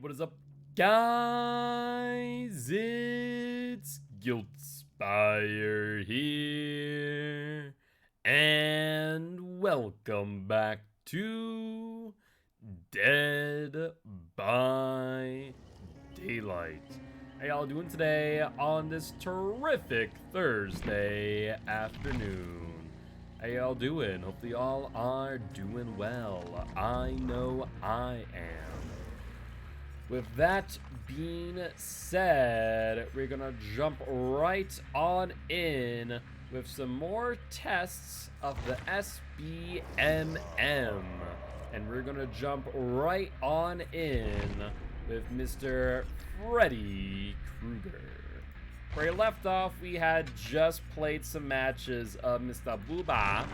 What is up, guys? It's Gilty here, and welcome back to Dead by Daylight. How y'all doing today on this terrific Thursday afternoon? How y'all doing? Hopefully y'all are doing well. I know I am. With that being said, we're gonna jump right on in with some more tests of the SBMM. And we're gonna jump right on in with Mr. Freddy Krueger. Where we left off, we had just played some matches of Mr. Booba.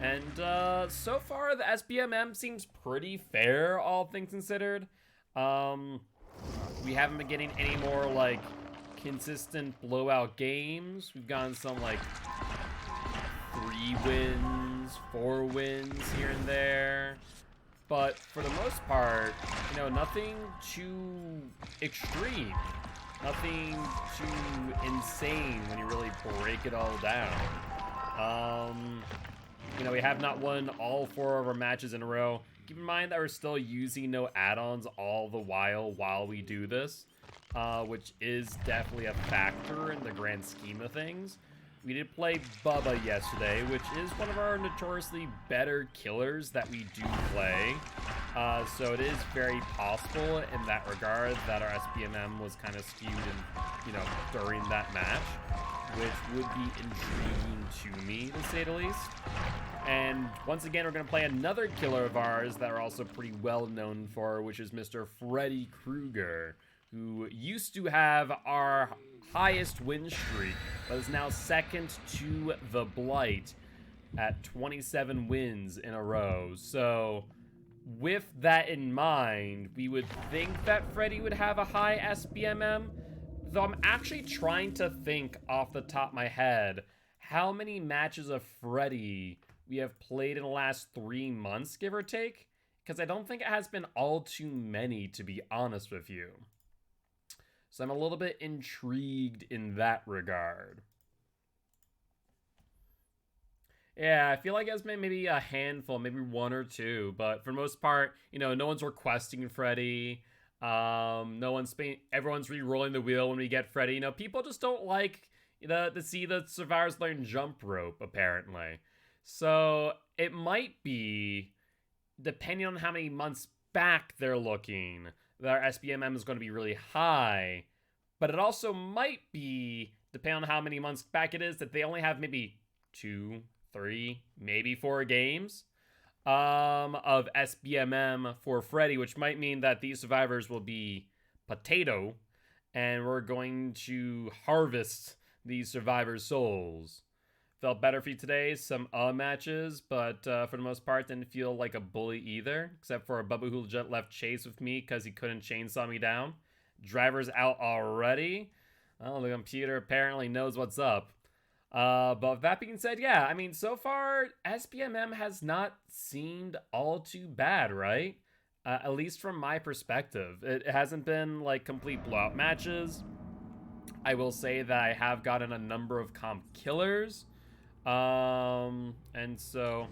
And so far, the SBMM seems pretty fair, all things considered. We haven't been getting any more, like, consistent blowout games. We've gotten some, like, 3 wins, 4 wins here and there. But for the most part, you know, nothing too extreme. Nothing too insane when you really break it all down. You know, we have not won all 4 of our matches in a row. Keep in mind that we're still using no add-ons all the while we do this, which is definitely a factor in the grand scheme of things. We did play Bubba yesterday, which is one of our notoriously better killers that we do play. So it is very possible in that regard that our SBMM was kind of skewed in, you know, during that match, which would be intriguing to me, to say the least. And once again, we're going to play another killer of ours that we're also pretty well known for, which is Mr. Freddy Krueger, who used to have our highest win streak, but is now second to the Blight at 27 wins in a row. So with that in mind, we would think that Freddy would have a high SBMM, though I'm actually trying to think off the top of my head how many matches of Freddy we have played in the last 3 months, give or take, because I don't think it has been all too many, to be honest with you. So I'm a little bit intrigued in that regard. Yeah, I feel like it's been maybe a handful, maybe 1 or 2, but for the most part, you know, no one's requesting Freddy. Everyone's re-rolling the wheel when we get Freddy. You know, people just don't like to see the survivors learn jump rope, apparently. So it might be, depending on how many months back they're looking, that our SBMM is going to be really high. But it also might be, depending on how many months back it is, that they only have maybe 2, 3, maybe 4 games of SBMM for Freddy, which might mean that these survivors will be potato, and we're going to harvest these survivors' souls. Felt better for you today, some matches, but for the most part didn't feel like a bully either, except for a Bubba who legit left chase with me because he couldn't chainsaw me down. Driver's out already. Well, the computer apparently knows what's up. But with that being said, yeah, I mean, so far, SBMM has not seemed all too bad, right? At least from my perspective. It hasn't been, like, complete blowout matches. I will say that I have gotten a number of comp killers. And so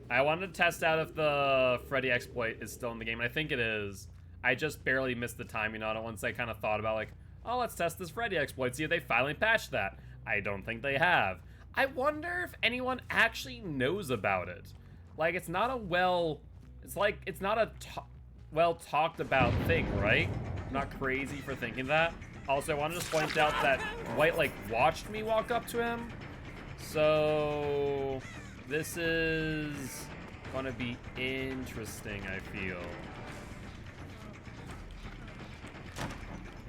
I wanted to test out if the Freddy exploit is still in the game, and I think it is. I just barely missed the timing on it once I kind of thought about, like, oh, let's test this Freddy exploit, see if they finally patched that. I don't think they have. I wonder if anyone actually knows about it. Like, it's not a well talked about thing, right? I'm not crazy for thinking that. Also, I want to just point out that White, like, watched me walk up to him. So this is gonna be interesting, I feel.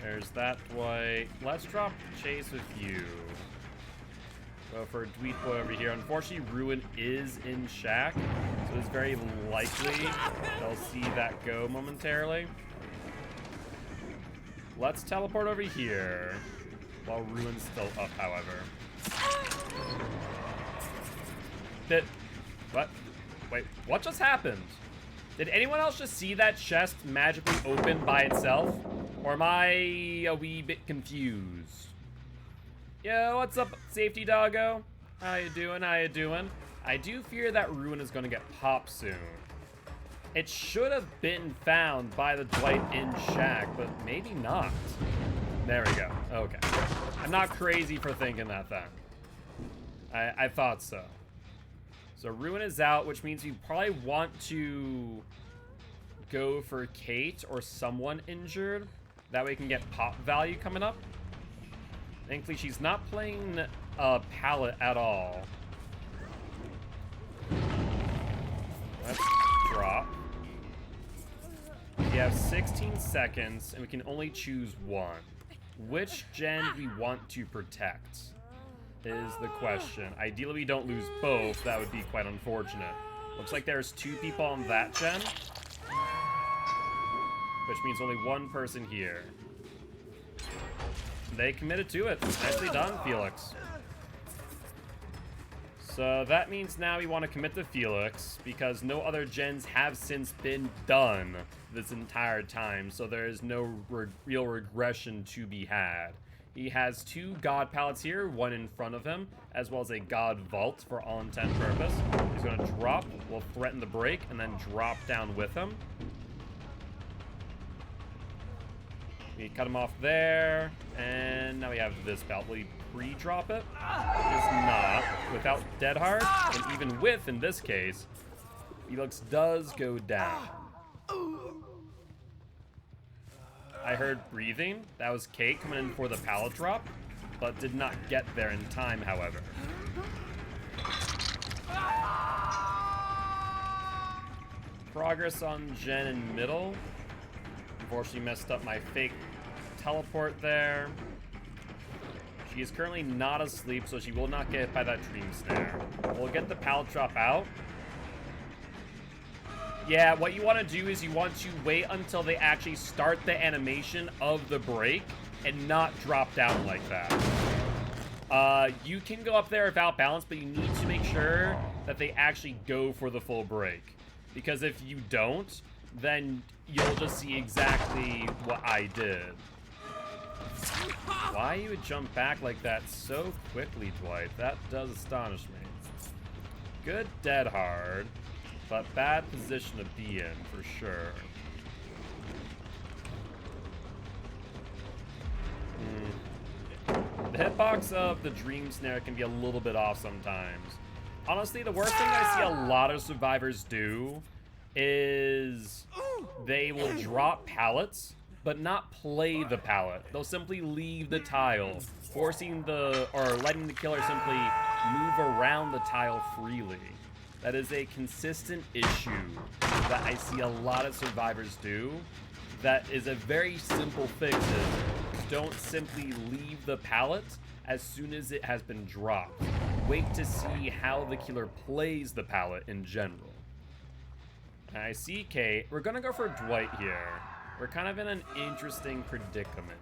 There's that White. Let's drop chase with you. Go for a Dweet Boy over here. Unfortunately, Ruin is in Shack, so it's very likely they'll see that go momentarily. Let's teleport over here while Ruin's still up, however. What? Wait, what just happened? Did anyone else just see that chest magically open by itself? Or am I a wee bit confused? Yo, what's up, safety doggo? How you doing? How you doing? I do fear that ruin is gonna get popped soon. It should have been found by the Dwight in shack, but maybe not. There we go. Okay. I'm not crazy for thinking that then. I thought so. So ruin is out, which means you probably want to go for Kate or someone injured. That way you can get pop value coming up. Thankfully, she's not playing a pallet at all. Let's drop. We have 16 seconds, and we can only choose one. Which gen do we want to protect is the question. Ideally, we don't lose both. That would be quite unfortunate. Looks like there's 2 people on that gen, which means only one person here. They committed to it. Nicely done, Felix. So that means now we want to commit to Felix, because no other gens have since been done this entire time, so there is no real regression to be had. He has 2 god pallets here, one in front of him, as well as a god vault for all intent and purpose. He's going to drop, we'll threaten the break, and then drop down with him. We cut him off there, and now we have this belt. Will he pre-drop it? It is not. Without Dead Hard, and even with, in this case, Felix does go down. I heard breathing. That was Kate coming in for the pallet drop, but did not get there in time, however. Progress on Jen in middle. Unfortunately messed up my fake teleport there. She is currently not asleep, so she will not get hit by that dream snare. We'll get the pallet drop out. Yeah, what you want to do is you want to wait until they actually start the animation of the break and not drop down like that. You can go up there without balance, but you need to make sure that they actually go for the full break. Because if you don't, then you'll just see exactly what I did. Why you would jump back like that so quickly, Dwight? That does astonish me. Good Dead Hard, but bad position to be in, for sure. The hitbox of the Dream Snare can be a little bit off sometimes. Honestly, the worst thing I see a lot of survivors do is they will drop pallets, but not play the pallet. They'll simply leave the tile, forcing letting the killer simply move around the tile freely. That is a consistent issue that I see a lot of survivors do. That is a very simple fix. Don't simply leave the pallet as soon as it has been dropped. Wait to see how the killer plays the pallet in general. I see Kate. We're gonna go for Dwight here. We're kind of in an interesting predicament,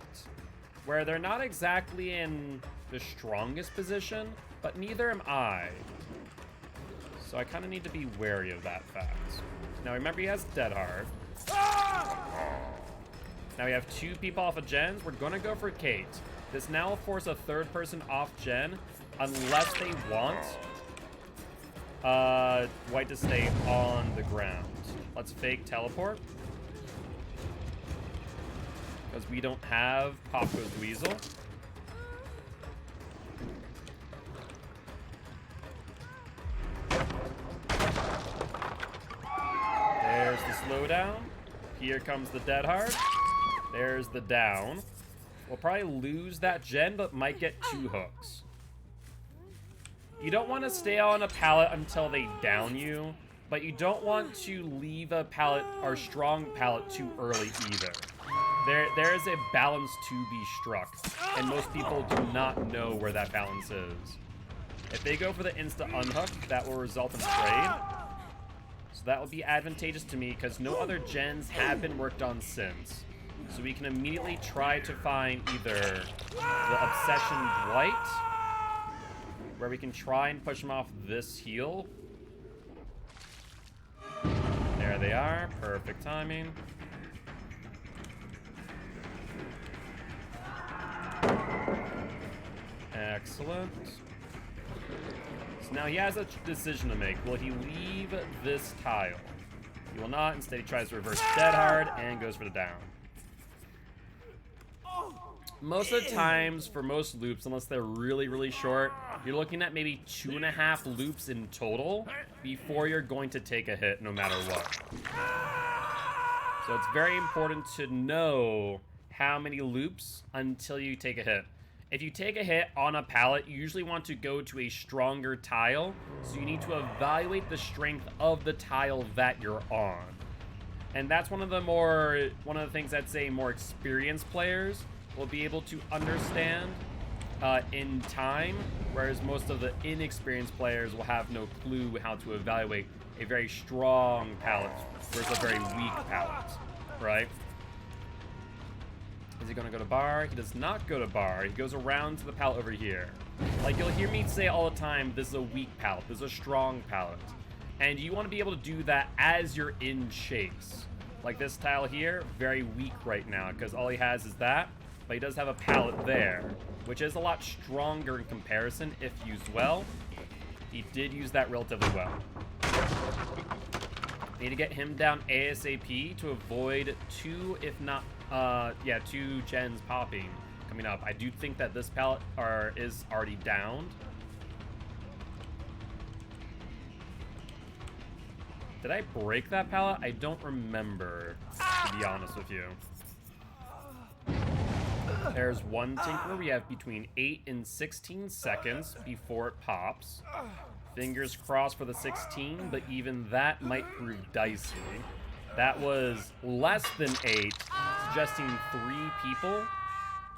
where they're not exactly in the strongest position, but neither am I. So I kind of need to be wary of that fact. Now remember, he has Dead Hard. Now we have 2 people off of gens. We're gonna go for Kate. This now will force a 3rd person off gen, unless they want White to stay on the ground. Let's fake teleport, because we don't have Pop Goes Weasel. There's the slowdown. Here comes the Dead Hard. There's the down. We'll probably lose that gen, but might get 2 hooks. You don't want to stay on a pallet until they down you, but you don't want to leave a pallet or strong pallet too early either. There is a balance to be struck, and most people do not know where that balance is. If they go for the insta unhook, that will result in trade. So that will be advantageous to me because no other gens have been worked on since. So we can immediately try to find either the Obsession Dwight, where we can try and push him off this heal. There, There they are. Perfect timing. Excellent. So now he has a decision to make. Will he leave this tile? He will not. Instead, he tries to reverse dead hard and goes for the down. Most of the times, for most loops, unless they're really, really short, you're looking at maybe 2.5 loops in total before you're going to take a hit, no matter what. So it's very important to know how many loops until you take a hit. If you take a hit on a pallet, you usually want to go to a stronger tile, so you need to evaluate the strength of the tile that you're on. And that's one of the things that say more experienced players will be able to understand in time, whereas most of the inexperienced players will have no clue how to evaluate a very strong pallet versus a very weak pallet, right? Is he gonna go to bar? He does not go to bar. He goes around to the pallet over here. Like, you'll hear me say all the time, this is a weak pallet, this is a strong pallet. And you want to be able to do that as you're in chase. Like this tile here, very weak right now, because all he has is that, but he does have a pallet there, which is a lot stronger in comparison if used well. He did use that relatively well. Need to get him down ASAP to avoid two gens popping coming up. I do think that this pallet is already downed. Did I break that pallet? I don't remember, to be honest with you. There's one tinker. We have between 8 and 16 seconds before it pops. Fingers crossed for the 16, but even that might prove dicey. That was less than 8, suggesting 3 people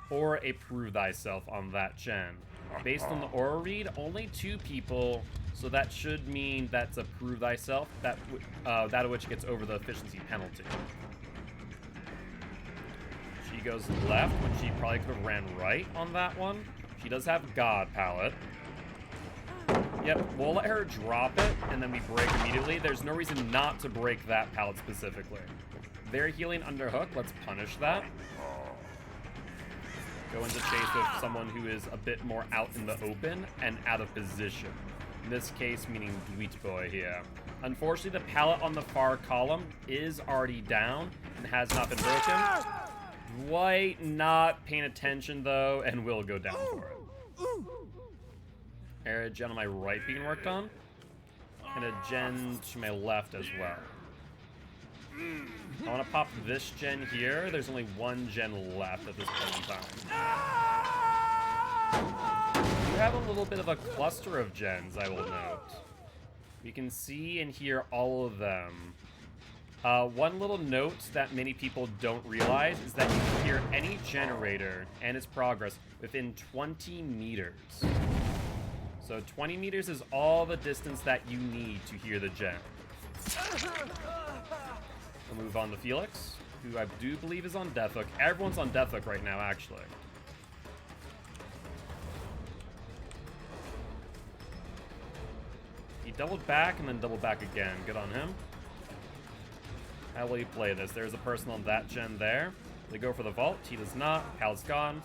or a prove thyself on that gen. Based on the aura read, only 2 people, so that should mean that's a prove thyself, that of which gets over the efficiency penalty. She goes left when she probably could have ran right on that one. She does have God pallet. Yep, we'll let her drop it, and then we break immediately. There's no reason not to break that pallet specifically. They're healing under hook. Let's punish that. Go into chase with someone who is a bit more out in the open and out of position. In this case, meaning Dweet Boy here. Unfortunately, the pallet on the far column is already down and has not been broken. Dwight not paying attention, though, and will go down for it. A gen on my right being worked on, and a gen to my left as well. I want to pop this gen here. There's only one gen left at this point in time. We have a little bit of a cluster of gens, I will note. We can see and hear all of them. One little note that many people don't realize is that you can hear any generator and its progress within 20 meters. So 20 meters is all the distance that you need to hear the gen. We'll move on to Felix, who I do believe is on death hook. Everyone's on death hook right now, actually. He doubled back and then doubled back again. Good on him. How will he play this? There's a person on that gen there. They go for the vault. He does not. Pal's gone.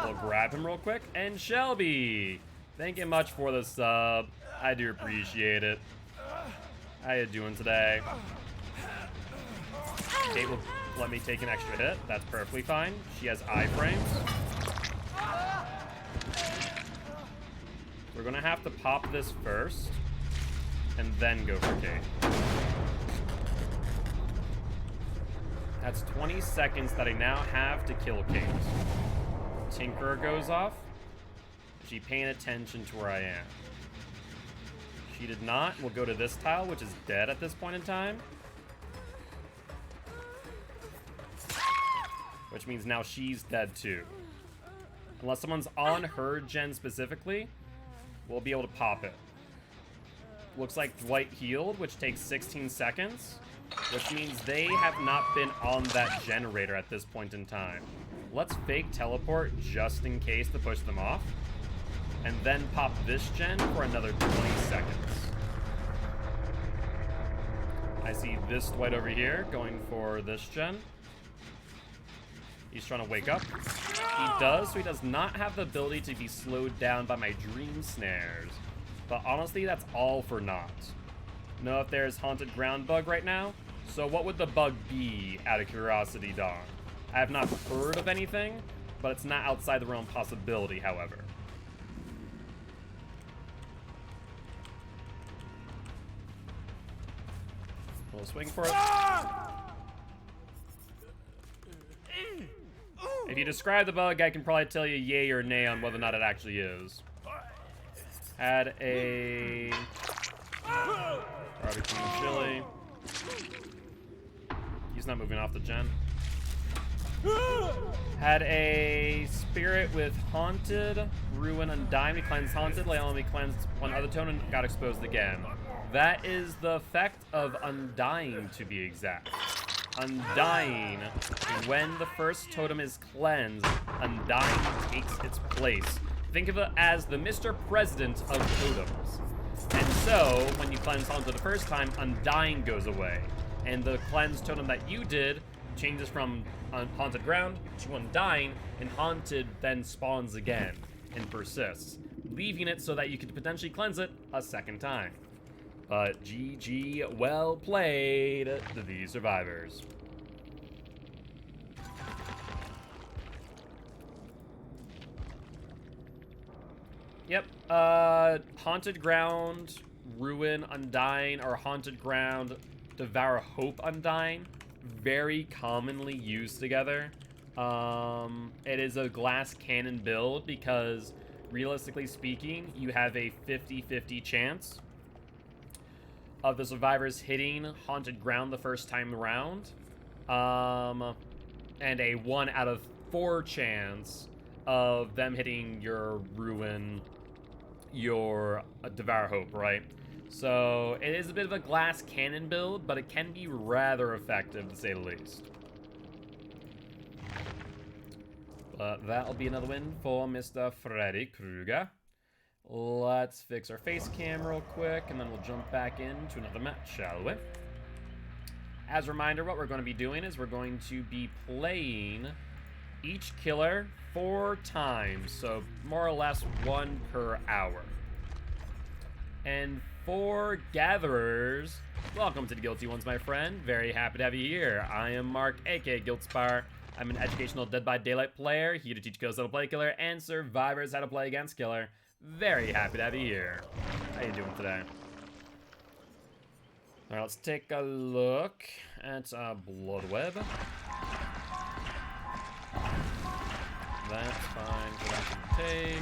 We'll grab him real quick. And Shelby, thank you much for the sub. I do appreciate it. How you doing today? Kate will let me take an extra hit. That's perfectly fine. She has iframes. We're gonna have to pop this first and then go for Kate. That's 20 seconds that I now have to kill Kate. Tinker goes off. Is she paying attention to where I am? She did not. We'll go to this tile, which is dead at this point in time. Which means now she's dead too. Unless someone's on her gen specifically, we'll be able to pop it. Looks like Dwight healed, which takes 16 seconds. Which means they have not been on that generator at this point in time. Let's fake teleport just in case to push them off. And then pop this gen for another 20 seconds. I see this Dwight over here going for this gen. He's trying to wake up. He does, so he does not have the ability to be slowed down by my dream snares. But honestly, that's all for naught. Know if there's haunted ground bug right now? So what would the bug be, out of curiosity, Dawn? I have not heard of anything, but it's not outside the realm of possibility, however. We'll swing for it. If you describe the bug, I can probably tell you yay or nay on whether or not it actually is. Add a barbecue and chili. He's not moving off the gen. Had a spirit with haunted, ruin, undying. We cleansed haunted, lay on, we cleansed one other tone and got exposed again. That is the effect of undying, to be exact. Undying, when the first totem is cleansed, undying takes its place. Think of it as the Mr. President of totems. And so, when you cleanse haunted the first time, undying goes away. And the cleansed totem that you did changes from haunted ground to undying, and haunted then spawns again and persists, leaving it so that you could potentially cleanse it a second time. But GG, well played, the survivors. Yep, haunted ground, ruin, undying, or haunted ground, devour hope, undying. Very commonly used together. It is a glass cannon build because, realistically speaking, you have a 50-50 chance of the survivors hitting haunted ground the first time around, and a 1 out of 4 chance of them hitting your ruin, your devour hope, right? So it is a bit of a glass cannon build, but it can be rather effective, to say the least. But that'll be another win for Mr. Freddy Krueger. Let's fix our face cam real quick, and then we'll jump back into another match, shall we? As a reminder, what we're going to be doing is we're going to be playing each killer 4 times, so more or less 1 per hour. And for gatherers, welcome to the Guilty Ones, my friend. Very happy to have you here. I am Mark, aka Guiltspire. I'm an educational Dead by Daylight player, here to teach ghosts how to play killer and survivors how to play against killer. Very happy to have you here. How you doing today? Alright, let's take a look at Bloodweb. That's fine, so that can take.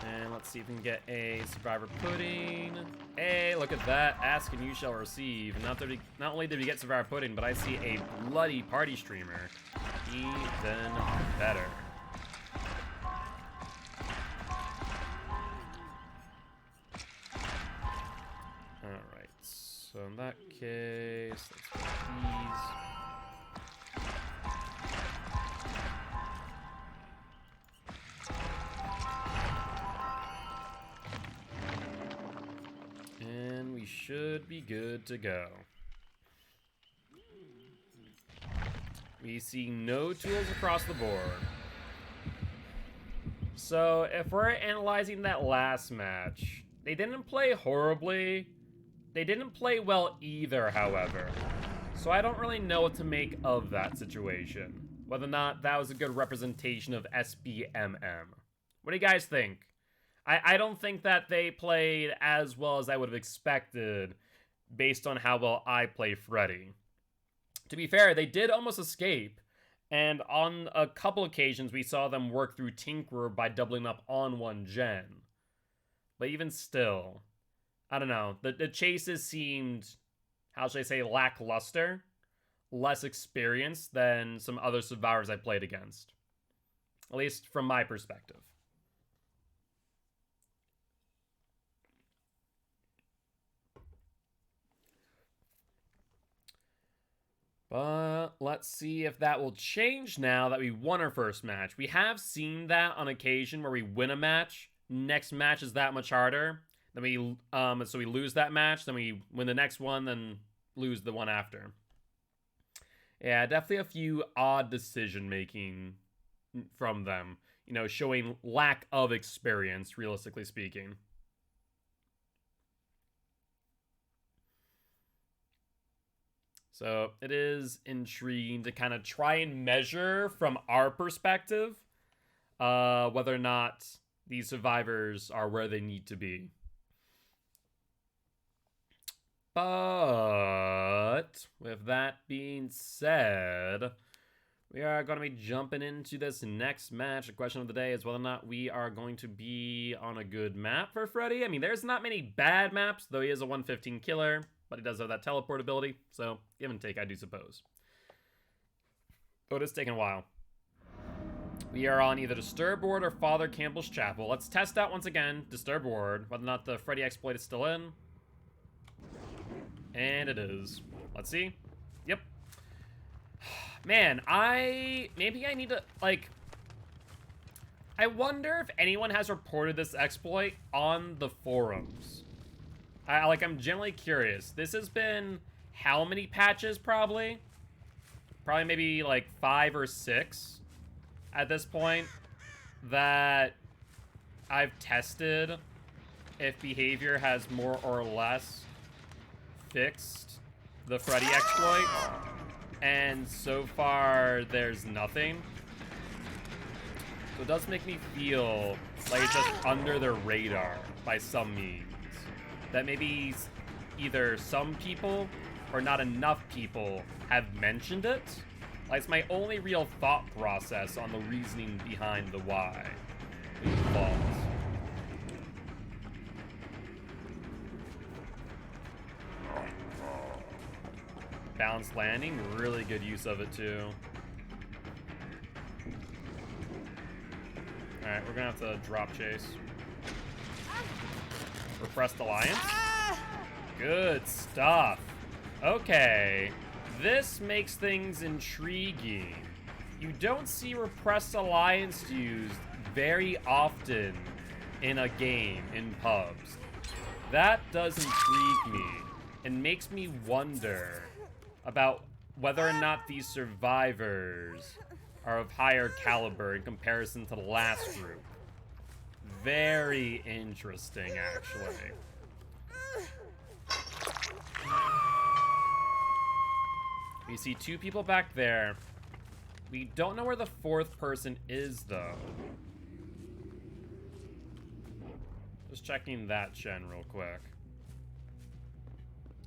And let's see if we can get a survivor pudding. Hey, look at that. Ask and you shall receive. And not only did we get survivor pudding, but I see a bloody party streamer. Even better. Alright, so in that case, let's put these. And we should be good to go. We see no tools across the board. So if we're analyzing that last match, they didn't play horribly. They didn't play well either, however. So I don't really know what to make of that situation. Whether or not that was a good representation of SBMM. What do you guys think? I don't think that they played as well as I would have expected based on how well I play Freddy. To be fair, they did almost escape, and on a couple occasions we saw them work through Tinkerer by doubling up on 1 gen. But even still, I don't know, the chases seemed, how should I say, lackluster, less experienced than some other survivors I played against. At least from my perspective. But let's see if that will change now that we won our first match. We have seen that on occasion where we win a match next match is that much harder. Then we lose that match, then we win the next one, then lose the one after. Yeah, definitely a few odd decision making from them. You know, showing lack of experience, realistically speaking. So it is intriguing to kind of try and measure from our perspective whether or not these survivors are where they need to be. But with that being said, we are going to be jumping into this next match. The question of the day is whether or not we are going to be on a good map for Freddy. I mean, there's not many bad maps, though he is a 115 killer, but he does have that teleport ability, so give and take, I do suppose. But it's taking a while. We are on either Disturb Ward or Father Campbell's Chapel. Let's test out once again Disturb Ward, whether or not the Freddy exploit is still in. And it is. Let's see. Yep. Man, maybe I need to, like, I wonder if anyone has reported this exploit on the forums. I'm generally curious. This has been how many patches, probably? Probably maybe, like, 5 or 6 at this point that I've tested if behavior has more or less fixed the Freddy exploit. And so far, there's nothing. So it does make me feel like it's just under the radar by some means. That maybe either some people or not enough people have mentioned it. Like, it's my only real thought process on the reasoning behind the why. False. Balanced landing, really good use of it too. Alright, we're gonna have to drop chase. Repressed Alliance. Good stuff. Okay, this makes things intriguing. You don't see Repressed Alliance used very often in a game, in pubs. That does intrigue me and makes me wonder about whether or not these survivors are of higher caliber in comparison to the last group. Very interesting, actually. You see 2 people back there. We don't know where the 4th person is, though. Just checking that gen real quick.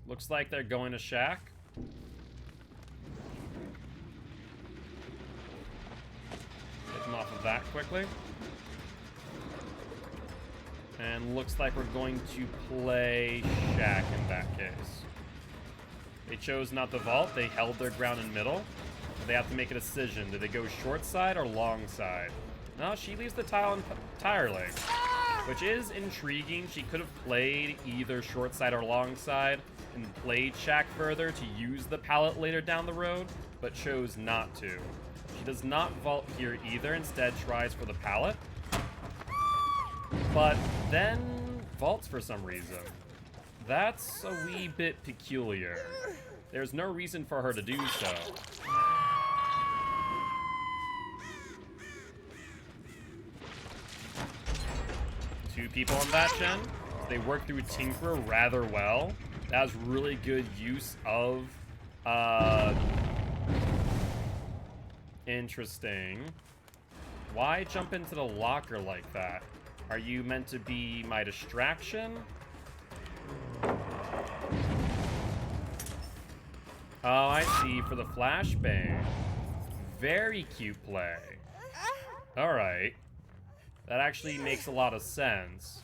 Looks like they're going to Shack. Get them off of that quickly. And looks like we're going to play Shack in that case. They chose not to vault. They held their ground in middle. They have to make a decision. Do they go short side or long side? No, she leaves the tile entirely, which is intriguing. She could have played either short side or long side and played Shack further to use the pallet later down the road, but chose not to. She does not vault here either, instead tries for the pallet, but then vaults for some reason. That's a wee bit peculiar. There's no reason for her to do so. Two people on that gen. They work through Tinkerer rather well. That was really good use of interesting. Why jump into the locker like that? Are you meant to be my distraction? Oh, I see. For the flashbang. Very cute play. Alright. That actually makes a lot of sense.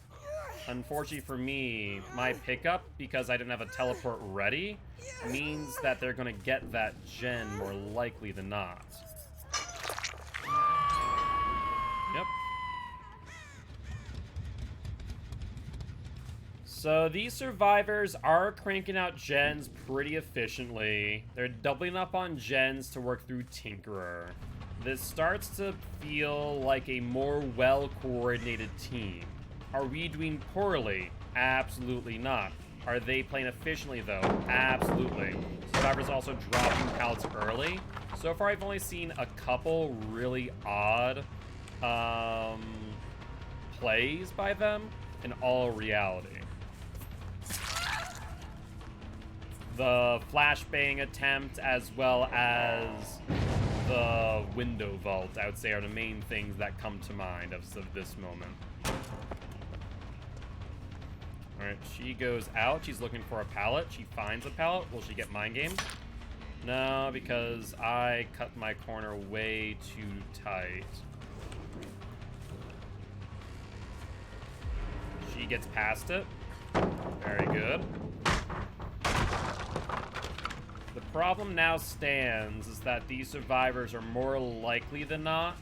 Unfortunately for me, my pickup, because I didn't have a teleport ready, means that they're going to get that gen more likely than not. Yep. So these survivors are cranking out gens pretty efficiently. They're doubling up on gens to work through Tinkerer. This starts to feel like a more well-coordinated team. Are we doing poorly? Absolutely not. Are they playing efficiently, though? Absolutely. Survivor's also dropping pallets early. So far, I've only seen a couple really odd plays by them in all reality. The flashbang attempt, as well as the window vault, I would say, are the main things that come to mind as of this moment. Alright, she goes out. She's looking for a pallet. She finds a pallet. Will she get mind gamed? No, because I cut my corner way too tight. She gets past it. Very good. The problem now stands is that these survivors are more likely than not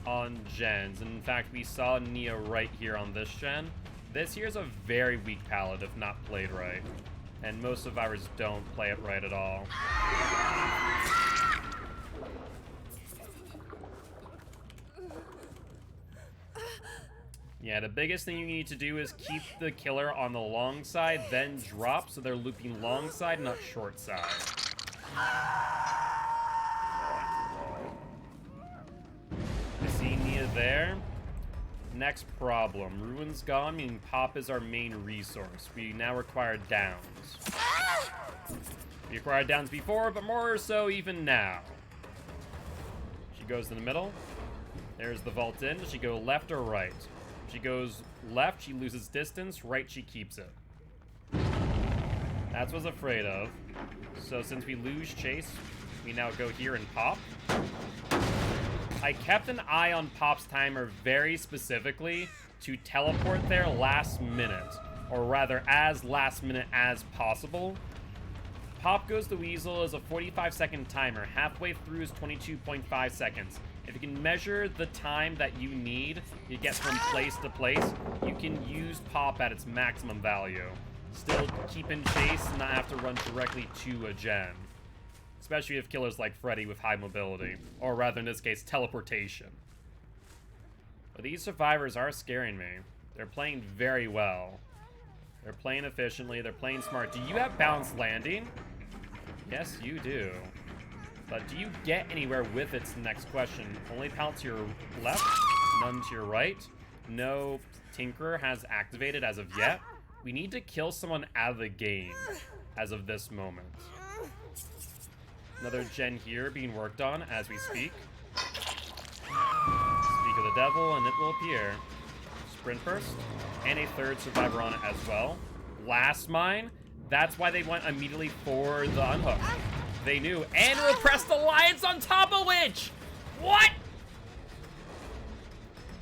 on gens. And in fact, we saw Nia right here on this gen. This here's a very weak pallet if not played right. And most survivors don't play it right at all. Yeah, the biggest thing you need to do is keep the killer on the long side, then drop so they're looping long side, not short side. You see Nia there? Next problem. Ruin's gone, meaning Pop is our main resource. We now require downs. We acquired downs before, but more so even now. She goes in the middle. There's the vault in. Does she go left or right? She goes left, she loses distance. Right, she keeps it. That's what I was afraid of. So since we lose chase, we now go here and Pop. I kept an eye on Pop's timer very specifically to teleport there last minute. Or rather, as last minute as possible. Pop Goes the Weasel is a 45-second timer. Halfway through is 22.5 seconds. If you can measure the time that you need to get from place to place, you can use Pop at its maximum value. Still keep in chase and not have to run directly to a gen. Especially if killers like Freddy with high mobility. Or rather, in this case, teleportation. But these survivors are scaring me. They're playing very well. They're playing efficiently. They're playing smart. Do you have balanced landing? Yes, you do. But do you get anywhere with its next question? Only pallets to your left, none to your right. No Tinkerer has activated as of yet. We need to kill someone out of the game as of this moment. Another gen here being worked on as we speak. Speak of the devil and it will appear. Sprint first. And a third survivor on it as well. Last mine. That's why they went immediately for the unhook. They knew. And repressed alliance on top of which! What?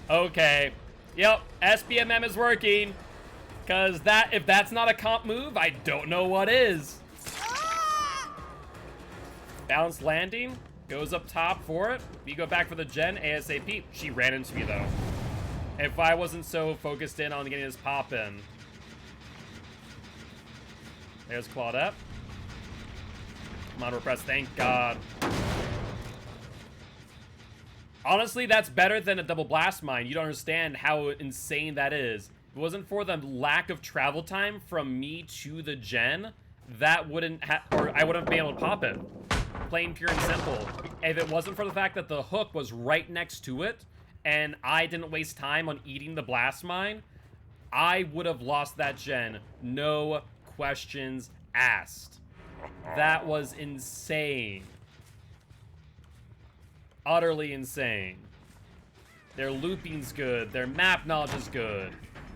Okay. Yep, SBMM is working. Because if that's not a comp move, I don't know what is. Balanced landing. Goes up top for it. We go back for the gen ASAP. She ran into me, though. If I wasn't so focused in on getting this pop in. There's Claudette. Come on, repress. Thank God. Honestly, that's better than a double blast mine. You don't understand how insane that is. If it wasn't for the lack of travel time from me to the gen, that wouldn't have, or I wouldn't be able to pop it. Plain, pure, and simple. If it wasn't for the fact that the hook was right next to it, and I didn't waste time on eating the blast mine, I would have lost that gen. No questions asked. That was insane. Utterly insane. Their looping's good. Their map knowledge is good.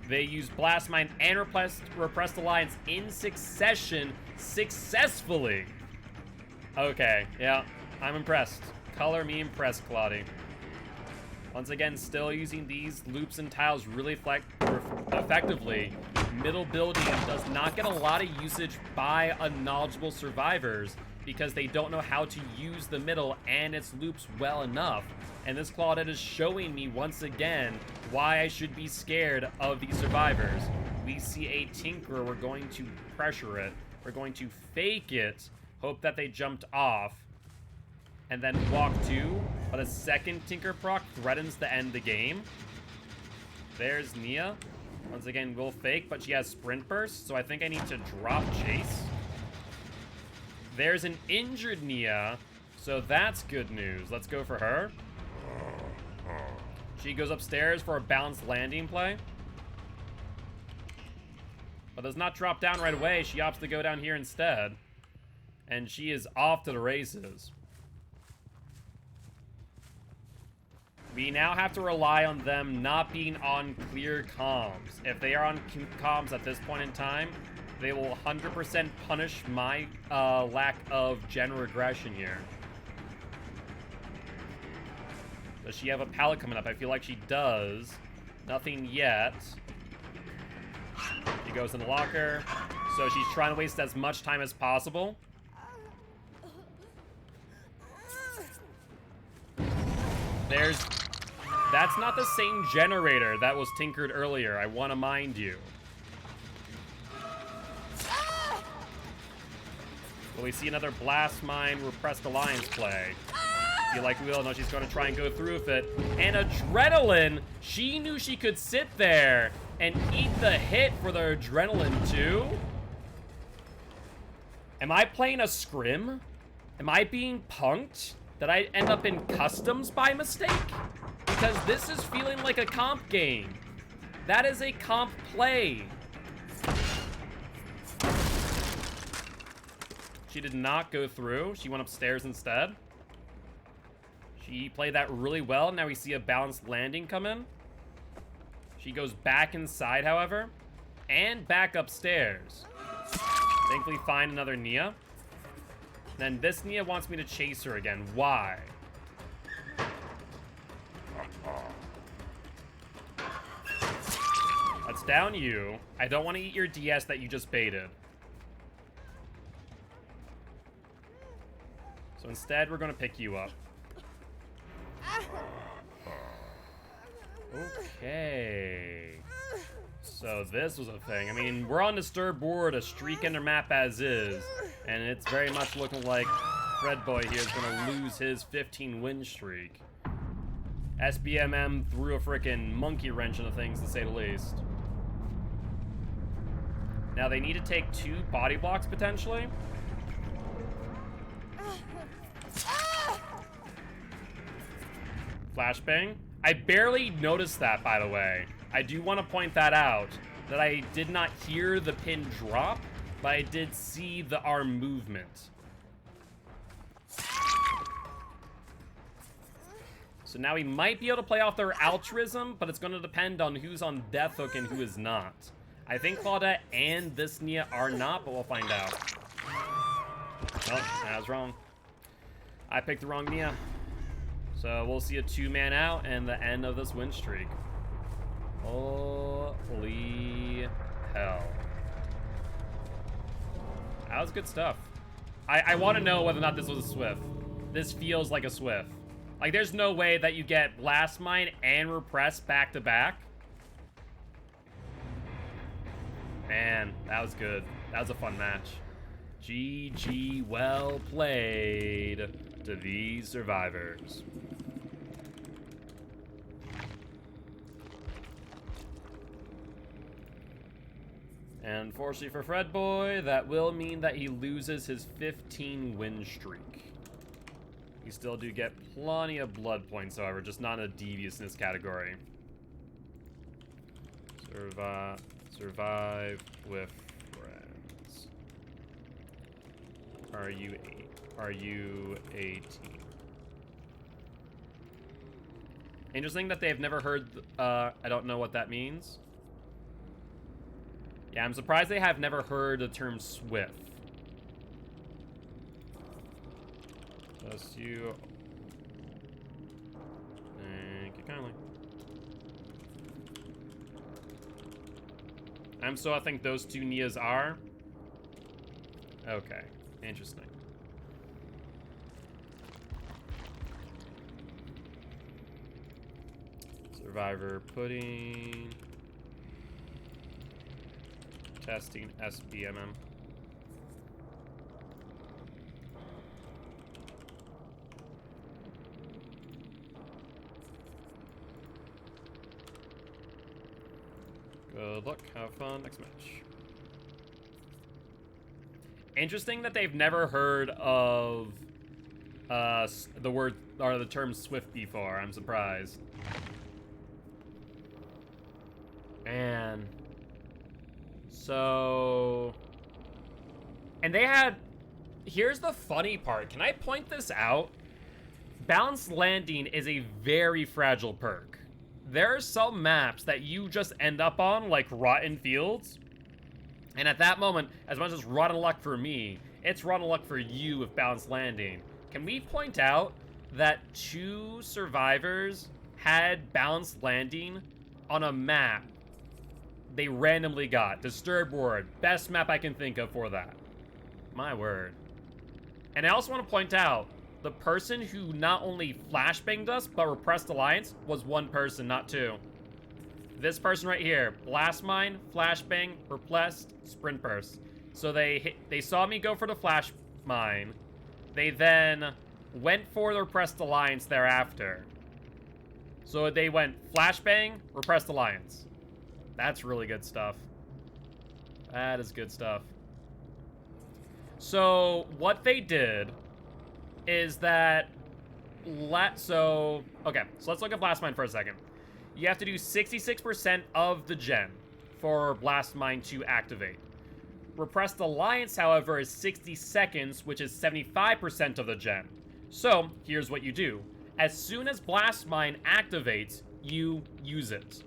They use Blast Mine and Repressed Alliance in succession successfully. Okay, yeah, I'm impressed. Color me impressed, Claudie. Once again, still using these loops and tiles really effectively. Middle building does not get a lot of usage by unknowledgeable survivors because they don't know how to use the middle and its loops well enough. And this Claudette is showing me once again why I should be scared of these survivors. We see a Tinkerer, we're going to pressure it. We're going to fake it, hope that they jumped off, and then walk to, but a second Tinker proc threatens to end the game. There's Nia. Once again, will fake, but she has sprint burst, so I think I need to drop chase. There's an injured Nia, so that's good news. Let's go for her. She goes upstairs for a balanced landing play. But does not drop down right away. She opts to go down here instead. And she is off to the races. We now have to rely on them not being on clear comms. If they are on comms at this point in time, they will 100% punish my lack of gen regression here. Does she have a pallet coming up? I feel like she does. Nothing yet. She goes in the locker. So she's trying to waste as much time as possible. That's not the same generator that was tinkered earlier, I want to mind you. Will we see another Blast Mine Repressed Alliance play? Feel like we will. No, she's going to try and go through with it. And Adrenaline, she knew she could sit there and eat the hit for the Adrenaline too. Am I playing a scrim? Am I being punked? Did I end up in customs by mistake? Because this is feeling like a comp game. That is a comp play. She did not go through. She went upstairs instead. She played that really well. Now we see a balanced landing come in. She goes back inside, however, and back upstairs. Thankfully, find another Nia. Then this Nia wants me to chase her again. Why? That's down you. I don't want to eat your DS that you just baited. So instead, we're going to pick you up. Okay. So this was a thing. I mean, we're on Disturb board, a streak in their map as is, and it's very much looking like Fred Boy here is going to lose his 15 win streak. SBMM threw a freaking monkey wrench into things, to say the least. Now they need to take 2 body blocks potentially. Flashbang. I barely noticed that, by the way. I do want to point that out, that I did not hear the pin drop, but I did see the arm movement. So now we might be able to play off their altruism, but it's going to depend on who's on Death Hook and who is not. I think Claudette and this Nia are not, but we'll find out. Oh, I was wrong. I picked the wrong Nia. So we'll see a 2-man out and the end of this win streak. Holy hell. That was good stuff. I want to know whether or not this was a Swift. This feels like a Swift. Like, there's no way that you get Blast Mine and Repress back to back. Man, that was good. That was a fun match. GG, well played to these survivors. And unfortunately for Fred Boy, that will mean that he loses his 15 win streak. You still do get plenty of blood points, however, just not in a deviousness category. Survive with friends. Are you a team? Interesting that they've never heard, I don't know what that means. Yeah, I'm surprised they have never heard the term Swift. Just you. Thank you kindly. So I think those 2 Nias are. Okay, interesting. Survivor pudding. Testing SBMM. Good luck. Have fun. Next match. Interesting that they've never heard of the word or the term Swift before. I'm surprised. And so, and they had, here's the funny part. Can I point this out? Balanced landing is a very fragile perk. There are some maps that you just end up on, like Rotten Fields. And at that moment, as much as rotten luck for me, it's rotten luck for you with balanced landing. Can we point out that 2 survivors had balanced landing on a map they randomly got? Disturbed Ward, best map I can think of for that. My word. And I also want to point out, the person who not only flashbanged us, but repressed Alliance was 1 person, not 2. This person right here, Blast Mine, Flashbang, Repressed, Sprint Burst. So they saw me go for the Flash Mine. They then went for the Repressed Alliance thereafter. So they went Flashbang, Repressed Alliance. That's really good stuff. That is good stuff. So what they did is that okay, so let's look at Blast Mine for a second. You have to do 66% of the gen for Blast Mine to activate. Repressed Alliance, however, is 60 seconds, which is 75% of the gen. So here's what you do. As soon as Blast Mine activates, you use it.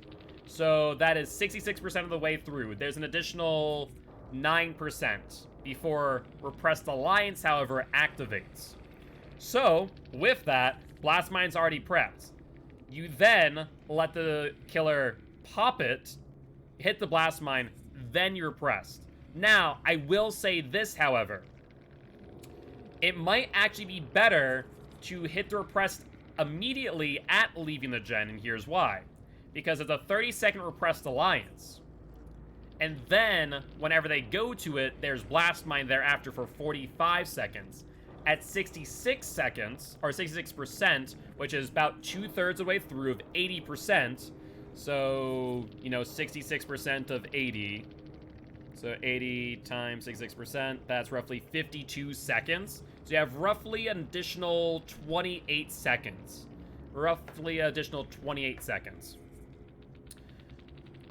So that is 66% of the way through. There's an additional 9% before Repressed Alliance, however, activates. So, with that, Blast Mine's already prepped. You then let the killer pop it, hit the Blast Mine, then you're pressed. Now, I will say this, however. It might actually be better to hit the repressed immediately at leaving the gen, and here's why. Because it's a 30-second Repressed Alliance. And then, whenever they go to it, there's Blast Mine thereafter for 45 seconds. At 66 seconds, or 66%, which is about 2/3 of the way through of 80%, so, 66% of 80, so 80 times 66%, that's roughly 52 seconds. So you have roughly an additional 28 seconds.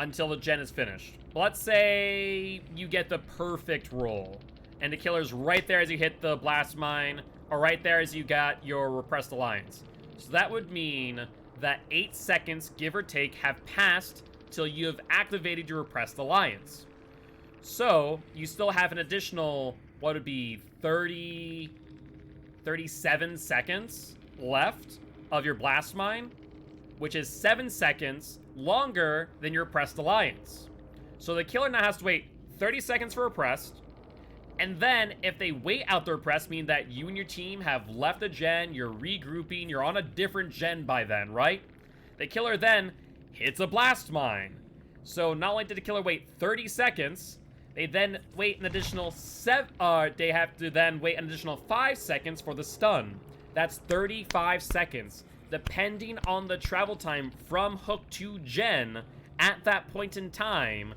Until the gen is finished. Let's say you get the perfect roll, and the killer's right there as you hit the Blast Mine, or right there as you got your Repressed Alliance. So that would mean that 8 seconds, give or take, have passed till you have activated your Repressed Alliance. So, you still have an additional, what would be, 37 seconds left of your Blast Mine, which is 7 seconds longer than your Repressed Alliance. So the killer now has to wait 30 seconds for Repressed, and then if they wait out the Repressed, meaning that you and your team have left a gen, you're regrouping, you're on a different gen by then, right? The killer then hits a Blast Mine. So not only did the killer wait 30 seconds, they then wait an additional they have to then wait an additional 5 seconds for the stun. That's 35 seconds. Depending on the travel time from hook to gen, at that point in time,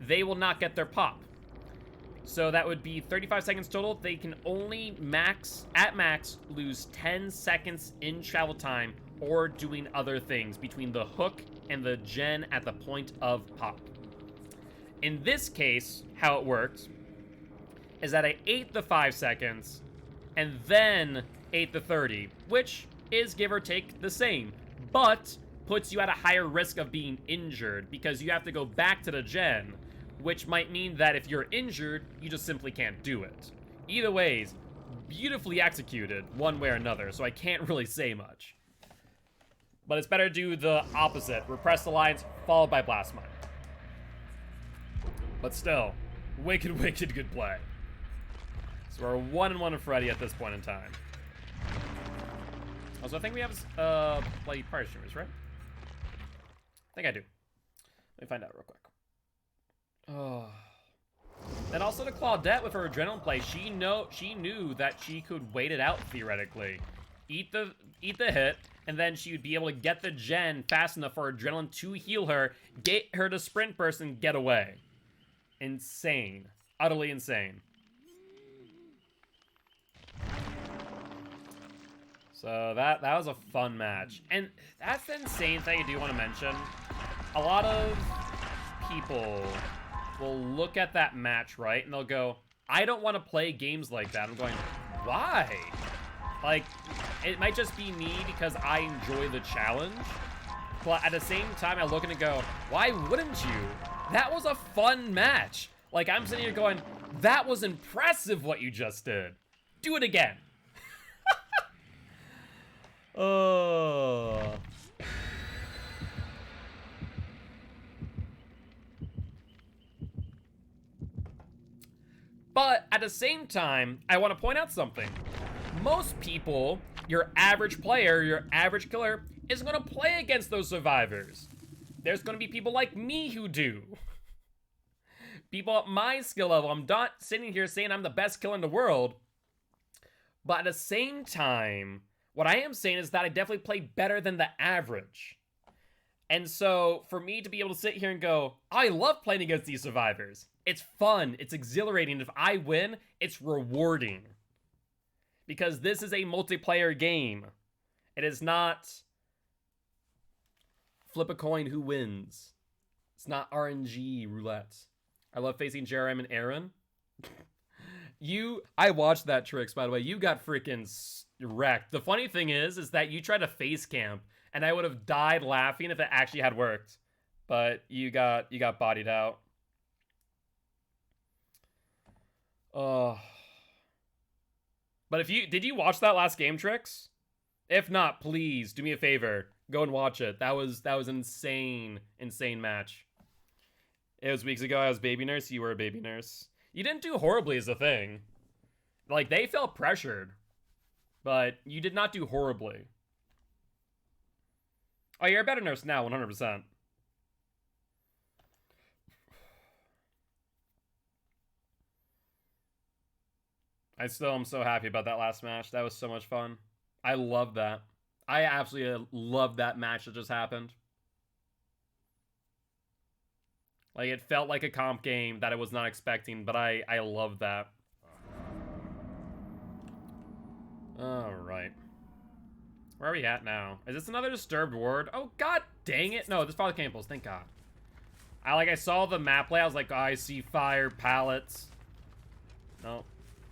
they will not get their pop. So that would be 35 seconds total. They can only at max, lose 10 seconds in travel time or doing other things between the hook and the gen at the point of pop. In this case, how it worked is that I ate the 5 seconds and then ate the 30, which is give or take the same, but puts you at a higher risk of being injured because you have to go back to the gen, which might mean that if you're injured, you just simply can't do it. Either ways, beautifully executed one way or another, so I can't really say much. But it's better to do the opposite, Repressed Alliance followed by Blast Mine. But still, wicked, wicked good play. So we're 1-1 with Freddy at this point in time. Also, I think we have bloody prior streamers, right? I think I do. Let me find out real quick. Oh. And also to Claudette with her adrenaline play, she knew that she could wait it out theoretically. eat the hit, and then she would be able to get the gen fast enough for adrenaline to heal her, get her to sprint burst, and get away. Insane. Utterly insane. So that was a fun match. And that's the insane thing I do want to mention. A lot of people will look at that match, right? And they'll go, I don't want to play games like that. I'm going, why? Like, it might just be me because I enjoy the challenge. But at the same time, I look and go, why wouldn't you? That was a fun match. Like, I'm sitting here going, that was impressive what you just did. Do it again. Oh. But at the same time, I want to point out something. Most people, your average player, your average killer, is going to play against those survivors. There's going to be people like me who do. People at my skill level. I'm not sitting here saying I'm the best killer in the world. But at the same time, what I am saying is that I definitely play better than the average. And so, for me to be able to sit here and go, I love playing against these survivors. It's fun. It's exhilarating. If I win, it's rewarding. Because this is a multiplayer game. It is not flip a coin who wins. It's not RNG roulette. I love facing Jerem and Aaron. I watched that, Tricks, by the way. You got freaking wrecked. The funny thing is that you tried to face camp, and I would have died laughing if it actually had worked. But you got bodied out. Oh. But did you watch that last game, Tricks? If not, please do me a favor. Go and watch it. That was an insane match. It was weeks ago. I was baby nurse. You were a baby nurse. You didn't do horribly as a thing. Like, they felt pressured. But you did not do horribly. Oh, you're a better nurse now, 100%. I still am so happy about that last match. That was so much fun. I love that. I absolutely love that match that just happened. Like, it felt like a comp game that I was not expecting, but I love that. Alright. Where are we at now? Is this another disturbed ward? Oh, god dang it. No, this is Father Campbell's. Thank god. I saw the map layout. I was like, oh, I see fire pallets. No.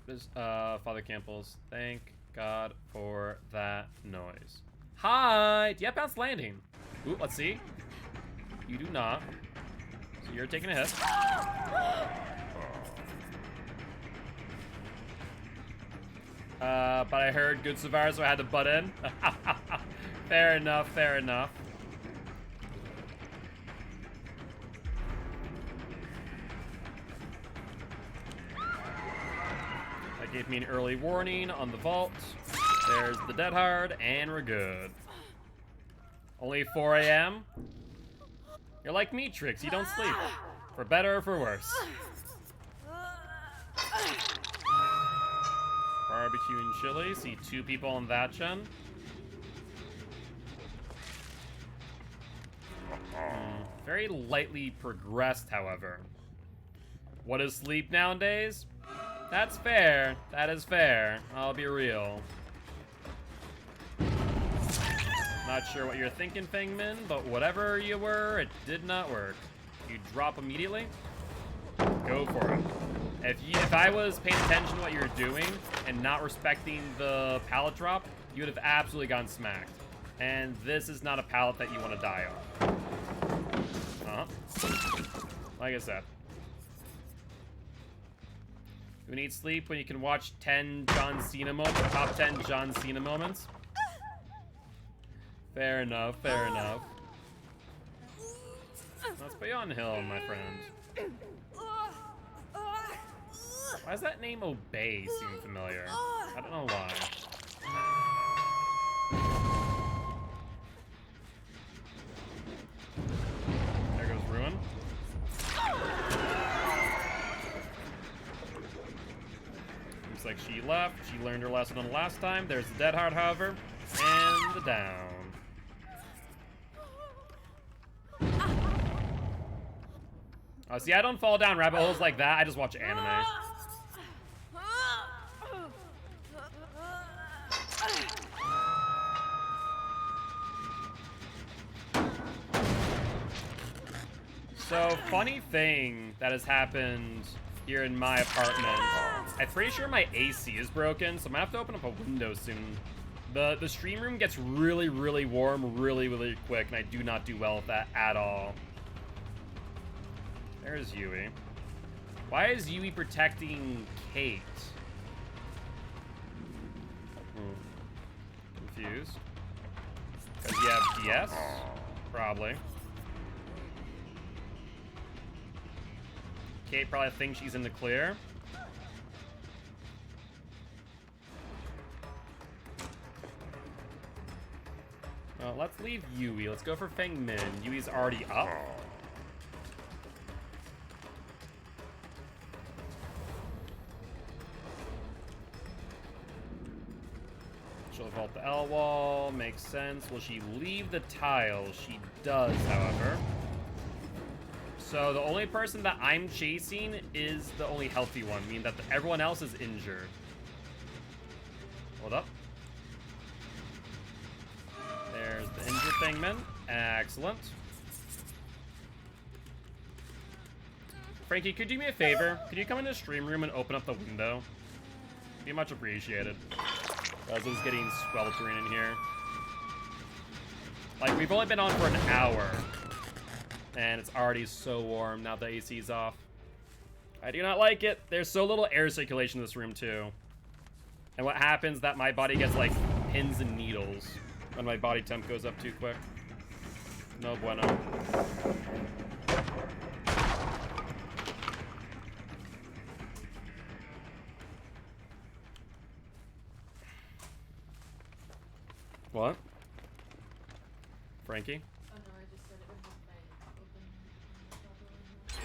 This, Father Campbell's. Thank god for that noise. Hi! Do you have bounce landing? Ooh, let's see. You do not. So you're taking a hit. But I heard good survivor, so I had to butt in. Fair enough, fair enough. That gave me an early warning on the vault. There's the dead hard, and we're good. Only 4 a.m. You're like me, Tricks. You don't sleep. For better or for worse. Barbecue and chili. See 2 people on that gen. Very lightly progressed, however. What is sleep nowadays? That's fair. That is fair. I'll be real. Not sure what you're thinking, Fangman, but whatever you were, it did not work. You drop immediately? Go for it. If I was paying attention to what you were doing and not respecting the pallet drop, you would have absolutely gotten smacked. And this is not a pallet that you want to die on. Like I said. Who needs sleep when you can watch 10 John Cena moments, top 10 John Cena moments? Fair enough, fair enough. Let's be on hill, my friend. Why does that name Obey seem familiar? I don't know why. There goes Ruin. I'm like she left. She learned her lesson on the last time. There's the dead heart, however, and the down. Oh, see, I don't fall down rabbit holes like that. I just watch anime. So, funny thing that has happened here in my apartment. I'm pretty sure my AC is broken, so I'm gonna have to open up a window soon. The stream room gets really, really warm really, really quick, and I do not do well with that at all. There's Yui. Why is Yui protecting Kate? Confused. Because you have DS? Probably. Kate probably thinks she's in the clear. Well, let's leave Yui. Let's go for Feng Min. Yui's already up. She'll vault the L wall. Makes sense. Will she leave the tile? She does, however. So the only person that I'm chasing is the only healthy one, meaning that everyone else is injured. Hold up. There's the injured Fengman. Excellent. Frankie, could you do me a favor? Could you come into the stream room and open up the window? Be much appreciated. As it's getting sweltering in here. Like, we've only been on for an hour. And it's already so warm now the AC's off. I do not like it. There's so little air circulation in this room, too. And what happens that my body gets, like, pins and needles when my body temp goes up too quick. No bueno. What? Frankie?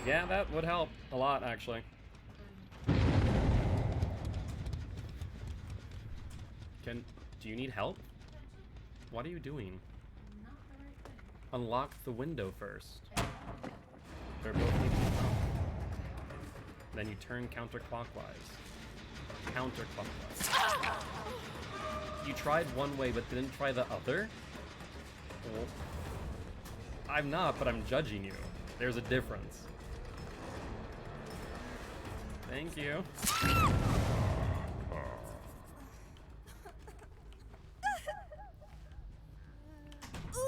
Yeah, that would help a lot, actually. Do you need help? What are you doing? Unlock the window first. They're both need to be unlocked. Then you turn counterclockwise. Counterclockwise. You tried one way but didn't try the other? Well, I'm not, but I'm judging you. There's a difference. Thank you.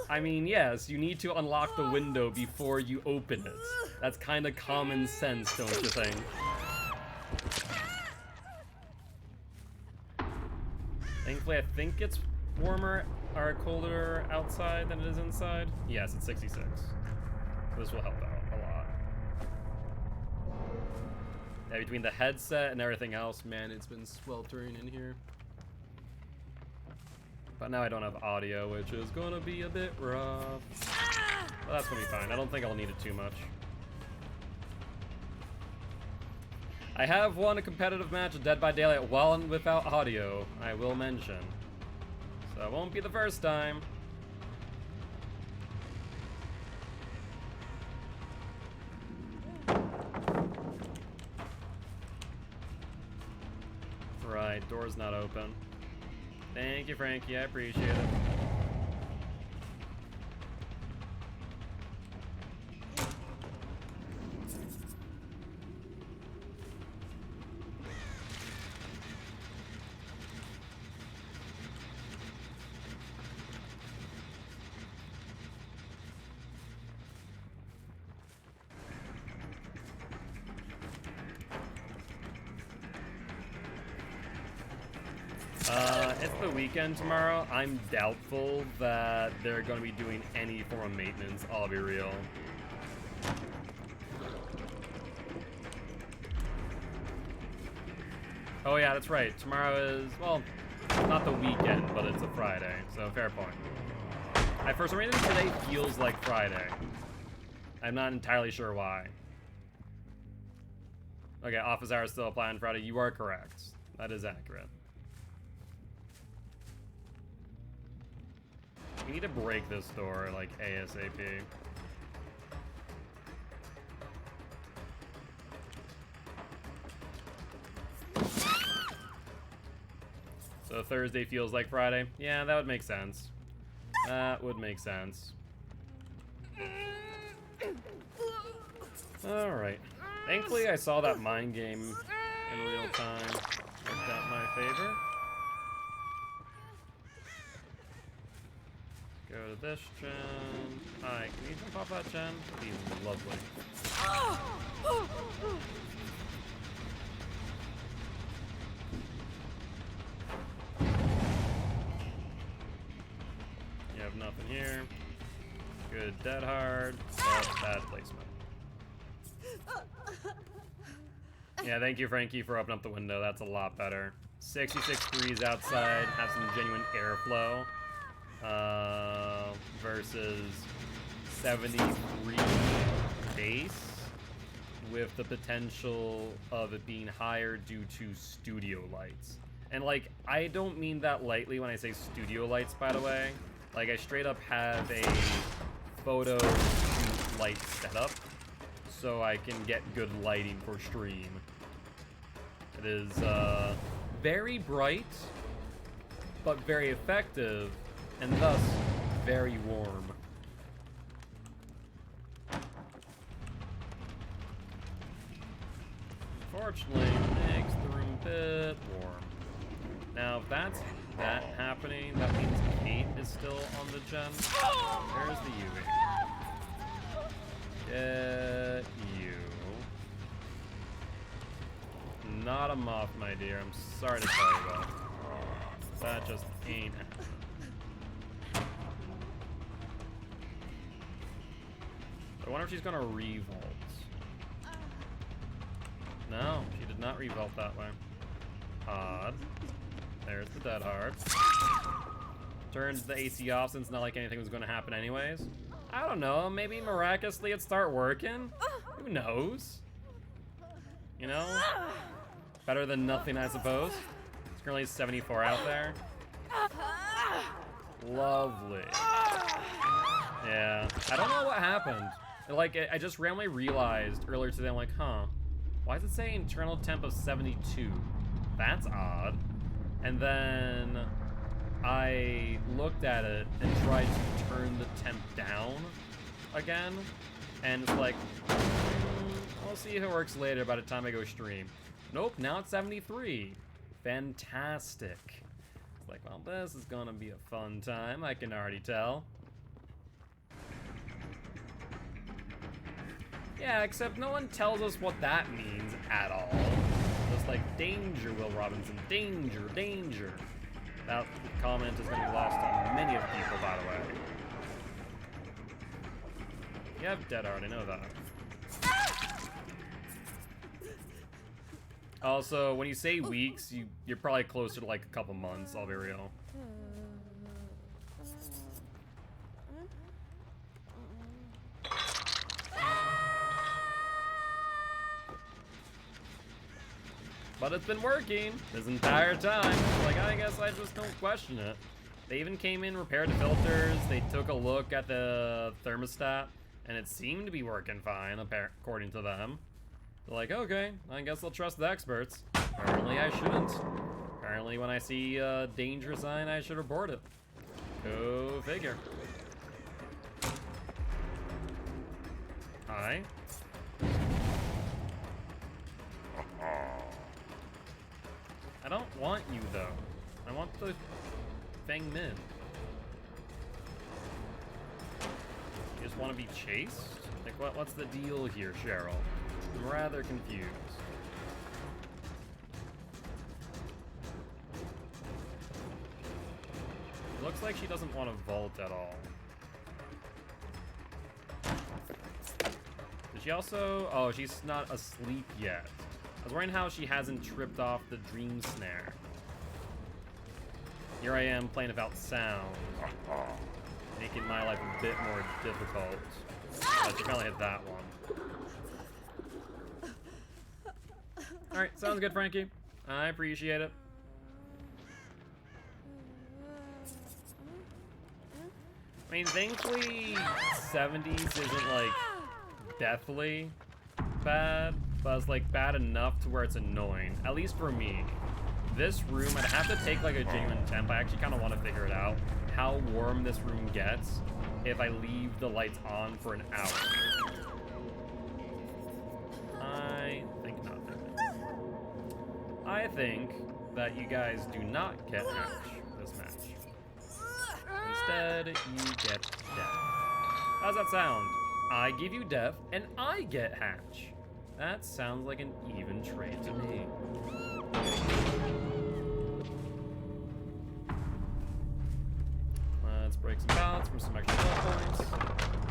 I mean, yes, you need to unlock the window before you open it. That's kind of common sense, don't you think? Thankfully, I think it's warmer or colder outside than it is inside. Yes, it's 66. This will help out a lot. Yeah, between the headset and everything else, man, it's been sweltering in here. But now I don't have audio, which is gonna be a bit rough. But that's gonna be fine. I don't think I'll need it too much. I have won a competitive match of Dead by Daylight while and without audio, I will mention. So it won't be the first time. Right, door's not open. Thank you, Frankie, I appreciate it. It's the weekend tomorrow. I'm doubtful that they're going to be doing any form of maintenance, I'll be real. Oh yeah, that's right. Tomorrow is, well, not the weekend, but it's a Friday, so fair point. For some reason, today feels like Friday. I'm not entirely sure why. Okay, office hours still apply on Friday. You are correct. That is accurate. We need to break this door, like, ASAP. So Thursday feels like Friday? Yeah, that would make sense. That would make sense. Alright. Thankfully, I saw that mind game in real time. Worked out in my favor. Go to this gen. Hi, can you jump off that gen? That'd be lovely. You have nothing here. Good dead hard, but bad placement. Yeah, thank you, Frankie, for opening up the window. That's a lot better. 66 degrees outside, have some genuine airflow. Versus 73 base with the potential of it being higher due to studio lights. And like, I don't mean that lightly when I say studio lights, by the way. Like, I straight up have a photo shoot light setup so I can get good lighting for stream. It is very bright, but very effective, and thus very warm. Fortunately, it makes the room a bit warm. Now, if that's that happening, that means Kate is still on the gen. There's the UV. Get you. Not a moth, my dear. I'm sorry to tell you that. That just ain't happening. I wonder if she's gonna revolt. No, she did not revolt that way. Odd. There's the dead hard. Turns the AC off since not like anything was gonna happen anyways. I don't know, maybe miraculously it'd start working? Who knows? You know? Better than nothing, I suppose. It's currently 74 out there. Lovely. Yeah, I don't know what happened. Like, I just randomly realized earlier today, I'm like, huh, why does it say internal temp of 72? That's odd. And then I looked at it and tried to turn the temp down again. And it's like, I'll see if it works later by the time I go stream. Nope, now it's 73. Fantastic. It's like, well, this is gonna be a fun time, I can already tell. Yeah, except no one tells us what that means at all. Just like, danger, Will Robinson, danger, danger. That comment is going to be lost on many of people, by the way. You have dead art, I know that. Also, when you say weeks, you're probably closer to like a couple months, I'll be real. But it's been working this entire time. Like, I guess I just don't question it. They even came in, repaired the filters, they took a look at the thermostat, and it seemed to be working fine, according to them. They're like, okay, I guess I'll trust the experts. Apparently I shouldn't. Apparently when I see a danger sign, I should report it. Go figure. Hi. I don't want you, though. I want the Feng Min. You just want to be chased? Like, what's the deal here, Cheryl? I'm rather confused. Looks like she doesn't want to vault at all. Did she also... Oh, she's not asleep yet. I was wondering how she hasn't tripped off the dream snare. Here I am playing without sound, making my life a bit more difficult. But she finally hit that one. Alright, sounds good, Frankie. I appreciate it. I mean, thankfully, 70s isn't, like, deathly bad, but it's, like, bad enough to where it's annoying. At least for me. This room, I'd have to take, like, a genuine temp. I actually kind of want to figure it out. How warm this room gets if I leave the lights on for an hour. I think not. I think that you guys do not get hatch this match. Instead, you get death. How's that sound? I give you death, and I get hatch. That sounds like an even trade to me. Let's break some pallets for some extra blood points,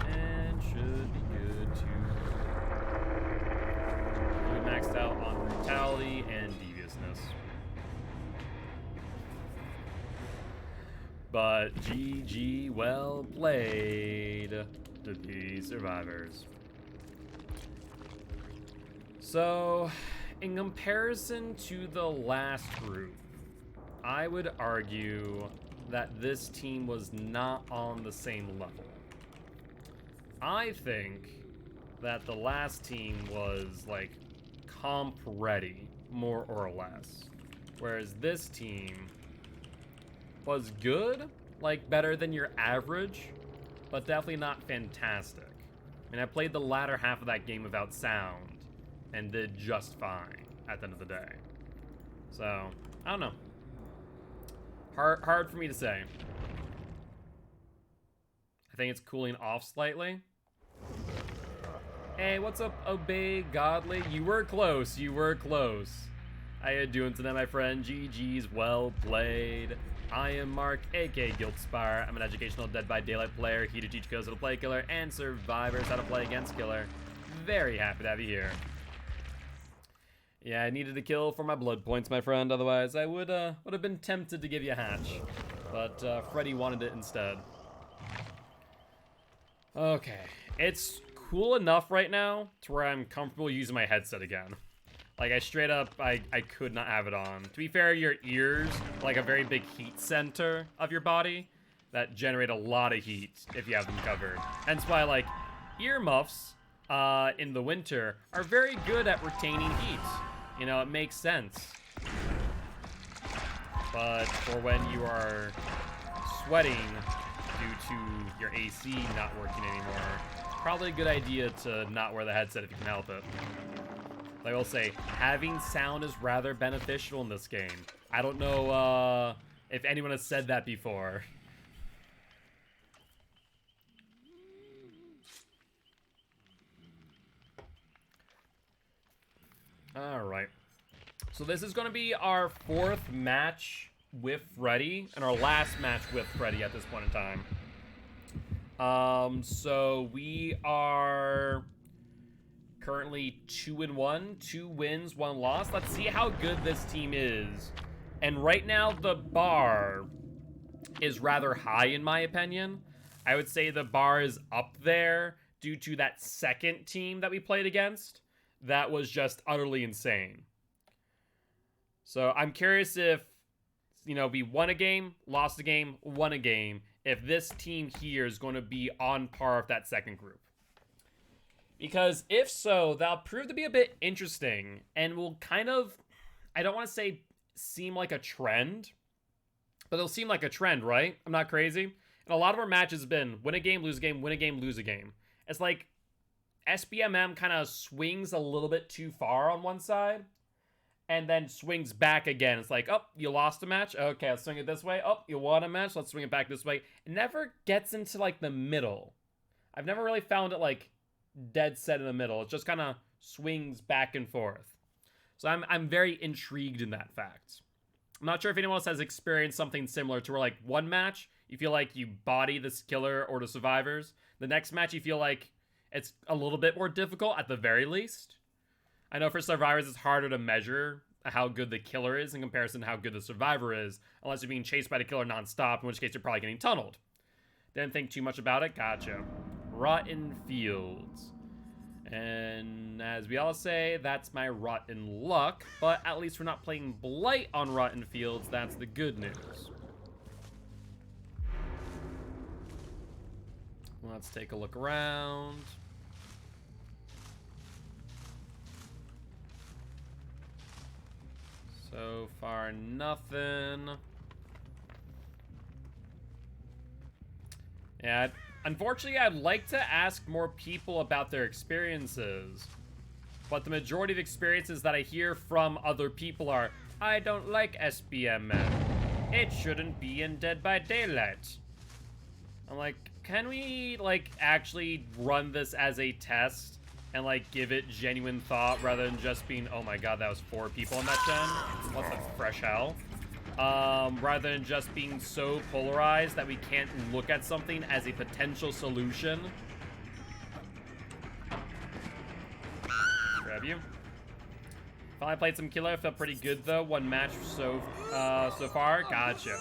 and should be good to go. We maxed out on brutality and deviousness. But GG, well played to the survivors. So, in comparison to the last group, I would argue that this team was not on the same level. I think that the last team was, like, comp ready, more or less. Whereas this team was good, like better than your average, but definitely not fantastic. I mean, I played the latter half of that game without sound and did just fine at the end of the day. So, I don't know. Hard for me to say. I think it's cooling off slightly. Hey, what's up, Obey Godly? You were close, you were close. How you doing today, my friend? GG's, well played. I am Mark, aka Giltspire. I'm an educational Dead by Daylight player, here to teach kills how to play killer and survivors how to play against killer. Very happy to have you here. Yeah, I needed a kill for my blood points, my friend. Otherwise, I would have been tempted to give you a hatch, but Freddy wanted it instead. Okay, it's cool enough right now to where I'm comfortable using my headset again. Like, I straight up, I could not have it on. To be fair, your ears, like a very big heat center of your body, that generate a lot of heat if you have them covered. Hence why, like, earmuffs in the winter are very good at retaining heat. You know, it makes sense. But for when you are sweating due to your AC not working anymore, probably a good idea to not wear the headset if you can help it. I will say, having sound is rather beneficial in this game. I don't know if anyone has said that before. Alright. So this is going to be our 4th match with Freddy, and our last match with Freddy at this point in time. So we are currently 2-1, 2 wins, 1 loss. Let's see how good this team is. And right now, the bar is rather high, in my opinion. I would say the bar is up there due to that second team that we played against. That was just utterly insane. So I'm curious if, you know, we won a game, lost a game, won a game, if this team here is going to be on par with that second group. Because if so, that'll prove to be a bit interesting and will kind of, I don't want to say seem like a trend, but it'll seem like a trend, right? I'm not crazy. And a lot of our matches have been win a game, lose a game, win a game, lose a game. It's like SBMM kind of swings a little bit too far on one side and then swings back again. It's like, oh, you lost a match? Okay, let's swing it this way. Oh, you won a match? Let's swing it back this way. It never gets into, like, the middle. I've never really found it, like, dead set in the middle. It just kind of swings back and forth. So I'm very intrigued in that fact. I'm not sure if anyone else has experienced something similar to where, like, one match, you feel like you body this killer or the survivors. The next match, you feel like it's a little bit more difficult at the very least. I know for survivors, it's harder to measure how good the killer is in comparison to how good the survivor is, unless you're being chased by the killer nonstop, in which case you're probably getting tunneled. Didn't think too much about it. Gotcha. Rotten Fields. And as we all say, that's my rotten luck. But at least we're not playing Blight on rotten fields. That's the good news. Let's take a look around. So far, nothing. Yeah, unfortunately, I'd like to ask more people about their experiences. But the majority of experiences that I hear from other people are, I don't like SBMM. It shouldn't be in Dead by Daylight. I'm like, can we, like, actually run this as a test and, like, give it genuine thought rather than just being, oh my god, that was 4 people on that gen? What the fresh hell? Rather than just being so polarized that we can't look at something as a potential solution. Grab you. Finally played some Killer, felt pretty good though. 1 match so far. Gotcha.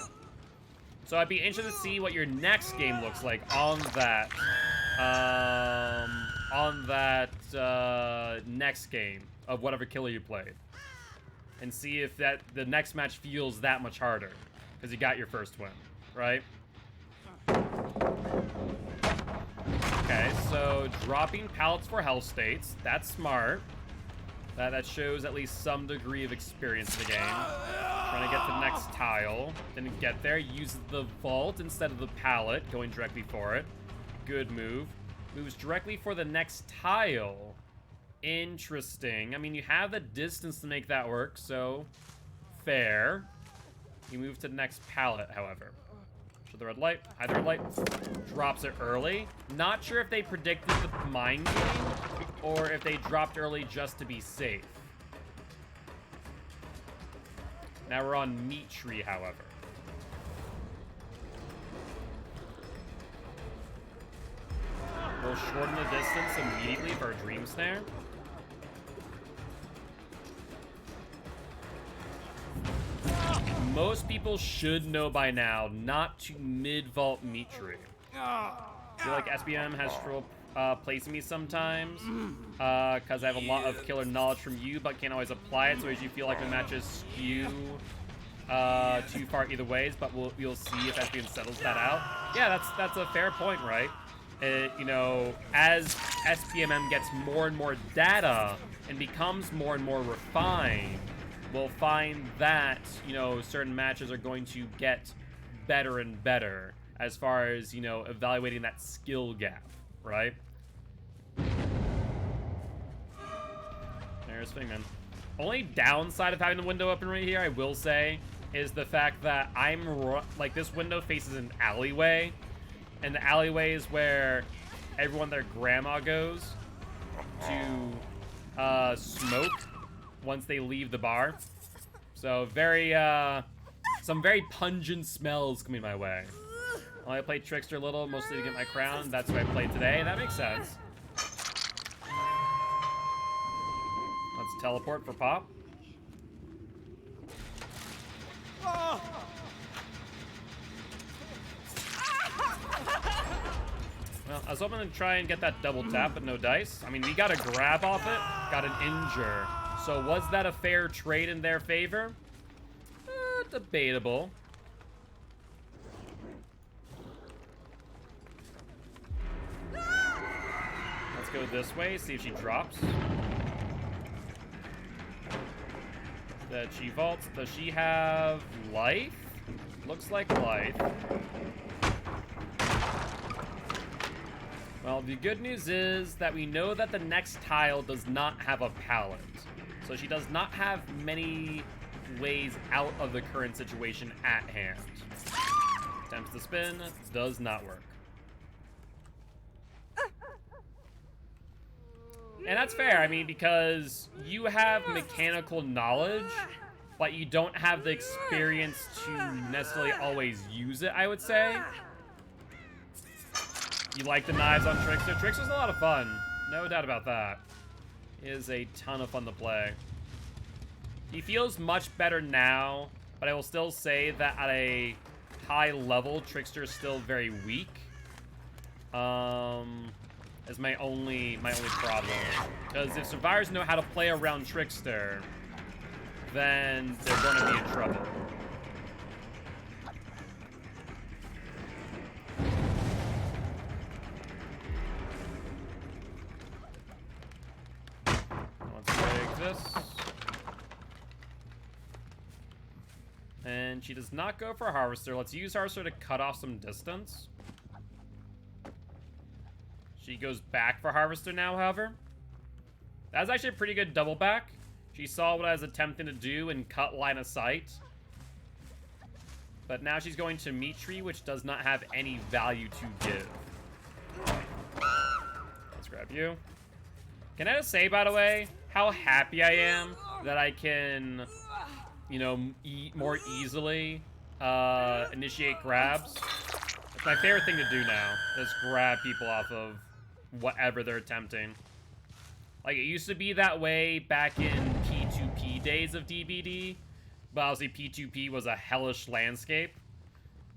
So I'd be interested to see what your next game looks like on that next game of whatever Killer you played. And see if the next match feels that much harder. Because you got your first win, right? Okay, so dropping pallets for health states. That's smart. That shows at least some degree of experience in the game. Trying to get to the next tile. Didn't get there. Uses the vault instead of the pallet. Going directly for it. Good move. Moves directly for the next tile. Interesting. I mean, you have the distance to make that work, so fair. You move to the next pallet, however. Show the red light. Hide the red light. Drops it early. Not sure if they predicted the mine game or if they dropped early just to be safe. Now we're on Meat Tree, however. We'll shorten the distance immediately for a Dream Snare. Most people should know by now not to mid-vault Meat Tree. I feel like SBM has trouble placing me sometimes because I have a lot of Killer knowledge from you, but can't always apply it, so I usually feel like the matches skew too far either ways, but we'll see if SBM settles that out. Yeah, that's a fair point, right? You know, as SPMM gets more and more data and becomes more and more refined, we'll find that, you know, certain matches are going to get better and better as far as, you know, evaluating that skill gap, right? There's Fingman. Only downside of having the window open right here, I will say, is the fact that like, this window faces an alleyway. And the alleyway is where everyone their grandma goes to smoke once they leave the bar. So some very pungent smells coming my way. Well, I played Trickster a little, mostly to get my crown. That's what I played today. That makes sense. Let's teleport for Pop. Well, I was hoping to try and get that double tap, but no dice. I mean, we got a grab off it, got an injure. So was that a fair trade in their favor? Debatable. Let's go this way, see if she drops. That she vaults. Does she have life? Looks like life. Well, the good news is that we know that the next tile does not have a pallet. So she does not have many ways out of the current situation at hand. Attempts to spin, does not work. And that's fair, I mean, because you have mechanical knowledge, but you don't have the experience to necessarily always use it, I would say. You like the knives on Trickster? Trickster's a lot of fun. No doubt about that. It is a ton of fun to play. He feels much better now, but I will still say that at a high level, Trickster is still very weak. is my only problem. Because if survivors know how to play around Trickster, then they're going to be in trouble. Let's take this. And she does not go for Harvester. Let's use Harvester to cut off some distance. She goes back for Harvester now, however. That's actually a pretty good double back. She saw what I was attempting to do and cut line of sight. But now she's going to Meat Tree, which does not have any value to give. Let's grab you. Can I just say, by the way, how happy I am that I can, you know, more easily initiate grabs. It's my favorite thing to do now. Just grab people off of whatever they're attempting. Like, it used to be that way back in P2P days of DBD, but obviously P2P was a hellish landscape.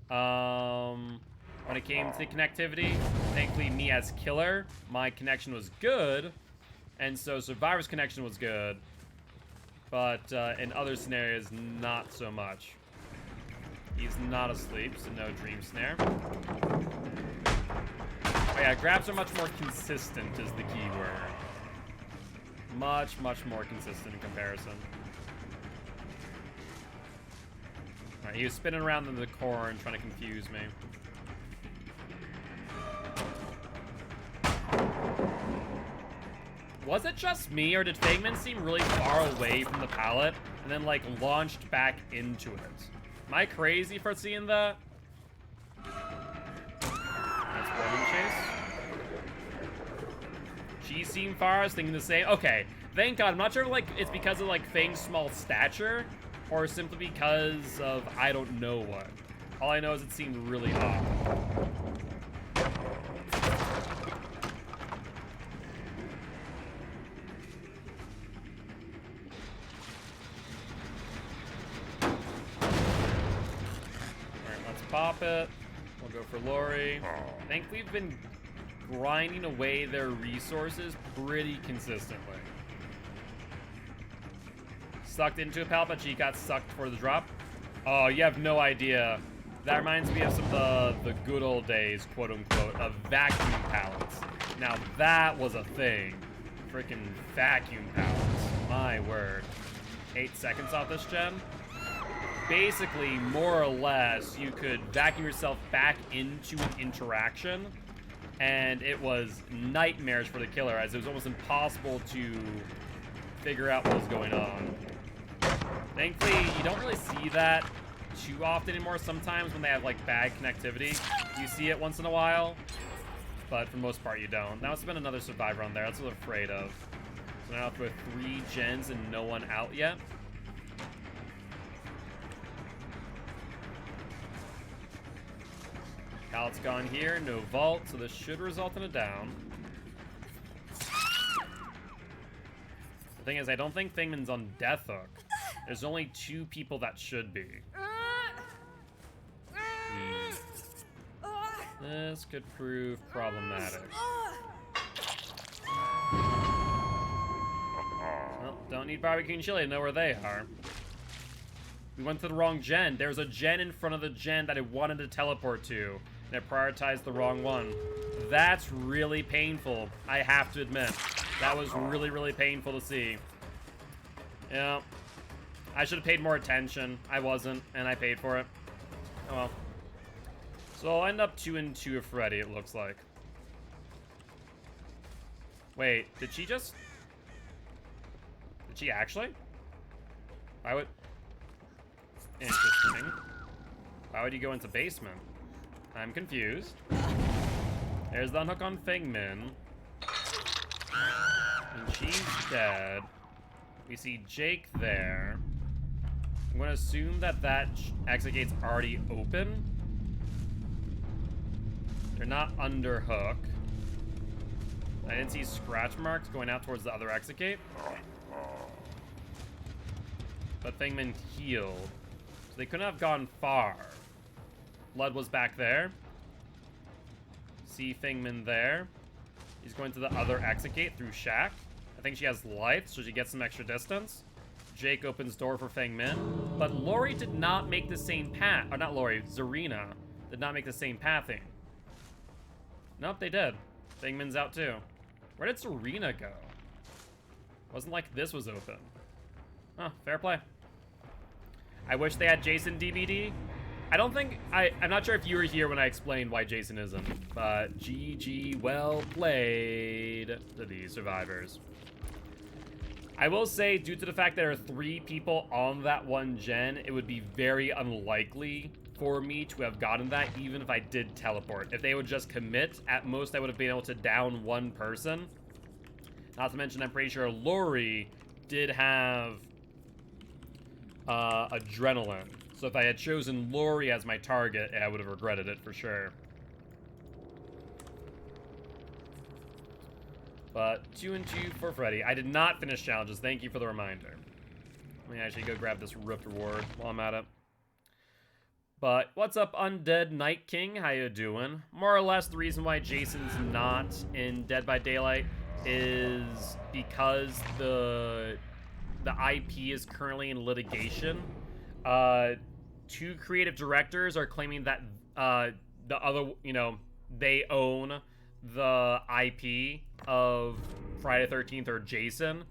When it came to connectivity, thankfully me as killer, my connection was good, and so Survivor's connection was good, but in other scenarios, not so much. He's not asleep, so no dream snare. Oh yeah, grabs are much more consistent is the key word. Much, much more consistent in comparison. Alright, he was spinning around in the corn trying to confuse me. Was it just me, or did Fangman seem really far away from the pallet and then, like, launched back into it? Am I crazy for seeing that? That's Golden Chase. She seemed far, I was thinking the same. Okay, thank God. I'm not sure if, like, it's because of, like, Fang's small stature or simply because of I don't know what. All I know is it seemed really off. Pop it. We'll go for Lori. I think we've been grinding away their resources pretty consistently. Sucked into a pallet, but she got sucked for the drop. Oh, you have no idea. That reminds me of some of the good old days, quote unquote, of vacuum pallets. Now that was a thing. Freaking vacuum pallets. My word. 8 seconds off this gen. Basically, more or less, you could vacuum yourself back into an interaction, and it was nightmares for the killer, as it was almost impossible to figure out what was going on. Thankfully, you don't really see that too often anymore. Sometimes when they have, like, bad connectivity, you see it once in a while, but for the most part, you don't. Now it's been another survivor on there. That's what I'm afraid of. So now with 3 gens and no one out yet. Pallet's gone here, no vault, so this should result in a down. The thing is, I don't think Fangman's on Death Hook. There's only 2 people that should be. This could prove problematic. Well, don't need barbecue and chili to know where they are. We went to the wrong gen. There was a gen in front of the gen that I wanted to teleport to. And I prioritized the wrong one. That's really painful, I have to admit. That was really, really painful to see. Yeah. I should have paid more attention. I wasn't, and I paid for it. Oh well. So I'll end up 2-2 with Freddy, it looks like. Wait, did she just... Did she actually? Why would... Interesting. Why would you go into basement? I'm confused. There's the unhook on Fangman. And she's dead. We see Jake there. I'm going to assume that that exit gate's already open. They're not under hook. I didn't see scratch marks going out towards the other exit gate. But Fangman healed. So they couldn't have gone far. Blood was back there. See Fangman there. He's going to the other exit gate through Shack. I think she has life, so she gets some extra distance. Jake opens door for Feng Min. But Lori did not make the same path. Or not Lori, Zarina did not make the same pathing. Nope, they did. Feng Min's out too. Where did Zarina go? Wasn't like this was open. Oh, fair play. I wish they had Jason DBD. I don't think, I'm not sure if you were here when I explained why Jason isn't, but GG, well played to these survivors. I will say, due to the fact there are 3 people on that one gen, it would be very unlikely for me to have gotten that, even if I did teleport. If they would just commit, at most I would have been able to down 1 person. Not to mention, I'm pretty sure Lori did have adrenaline. So if I had chosen Lori as my target, I would have regretted it for sure. But 2 and 2 for Freddy. I did not finish challenges. Thank you for the reminder. Let me actually go grab this ripped reward while I'm at it. But what's up, Undead Night King? How you doing? More or less, the reason why Jason's not in Dead by Daylight is because the IP is currently in litigation. 2 creative directors are claiming that the other, they own the IP of Friday the 13th or Jason.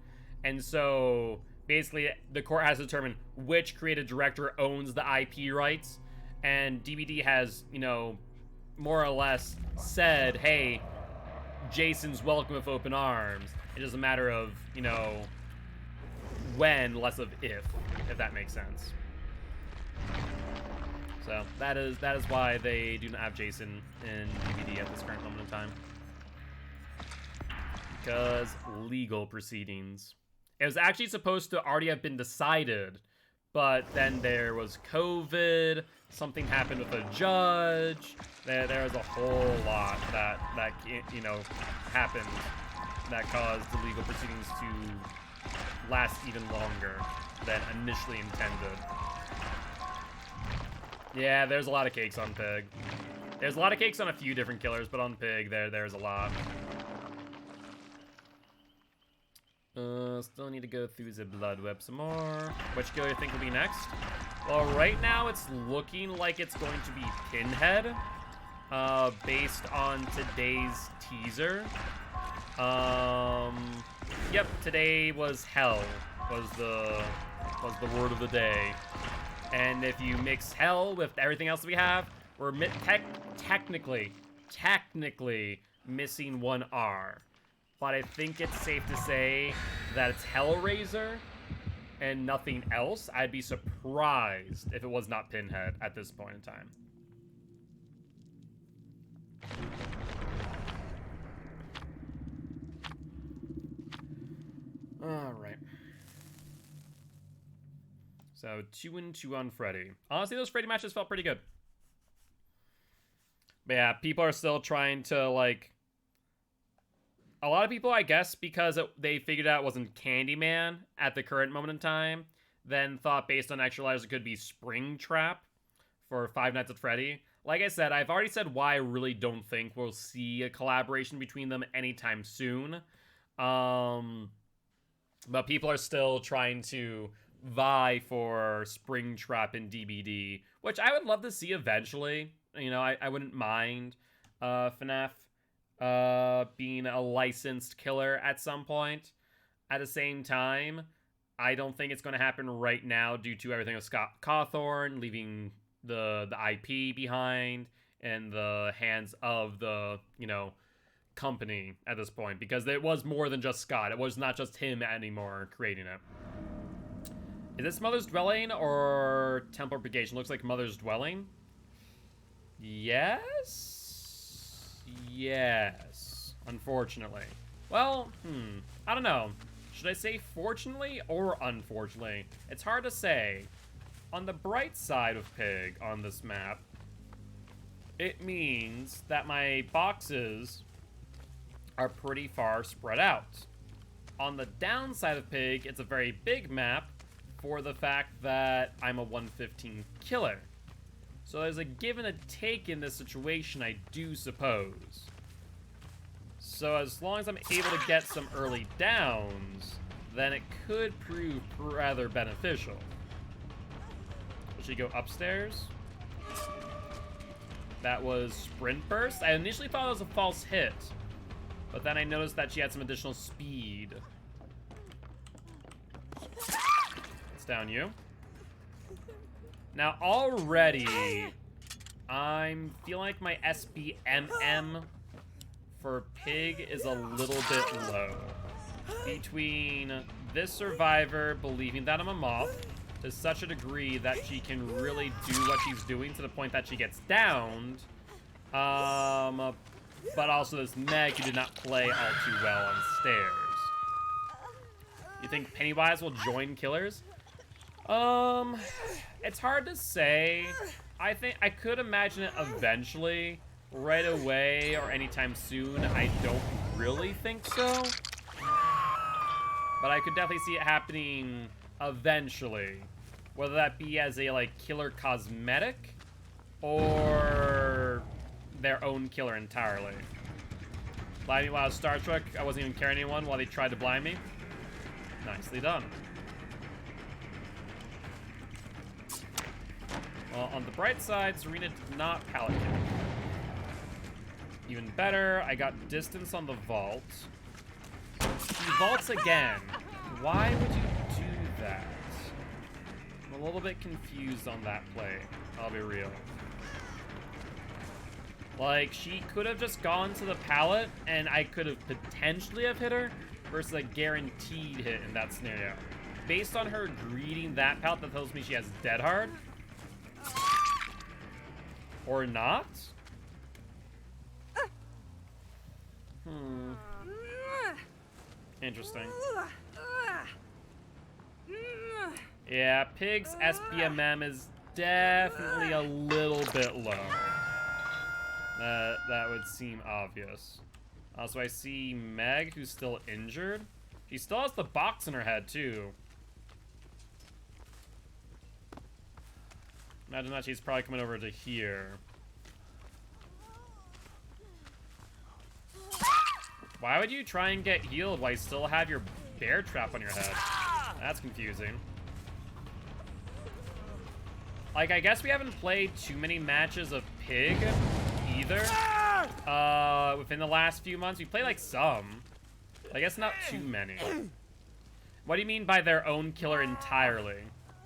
And so basically the court has determined which creative director owns the IP rights. And DBD has, more or less said, hey, Jason's welcome with open arms. It is a matter of, when, less of if that makes sense. So that is why they do not have Jason in DVD at this current moment in time. Because legal proceedings. It was actually supposed to already have been decided, but then there was COVID, something happened with a judge, there was a whole lot that happened that caused the legal proceedings to last even longer than initially intended. Yeah, there's a lot of cakes on Pig. There's a lot of cakes on a few different killers, but on Pig, there's a lot. Still need to go through the blood web some more. Which killer do you think will be next? Well, right now it's looking like it's going to be Pinhead, based on today's teaser. Yep, today was hell, was the word of the day. And if you mix hell with everything else we have, we're technically missing 1 R. But I think it's safe to say that it's Hellraiser and nothing else. I'd be surprised if it was not Pinhead at this point in time. Alright. So 2 and 2 on Freddy. Honestly, those Freddy matches felt pretty good. But yeah, people are still trying to, a lot of people, I guess, because they figured out it wasn't Candyman at the current moment in time, then thought based on extra lives it could be Springtrap for Five Nights at Freddy. Like I said, I've already said why I really don't think we'll see a collaboration between them anytime soon. But people are still trying to vie for Springtrap and DBD, which I would love to see eventually. I wouldn't mind FNAF being a licensed killer at some point. At the same time, I don't think it's going to happen right now due to everything with Scott Cawthorn leaving the IP behind in the hands of the, company at this point, because it was more than just Scott. It was not just him anymore creating it. Is this Mother's Dwelling or Temple Purgation? Looks like Mother's Dwelling. Yes? Yes. Unfortunately. Well, I don't know. Should I say fortunately or unfortunately? It's hard to say. On the bright side of Pig on this map, it means that my boxes are pretty far spread out. On the downside of Pig, it's a very big map for the fact that I'm a 115 killer. So there's a give and a take in this situation, I do suppose. So as long as I'm able to get some early downs, then it could prove rather beneficial. Will she go upstairs? That was sprint burst. I initially thought it was a false hit, but then I noticed that she had some additional speed. It's down you. Now already, I'm feeling like my SBMM for Pig is a little bit low. Between this survivor believing that I'm a moth to such a degree that she can really do what she's doing to the point that she gets downed, but also this Meg who did not play all too well on stairs. You think Pennywise will join killers? It's hard to say. I think I could imagine it eventually, right away or anytime soon. I don't really think so, but I could definitely see it happening eventually, whether that be as a like killer cosmetic or their own killer entirely. Blind me while I was starstruck. I wasn't even carrying anyone while they tried to blind me. Nicely done. Well, on the bright side, Serena did not pallet kill. Even better, I got distance on the vault. She vaults again. Why would you do that? I'm a little bit confused on that play. I'll be real. Like, she could have just gone to the pallet, and I could have potentially have hit her, versus a guaranteed hit in that scenario. Based on her greeting that pallet, that tells me she has dead hard. Or not? Interesting. Yeah, Pig's SBMM is definitely a little bit low. That would seem obvious. Also, I see Meg, who's still injured. She still has the box in her head, too. Imagine that she's probably coming over to here. Why would you try and get healed while you still have your bear trap on your head? That's confusing. Like, I guess we haven't played too many matches of Pig either. Within the last few months. We played like some. I guess not too many. What do you mean by their own killer entirely?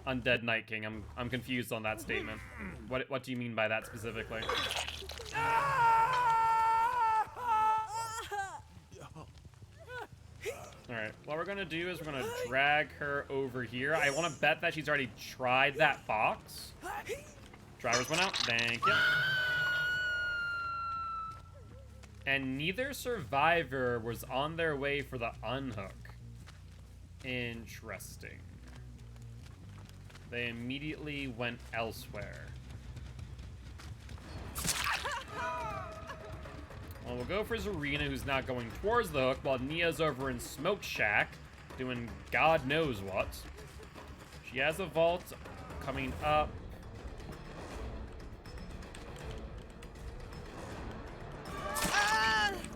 Undead Night King. I'm confused on that statement. What do you mean by that specifically? Alright, what we're gonna do is we're gonna drag her over here. I want to bet that she's already tried that box. Drivers went out. Thank you. And neither survivor was on their way for the unhook. Interesting. They immediately went elsewhere. Well, we'll go for Zarina, who's not going towards the hook, while Nia's over in Smoke Shack, doing God knows what. She has a vault coming up.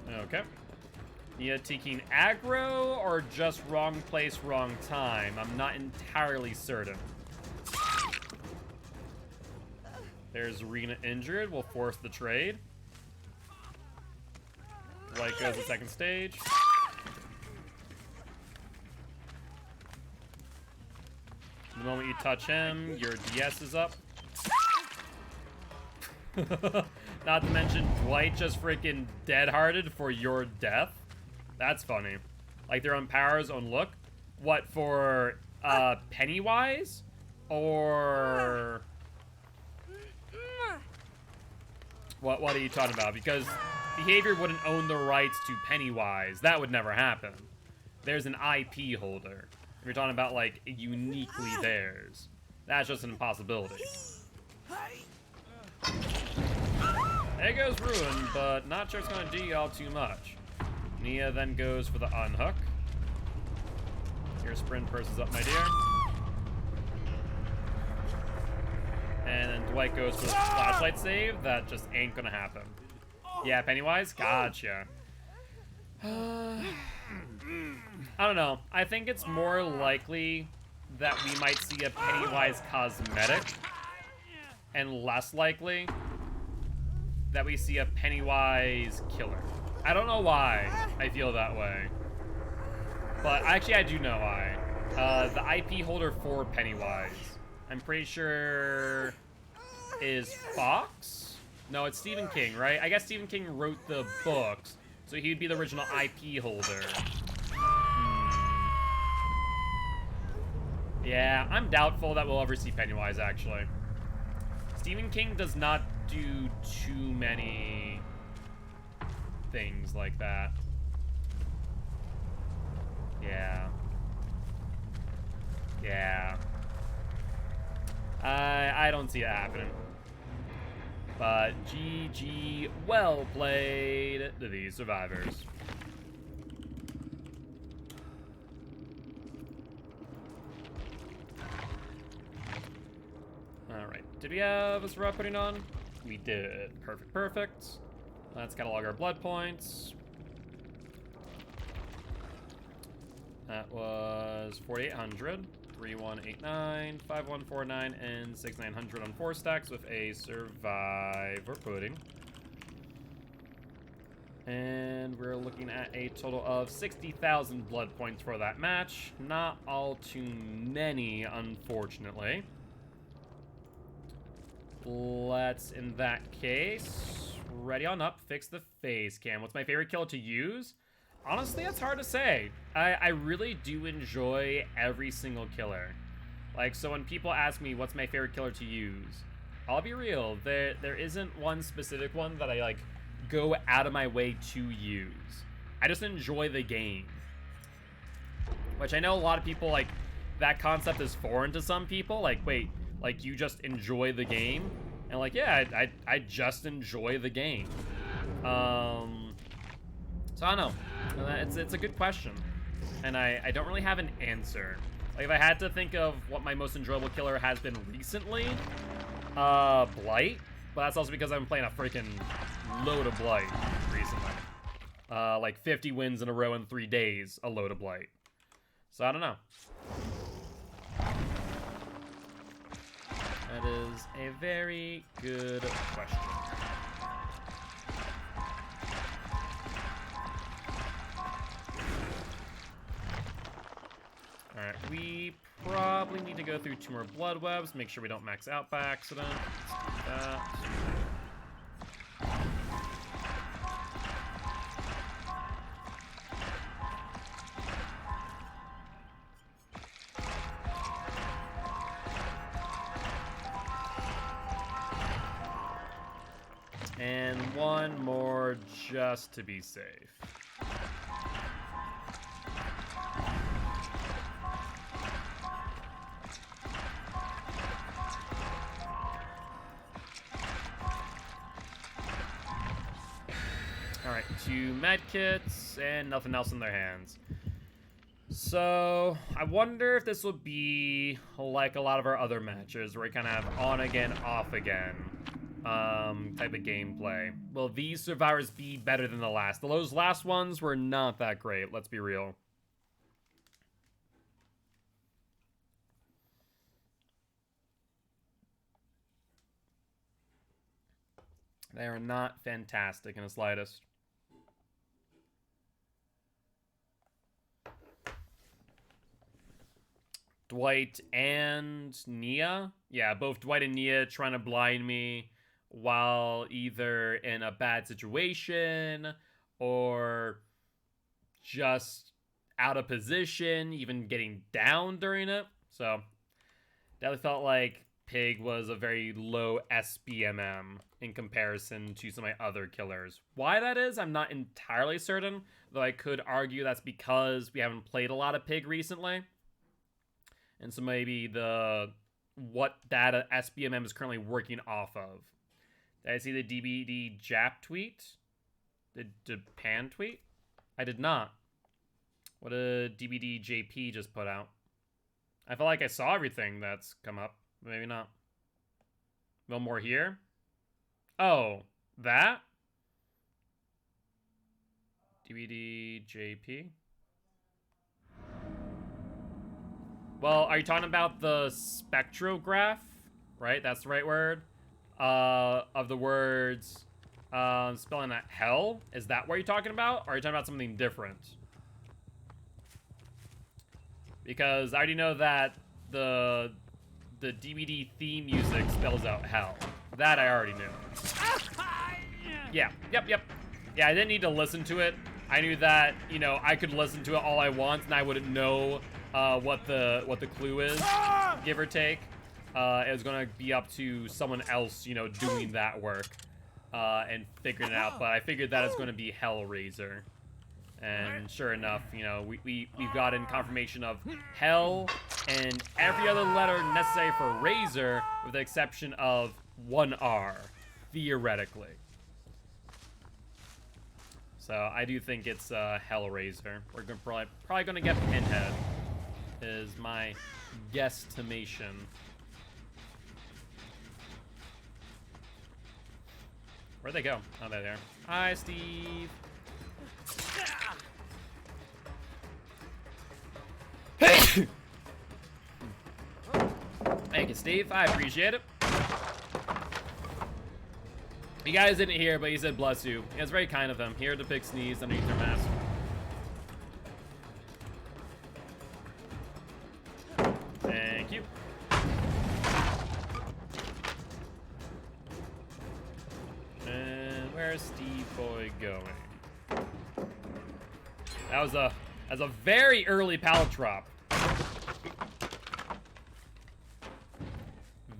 Okay. Nia taking aggro, or just wrong place, wrong time? I'm not entirely certain. There's Zarina injured. We'll force the trade. White goes to second stage. The moment you touch him, your DS is up. Not to mention, Dwight just freaking dead-hearted for your death. That's funny. Like their own powers, own look. What, for Pennywise? Or... What are you talking about? Because Behavior wouldn't own the rights to Pennywise. That would never happen. There's an IP holder. If you're talking about, like, uniquely theirs. That's just an impossibility. There goes Ruin, but not sure it's going to do y'all too much. Nia then goes for the unhook. Your sprint purse is up, my dear. And then Dwight goes for the flashlight save. That just ain't gonna happen. Yeah, Pennywise? Gotcha. I don't know. I think it's more likely that we might see a Pennywise cosmetic, and less likely that we see a Pennywise killer. I don't know why I feel that way, but actually I do know why. The IP holder for Pennywise, I'm pretty sure, is Fox? No, it's Stephen King, right? I guess Stephen King wrote the books, so he'd be the original IP holder. Yeah, I'm doubtful that we'll ever see Pennywise, actually. Stephen King does not do too many things like that. Yeah. Yeah. I don't see it happening. But GG, well played to these survivors. Alright, did we have a survive putting on? We did. Perfect, perfect. Let's catalog our blood points. That was 4,800, 3,189, 5,149, and 6,900 on 4 stacks with a survivor pudding. And we're looking at a total of 60,000 blood points for that match. Not all too many, unfortunately. Let's, in that case, ready on up, fix the face cam. What's my favorite killer to use? Honestly, that's hard to say. I really do enjoy every single killer. Like, so when people ask me what's my favorite killer to use, I'll be real, there isn't one specific one that I, like, go out of my way to use. I just enjoy the game. Which I know a lot of people, like, that concept is foreign to some people. Like, wait, like, you just enjoy the game? And, like, yeah, I just enjoy the game. So I don't know. It's a good question. And I don't really have an answer. Like, if I had to think of what my most enjoyable killer has been recently, Blight. But that's also because I've been playing a freaking load of Blight recently. Like 50 wins in a row in 3 days, a load of Blight. So I don't know. That is a very good question. Alright, we probably need to go through 2 more blood webs, make sure we don't max out by accident. Let's do that. And 1 more just to be safe. Alright, 2 medkits and nothing else in their hands. So, I wonder if this will be like a lot of our other matches, where we kind of have on again, off again type of gameplay. Will these survivors be better than the last? Those last ones were not that great, let's be real. They are not fantastic in the slightest. Dwight and Nia? Yeah, both Dwight and Nia trying to blind me while either in a bad situation or just out of position, even getting down during it. So, definitely felt like Pig was a very low SBMM in comparison to some of my other killers. Why that is, I'm not entirely certain, though I could argue that's because we haven't played a lot of Pig recently. And so maybe what data SBMM is currently working off of. Did I see the DBD Jap tweet? The Japan tweet? I did not. What did DBD JP just put out? I felt like I saw everything that's come up. Maybe not. No more here? Oh, that? DBD JP? Well, are you talking about the spectrograph? Right, that's the right word. Of the words, spelling that hell. Is that what you're talking about? Or are you talking about something different? Because I already know that the DVD theme music spells out hell. That I already knew. Yeah, yep. Yeah, I didn't need to listen to it. I knew that, you know, I could listen to it all I want and I wouldn't know what the clue is, give or take. It was gonna be up to someone else, you know, doing that work and figuring it out. But I figured that it's gonna be Hellraiser. And sure enough, you know, we've gotten confirmation of Hell and every other letter necessary for Razor, with the exception of one R, theoretically. So I do think it's Hellraiser. We're gonna probably gonna get Pinhead, is my guesstimation. Where'd they go? Oh, there they are. Hi, Steve. Thank you, Steve. I appreciate it. You guys didn't hear, but he said bless you. It's very kind of him. Here to pick sneeze underneath their mask. Thank you. And where's Steve Boy going? That's a very early pallet drop.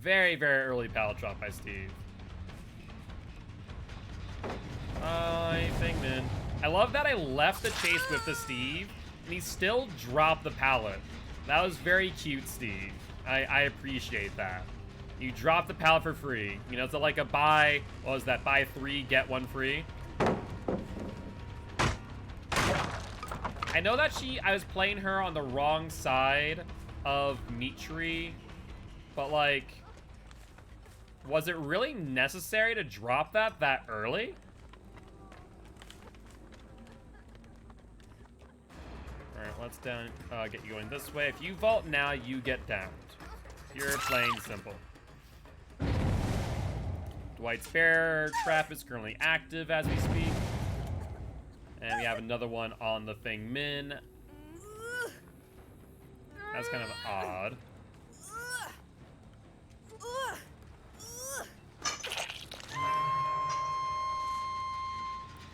Very, very early pallet drop by Steve. Hi, Fingman. I love that I left the chase with the Steve, and he still dropped the pallet. That was very cute, Steve. I appreciate that. You dropped the pallet for free. You know, it's like a buy, what was that, buy 3, get 1 free? I know that I was playing her on the wrong side of Meat Tree, but like, was it really necessary to drop that early? Alright, let's get you going this way. If you vault now, you get downed. You're plain simple. Dwight's bear trap is currently active as we speak. And we have another one on the Feng Min. That's kind of odd.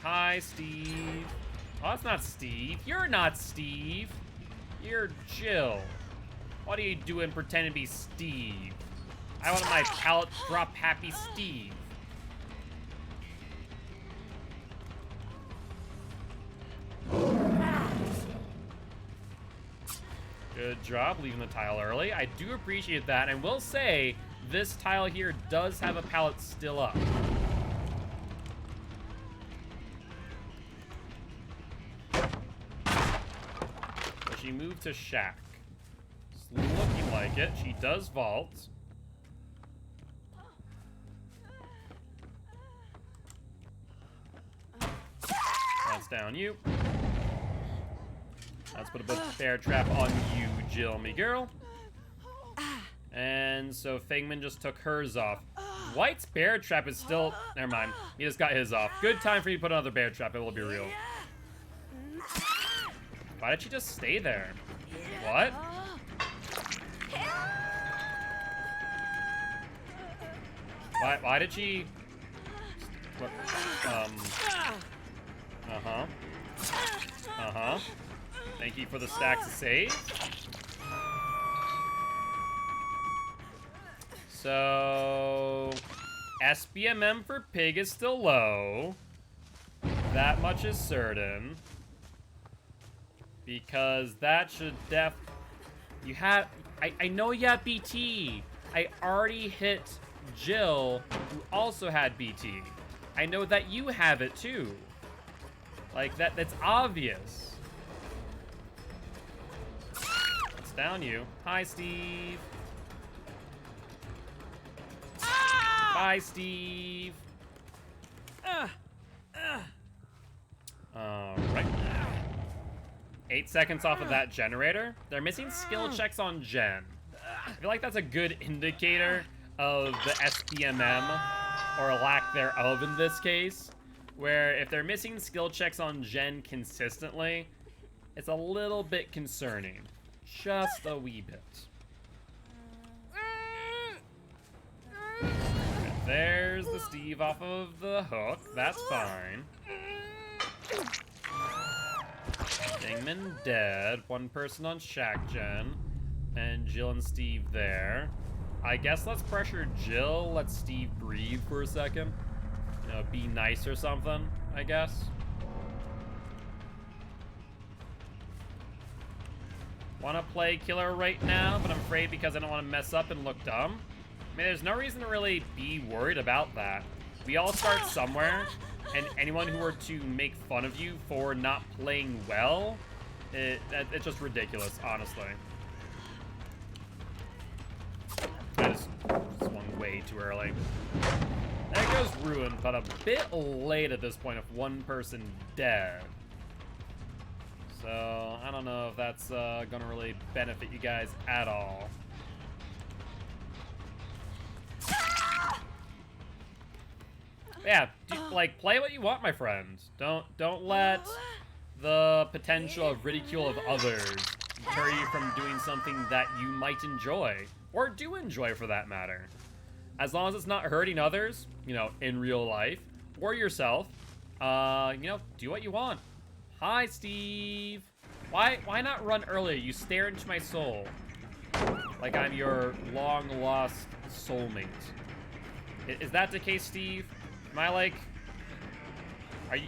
Hi, Steve. Oh, that's not Steve. You're not Steve. You're Jill. What are you doing pretending to be Steve? I want my pallet drop happy Steve. Good job leaving the tile early. I do appreciate that, and will say this tile here does have a pallet still up. So she moved to shack. It's looking like it. She does vault. That's down you. Let's put a bear trap on you, Jill, me girl. And so Fengman just took hers off. White's bear trap is still... Never mind. He just got his off. Good time for you to put another bear trap, it will be real. Why did she just stay there? What? Why did she... What? Thank you for the stacks to save. So... SBMM for pig is still low. That much is certain. Because that should You have... I know you have BT. I already hit Jill, who also had BT. I know that you have it too. Like, that's obvious. It's down you. Hi, Steve. Bye, Steve. Alright. 8 seconds off of that generator. They're missing skill checks on Gen. I feel like that's a good indicator of the SPMM, or a lack thereof in this case, where if they're missing skill checks on Gen consistently, it's a little bit concerning. Just a wee bit. And there's the Steve off of the hook. That's fine. Dingman dead. One person on Shack Gen. And Jill and Steve there. I guess let's pressure Jill. Let Steve breathe for a second. You know, be nice or something, I guess. Want to play killer right now, but I'm afraid because I don't want to mess up and look dumb. I mean, there's no reason to really be worried about that. We all start somewhere, and anyone who were to make fun of you for not playing well, it's just ridiculous, honestly. I just swung way too early. There goes Ruin, but a bit late at this point if one person dead. So, I don't know if that's gonna really benefit you guys at all. Yeah, like, play what you want, my friends. Don't let the potential of ridicule of others deter you from doing something that you might enjoy, or do enjoy for that matter. As long as it's not hurting others, you know, in real life, or yourself, you know, do what you want. Hi, Steve. Why not run earlier? You stare into my soul. Like I'm your long-lost soulmate. Is that the case, Steve? Am I like...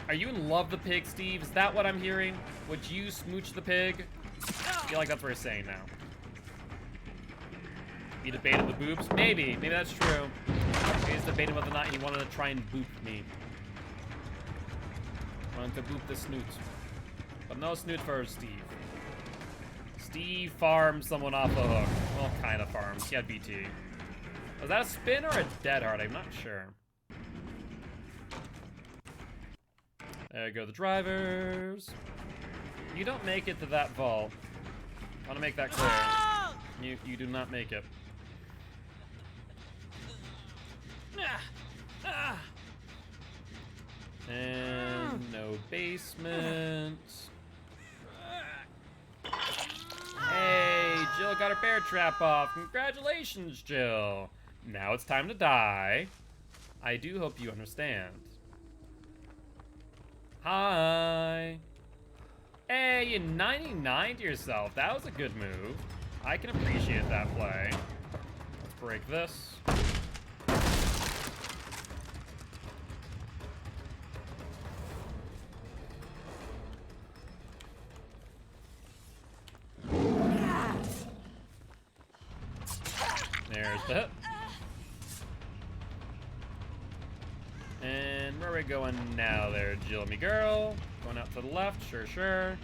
Are you in love with the pig, Steve? Is that what I'm hearing? Would you smooch the pig? I feel like that's what we're saying now. He debated the boobs? Maybe. Maybe that's true. He's debating whether or not he wanted to try and boop me. Wanted to boop the snoot. But no snoot for Steve. Steve farmed someone off a hook. Well, kind of farmed. He had BT. Was that a spin or a dead hard? I'm not sure. There go the drivers. You don't make it to that vault. I want to make that clear. You do not make it. And no basement. Hey, Jill got her bear trap off. Congratulations, Jill. Now it's time to die. I do hope you understand. Hi. Hey, you 99 to yourself. That was a good move. I can appreciate that play. Let's break this. There's the hit. And where are we going now there, Jill, me girl? Going out to the left, sure.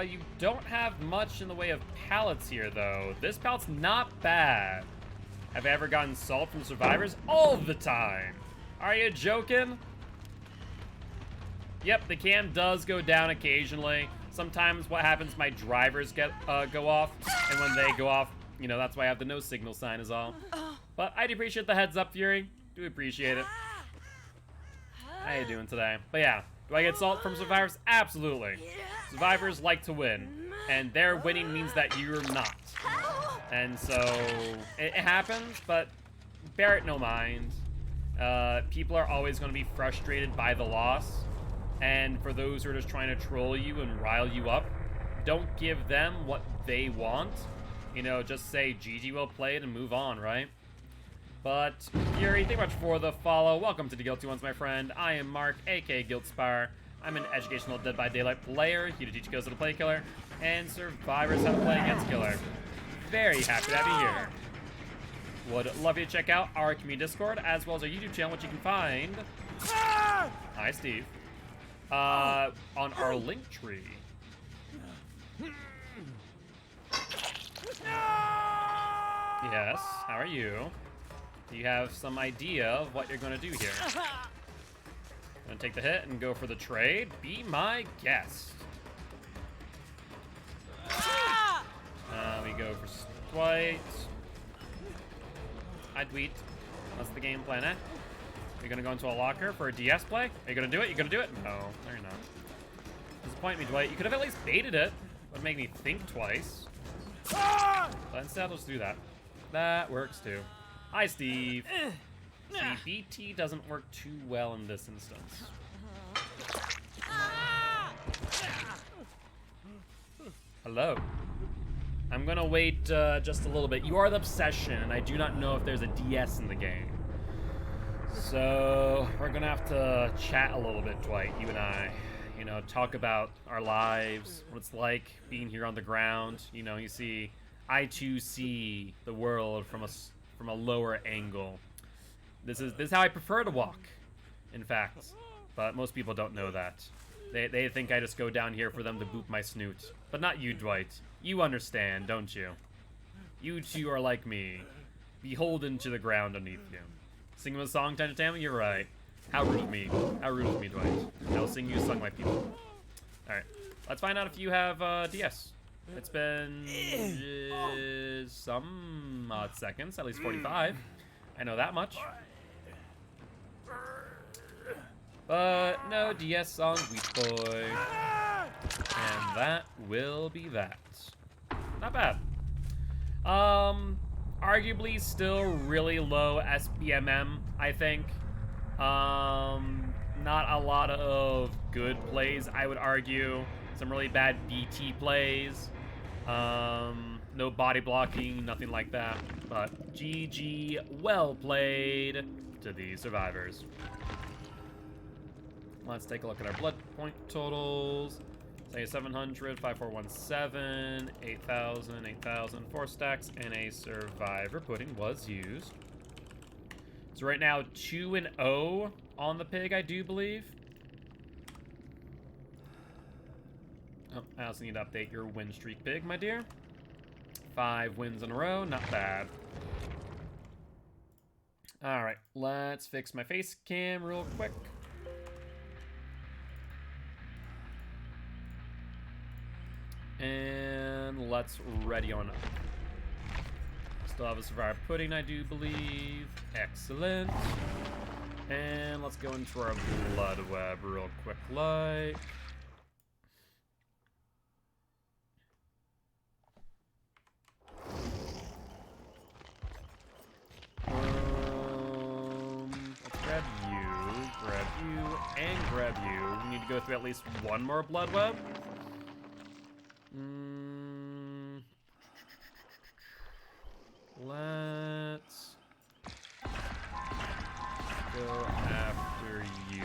You don't have much in the way of pallets here, though. This pallet's not bad. Have I ever gotten salt from survivors? All the time. Are you joking? Yep, the cam does go down occasionally. Sometimes what happens, my drivers go off, and when they go off, you know, that's why I have the no signal sign is all. But I do appreciate the heads up, Fury. Do appreciate it. How you doing today? But yeah, do I get salt from survivors? Absolutely. Survivors like to win, and their winning means that you're not. And so, it happens, but bear it no mind. People are always going to be frustrated by the loss, and for those who are just trying to troll you and rile you up, don't give them what they want. You know, just say, GG well played and move on, right? But, Fury, thank you much for the follow. Welcome to the Guilty Ones, my friend. I am Mark, aka Guildspire. I'm an educational Dead by Daylight player, here to teach ghosts how to play killer, and survivors how to play against killer. Very happy to have you here. Would love you to check out our community Discord, as well as our YouTube channel, which you can find... Hi, Steve. On our link tree. Yes, how are you? Do you have some idea of what you're going to do here? Gonna take the hit and go for the trade? Be my guest. me go for Dwight. I tweet. That's the game plan, eh? Are you gonna go into a locker for a DS play? Are you gonna do it? You gonna do it? No, no you're not. Disappoint me, Dwight. You could have at least baited it. Would make me think twice. But instead, let's do that. That works too. Hi, Steve. See, BT doesn't work too well in this instance. Hello. I'm gonna wait just a little bit. You are the obsession, and I do not know if there's a DS in the game. So we're gonna have to chat a little bit, Dwight, you and I. You know, talk about our lives, what it's like being here on the ground. You know, you see, I too see the world from a lower angle. This is how I prefer to walk, in fact. But most people don't know that. They think I just go down here for them to boop my snoot. But not you, Dwight. You understand, don't you? You two are like me, beholden to the ground underneath you. Sing him a song, Tiny Tammy? You're right. How rude of me. How rude of me, Dwight. I'll sing you a song, my people. Alright. Let's find out if you have DS. It's been some odd seconds, at least 45. I know that much. But no DS song, Wheat Boy. And that will be that. Not bad. Arguably still really low SBMM, I think. Not a lot of good plays, I would argue. Some really bad BT plays. No body blocking, nothing like that. But GG, well played to the survivors. Let's take a look at our blood point totals. Say 700, 5417, 8,000, 8,000, 4 stacks, and a survivor pudding was used. So right now, 2-0 on the pig, I do believe. Oh, I also need to update your win streak, pig, my dear. 5 wins in a row, not bad. All right, let's fix my face cam real quick. And let's ready on up. Still have a survivor pudding, I do believe. Excellent. And let's go into our blood web real quick, like. Let's grab you, and grab you. We need to go through at least one more blood web. Let's go after you.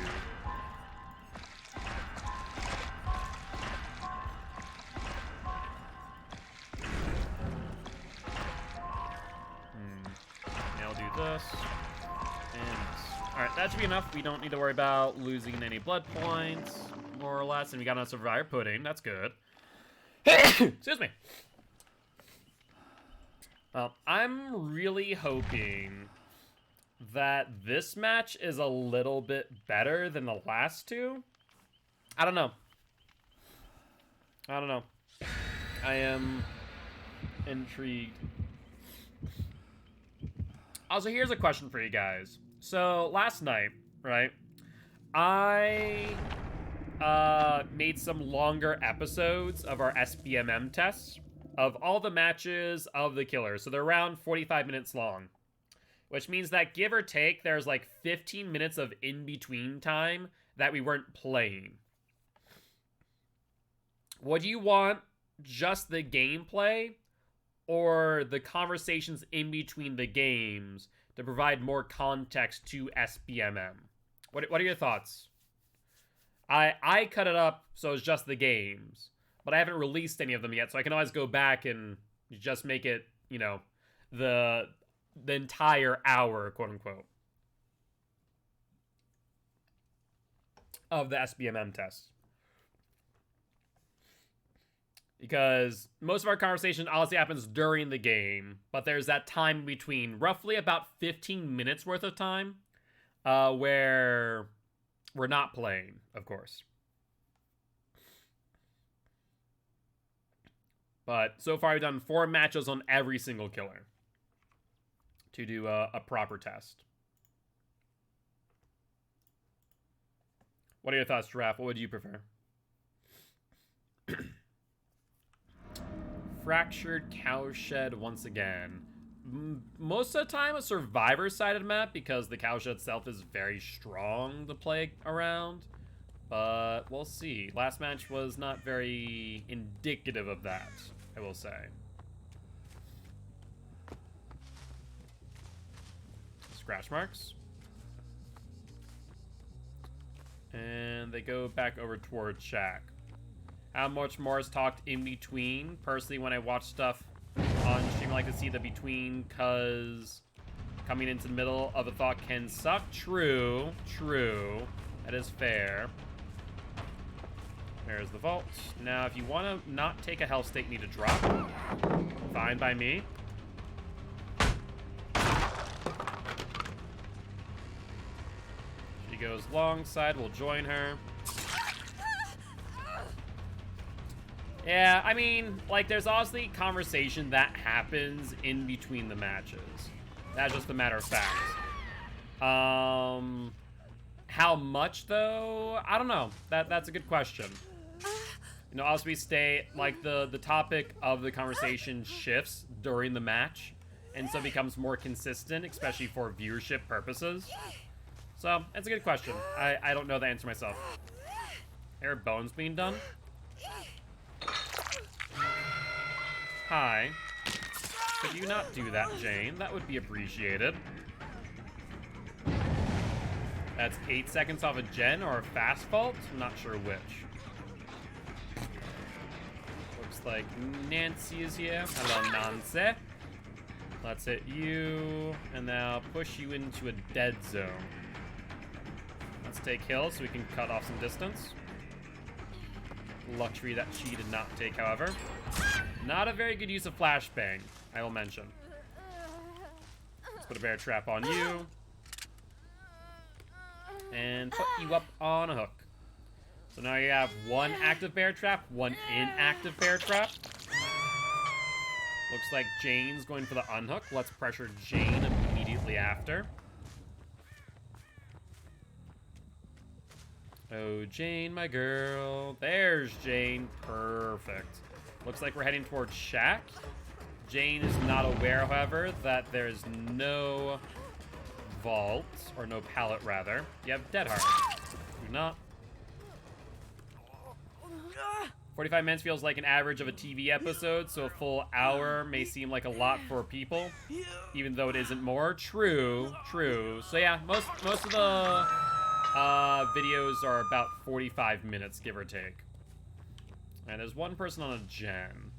Now I'll do this. And alright, that should be enough. We don't need to worry about losing any blood points, more or less. And we got a survivor pudding. That's good. Excuse me. Well, I'm really hoping that this match is a little bit better than the last two. I don't know. I am intrigued. Also, here's a question for you guys. So, last night, right, I made some longer episodes of our SBMM tests of all the matches of the killers. So they're around 45 minutes long, which means that give or take, there's like 15 minutes of in-between time that we weren't playing. Would you want just the gameplay or the conversations in between the games to provide more context to SBMM? What are your thoughts? I cut it up so it's just the games, but I haven't released any of them yet, so I can always go back and just make it, you know, the entire hour, quote unquote, of the SBMM test. Because most of our conversation honestly happens during the game, but there's that time between, roughly about 15 minutes worth of time, where we're not playing, of course. But so far, I've done 4 matches on every single killer to do a proper test. What are your thoughts, Giraffe? What would you prefer? Fractured Cowshed once again. Most of the time, a survivor-sided map because the cowshed itself is very strong to play around. But we'll see. Last match was not very indicative of that, I will say. Scratch marks. And they go back over towards Shack. How much more is talked in between? Personally, when I watch stuff on stream, I like to see the between, because coming into the middle of a thought can suck. True. That is fair. There's the vault. Now, if you want to not take a health state, you need to drop. Fine by me. She goes long side. We'll join her. Yeah, I mean, like, there's obviously conversation that happens in between the matches. That's just a matter of fact. How much, though? I don't know. That's a good question. You know, obviously, stay, like, the topic of the conversation shifts during the match, and so it becomes more consistent, especially for viewership purposes. So, that's a good question. I don't know the answer myself. There are bones being done? Hi. Could you not do that, Jane? That would be appreciated. That's 8 seconds off a gen or a fast fault? I'm not sure which. Looks like Nancy is here. Hello, Nancy. Let's hit you, and now push you into a dead zone. Let's take hills so we can cut off some distance. Luxury that she did not take, however. Not a very good use of flashbang, I will mention. Let's put a bear trap on you. And put you up on a hook. So now you have 1 active bear trap, 1 inactive bear trap. Looks like Jane's going for the unhook. Let's pressure Jane immediately after. Oh, Jane, my girl. There's Jane. Perfect. Looks like we're heading towards Shack. Jane is not aware, however, that there's no vault, or no pallet, rather. You have Dead Heart. Do not. 45 minutes feels like an average of a TV episode, so a full hour may seem like a lot for people, even though it isn't more. True. So yeah, most of the videos are about 45 minutes, give or take. And there's 1 person on a gen.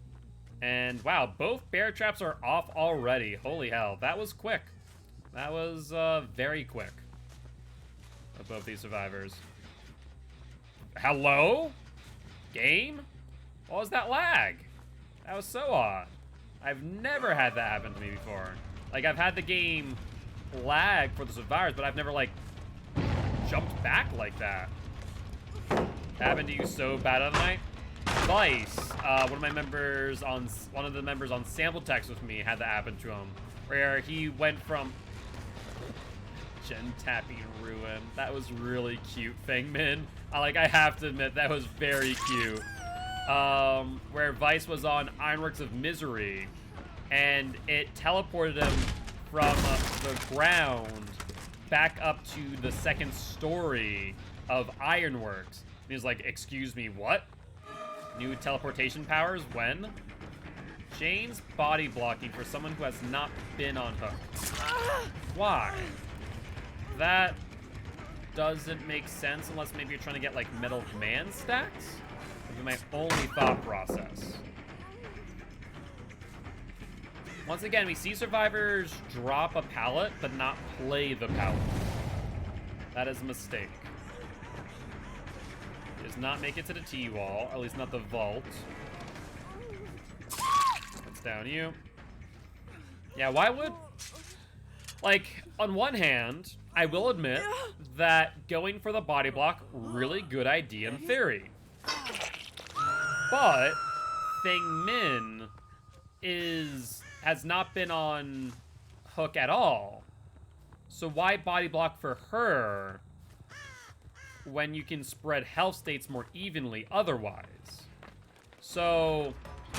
And wow, both bear traps are off already. Holy hell, that was quick. That was very quick. Of both these survivors. Hello? Game? What was that lag? That was so odd. I've never had that happen to me before. Like, I've had the game lag for the survivors, but I've never, like, jumped back like that. Happened to you so bad on the night? Vice, one of the members on Sample Text with me had that happen to him, where he went from Gen tapping ruin. That was really cute, Fangman. I have to admit, that was very cute. Where Vice was on Ironworks of Misery, and it teleported him from the ground back up to the 2nd story of Ironworks. And he was like, excuse me, what? New teleportation powers when? Jane's body blocking for someone who has not been on hook. Why? That doesn't make sense unless maybe you're trying to get, like, Metal Command stacks? That'd be my only thought process. Once again, we see survivors drop a pallet, but not play the pallet. That is a mistake. Does not make it to the T-wall, at least not the vault. Let's down you. Yeah, why would... Like, on one hand, I will admit that going for the body block, really good idea in theory. But Feng Min has not been on hook at all. So why body block for her when you can spread health states more evenly otherwise? So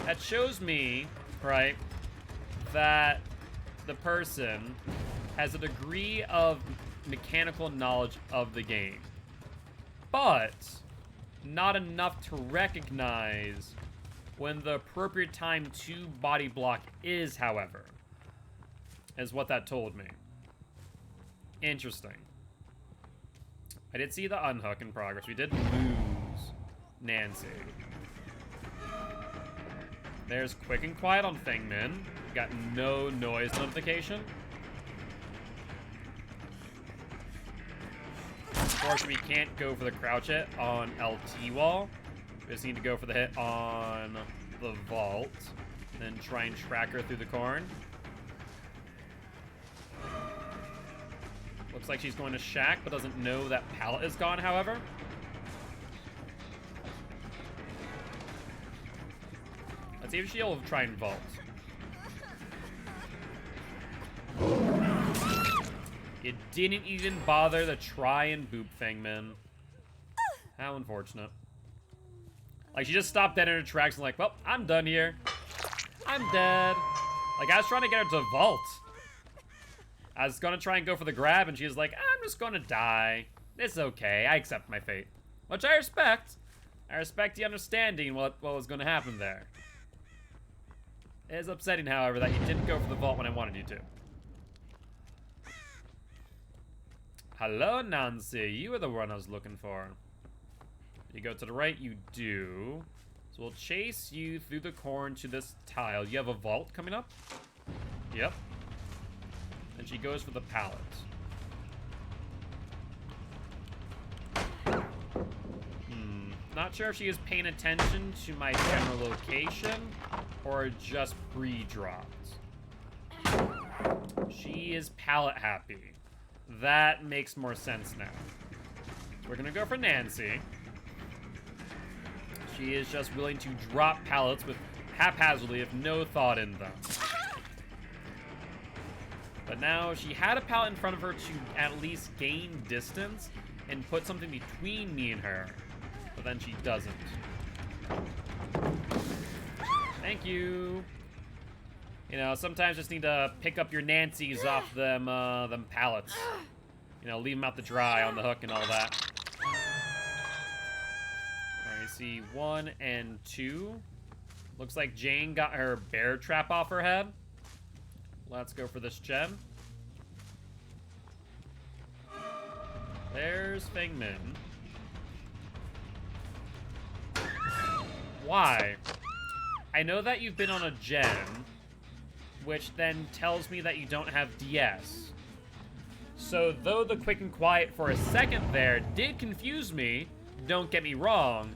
that shows me, right, that the person has a degree of mechanical knowledge of the game, but not enough to recognize when the appropriate time to body block is, however, is what that told me. Interesting. I did see the unhook in progress. We did lose Nancy. There's quick and quiet on Feng Min. Got no noise notification. Unfortunately, we can't go for the crouch hit on LT wall. We just need to go for the hit on the vault. Then try and track her through the corn. Looks like she's going to shack, but doesn't know that pallet is gone, however. Let's see if she'll try and vault. You didn't even bother to try and boop Feng Min. How unfortunate. Like, she just stopped dead in her tracks and like, well, I'm done here. I'm dead. Like, I was trying to get her to vault. I was gonna try and go for the grab, and she was like, I'm just gonna die. It's okay. I accept my fate. Which I respect. I respect the understanding what was gonna happen there. It is upsetting, however, that you didn't go for the vault when I wanted you to. Hello, Nancy. You are the one I was looking for. You go to the right, you do. So we'll chase you through the corn to this tile. You have a vault coming up? Yep. And she goes for the pallet. Not sure if she is paying attention to my general location or just pre-dropped. She is pallet happy. That makes more sense now. We're gonna go for Nancy. She is just willing to drop pallets with haphazardly with no thought in them. But now she had a pallet in front of her to at least gain distance and put something between me and her. But then she doesn't. Thank you. You know, sometimes just need to pick up your Nancys off them pallets. You know, leave them out to dry on the hook and all that. Alright, I see 1 and 2. Looks like Jane got her bear trap off her head. Let's go for this gem. There's Feng Min. Why? I know that you've been on a gen, which then tells me that you don't have DS. So though the quick and quiet for a second there did confuse me, don't get me wrong,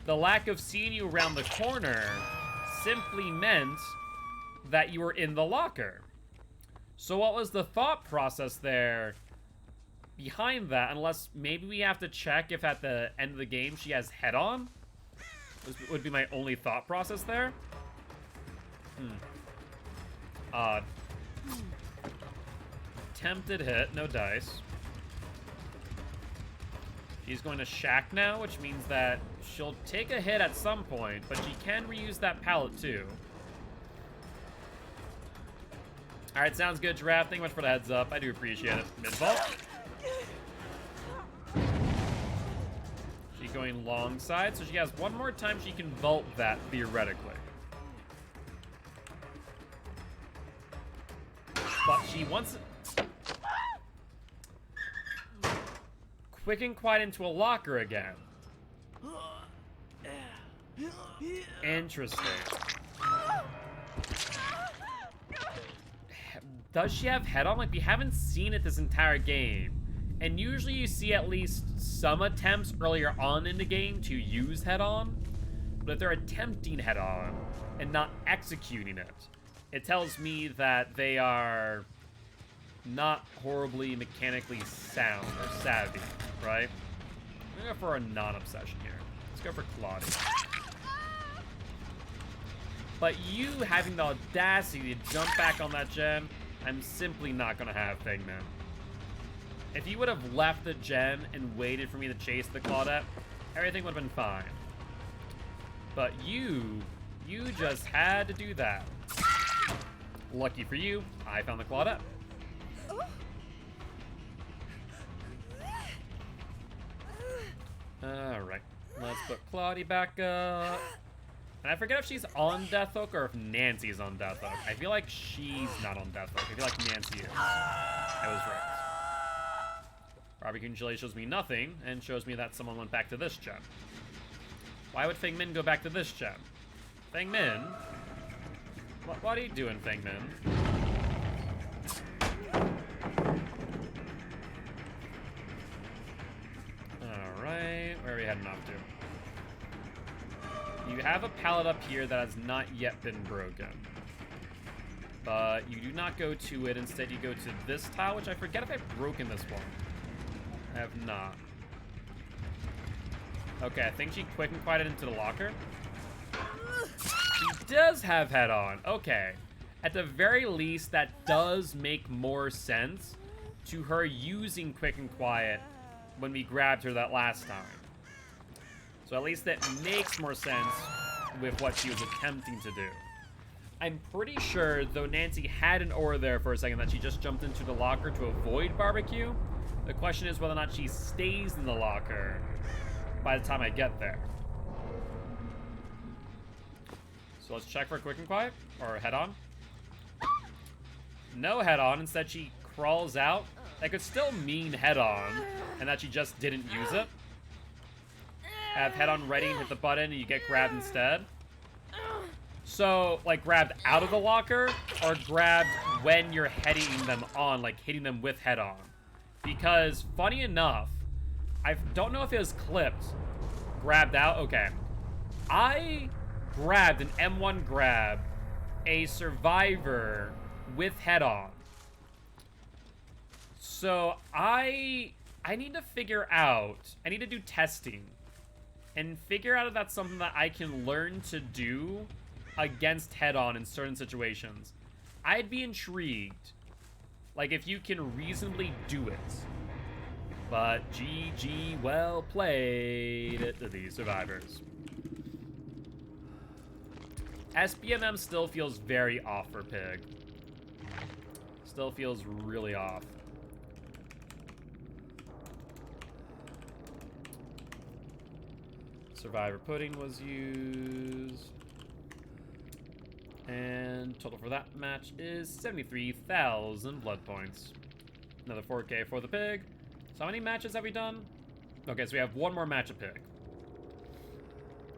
the lack of seeing you around the corner simply meant that you were in the locker. So what was the thought process there behind that, unless maybe we have to check if at the end of the game she has head on? Would be my only thought process there. Odd. Attempted hit, no dice. She's going to shack now, which means that she'll take a hit at some point, but she can reuse that pallet too. Alright, sounds good, Giraffe. Thank you much for the heads up. I do appreciate it. Mid-vault. She's going long side, so she has one more time she can vault that, theoretically. But she wants it. Quick and quiet into a locker again. Interesting. Does she have head on? Like, we haven't seen it this entire game. And usually you see at least some attempts earlier on in the game to use head on. But if they're attempting head on and not executing it, it tells me that they are not horribly mechanically sound or savvy, right? I'm gonna go for a non-obsession here. Let's go for Claudia. But you having the audacity to jump back on that gen, I'm simply not gonna have, Figman. If you would have left the gen and waited for me to chase the Claudette, everything would have been fine. But you just had to do that. Lucky for you, I found the Claudette. Alright, let's put Claudie back up. And I forget if she's on Death Hook or if Nancy's on Death Hook. I feel like she's not on Death Hook. I feel like Nancy is. I was right. Barbecue and Chili shows me nothing and shows me that someone went back to this gem. Why would Feng Min go back to this gem? Feng Min? What are you doing, Feng Min? Alright, where are we heading off to? You have a pallet up here that has not yet been broken. But you do not go to it. Instead, you go to this tile, which I forget if I've broken this one. I have not. Okay, I think she quick and quieted into the locker. She does have head on. Okay. At the very least, that does make more sense to her using quick and quiet when we grabbed her that last time. So at least that makes more sense with what she was attempting to do. I'm pretty sure, though Nancy had an aura there for a second, that she just jumped into the locker to avoid barbecue. The question is whether or not she stays in the locker by the time I get there. So let's check for quick and quiet, or head on. No head on, instead she crawls out. That could still mean head on, and that she just didn't use it. Have head on ready and hit the button and you get grabbed instead. So, like, grabbed out of the locker or grabbed when you're heading them on, like hitting them with head on. Because, funny enough, I don't know if it was clipped. Grabbed out? Okay. I grabbed an M1 grab, a survivor with head on. So, I need to figure out, I need to do testing. And figure out if that's something that I can learn to do against head-on in certain situations. I'd be intrigued. Like, if you can reasonably do it. But GG, well played to these survivors. SBMM still feels very off for Pig. Still feels really off. Survivor pudding was used. And total for that match is 73,000 blood points. Another 4K for the Pig. So how many matches have we done? Okay, so we have one more match of Pig.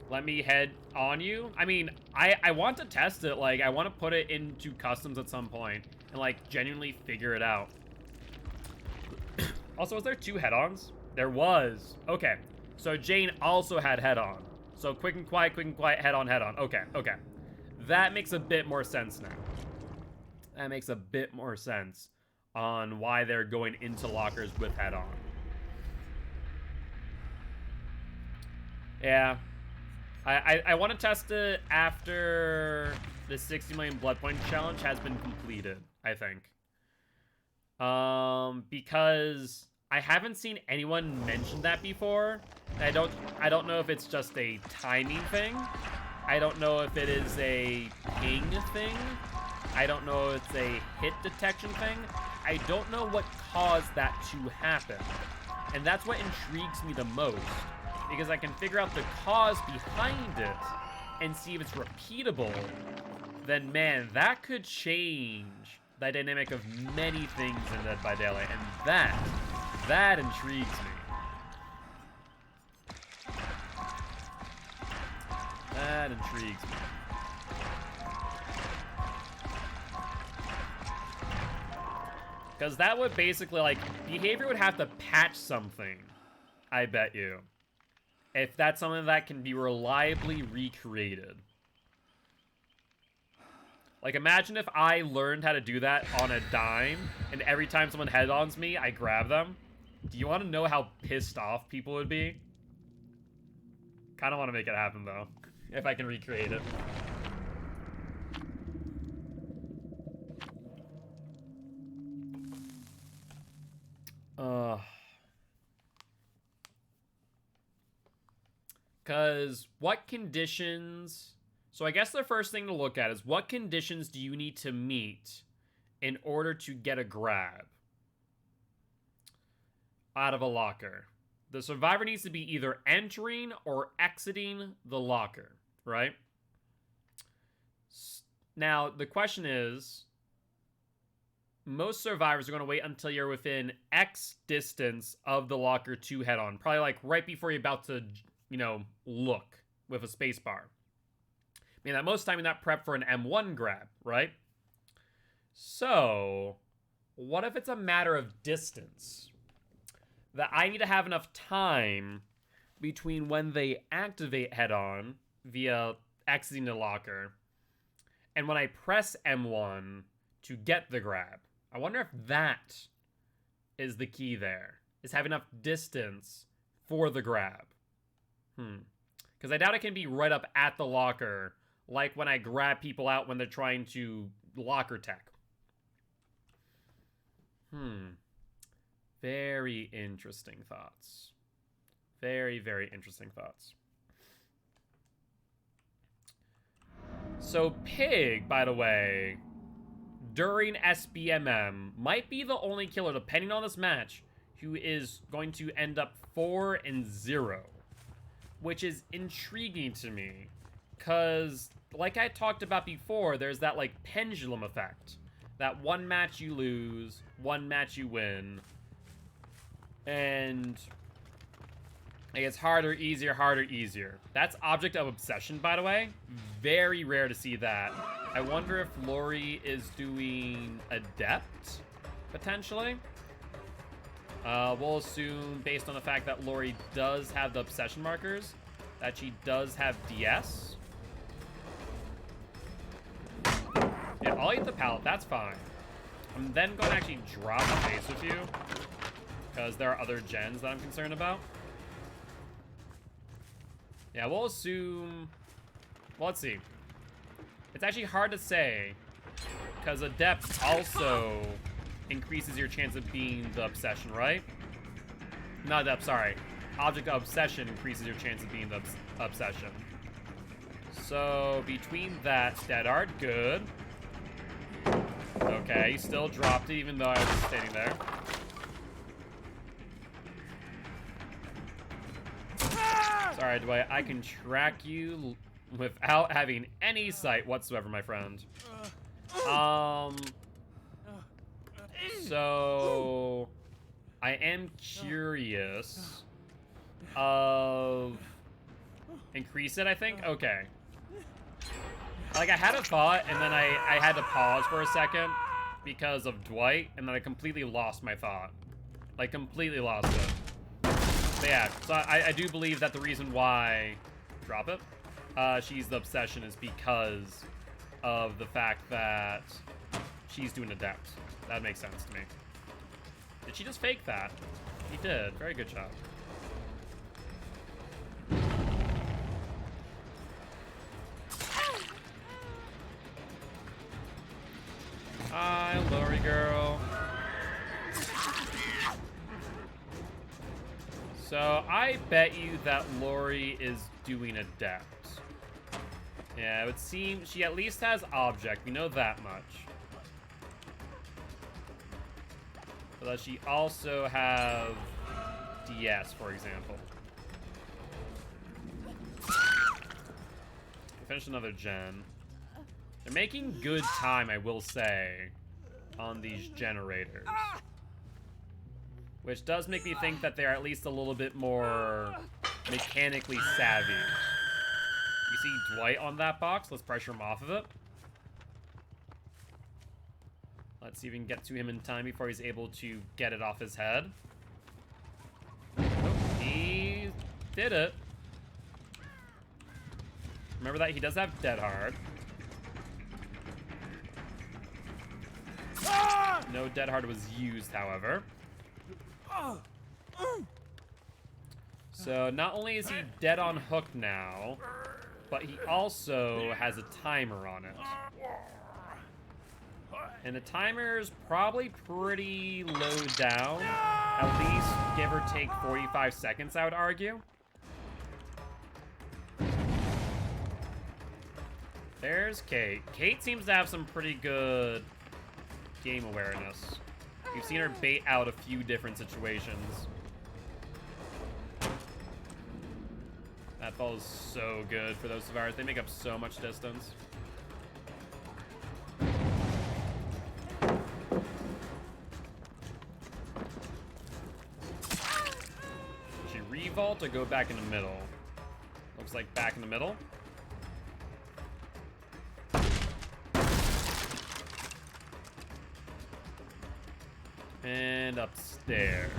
Let me head on you. I mean, I want to test it. Like, I want to put it into customs at some point and, like, genuinely figure it out. Also, was there 2 head-ons? There was. Okay. So Jane also had head-on. So quick and quiet, head-on, head-on. Okay, okay. That makes a bit more sense now. That makes a bit more sense on why they're going into lockers with head-on. Yeah. I want to test it after the 60 million blood point challenge has been completed, I think. Because I haven't seen anyone mention that before. I don't know if it's just a timing thing. I don't know if it is a ping thing. I don't know if it's a hit detection thing. I don't know what caused that to happen. And that's what intrigues me the most. Because I can figure out the cause behind it and see if it's repeatable. Then, man, that could change the dynamic of many things in Dead by Daylight. And that intrigues me. That intrigues me. Because that would basically, like, behavior would have to patch something, I bet you. If that's something that can be reliably recreated. Like, imagine if I learned how to do that on a dime, and every time someone head-ons me, I grab them. Do you want to know how pissed off people would be? Kind of want to make it happen, though. If I can recreate it. Because what conditions... So I guess the first thing to look at is what conditions do you need to meet in order to get a grab out of a locker? The survivor needs to be either entering or exiting the locker, right? Now, the question is, most survivors are going to wait until you're within X distance of the locker to head on. Probably like right before you're about to, you know, look with a space bar. I mean, that most time you're not prepped for an M1 grab, right? So, what if it's a matter of distance? That I need to have enough time between when they activate head-on via exiting the locker and when I press M1 to get the grab. I wonder if that is the key there, is have enough distance for the grab. Because I doubt it can be right up at the locker, like when I grab people out when they're trying to locker tech. Very interesting thoughts. Very, very interesting thoughts. So Pig, by the way, during SBMM, might be the only killer, depending on this match, who is going to end up 4-0. Which is intriguing to me. Because, like I talked about before, there's that, like, pendulum effect. That one match you lose, one match you win. And it gets harder, easier, harder, easier. That's Object of Obsession, by the way. Very rare to see that. I wonder if Lori is doing Adept, potentially. We'll assume, based on the fact that Lori does have the Obsession markers, that she does have DS. Yeah, I'll eat the pallet. That's fine. I'm then going to actually drop a base with you, because there are other gens that I'm concerned about. Yeah, we'll assume... Well, let's see. It's actually hard to say, because Adept also increases your chance of being the Obsession, right? Not Adept, sorry. Object of Obsession increases your chance of being the Obsession. So, between that, Dead Art, good. Okay, he still dropped it, even though I was standing there. Sorry, Dwight, I can track you without having any sight whatsoever, my friend. So I am curious of increase it, I think? Okay. Like, I had a thought, and then I had to pause for a second because of Dwight, and then I completely lost my thought. Like, completely lost it. But yeah, so I do believe that the reason why... Drop it? She's the Obsession is because of the fact that she's doing Adept. That makes sense to me. Did she just fake that? He did. Very good job. Hi, Lori girl. So, I bet you that Lori is doing Adept. Yeah, it would seem she at least has Object. We know that much. But does she also have DS, for example? Finish another gen. They're making good time, I will say, on these generators. Which does make me think that they're at least a little bit more mechanically savvy. You see Dwight on that box? Let's pressure him off of it. Let's see if we can get to him in time before he's able to get it off his head. Oh, he did it. Remember that he does have Dead Hard. No Dead Hard was used, however. So not only is he dead on hook now, but he also has a timer on it. And the timer's probably pretty low down. At least give or take 45 seconds, I would argue. There's Kate. Kate seems to have some pretty good game awareness. We've seen her bait out a few different situations. That fall is so good for those survivors. They make up so much distance. She revault or go back in the middle? Looks like back in the middle. And upstairs.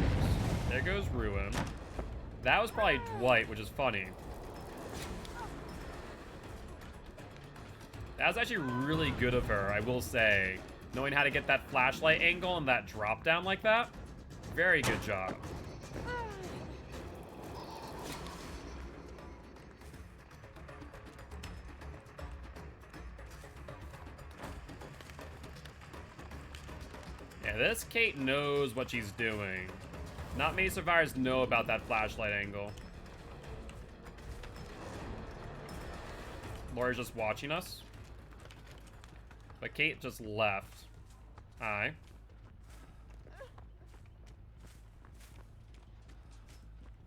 There goes Ruin. That was probably Dwight, which is funny. That was actually really good of her, I will say. Knowing how to get that flashlight angle and that drop down like that. Very good job. Yeah, this Kate knows what she's doing. Not many survivors know about that flashlight angle. Laura's just watching us. But Kate just left. Hi.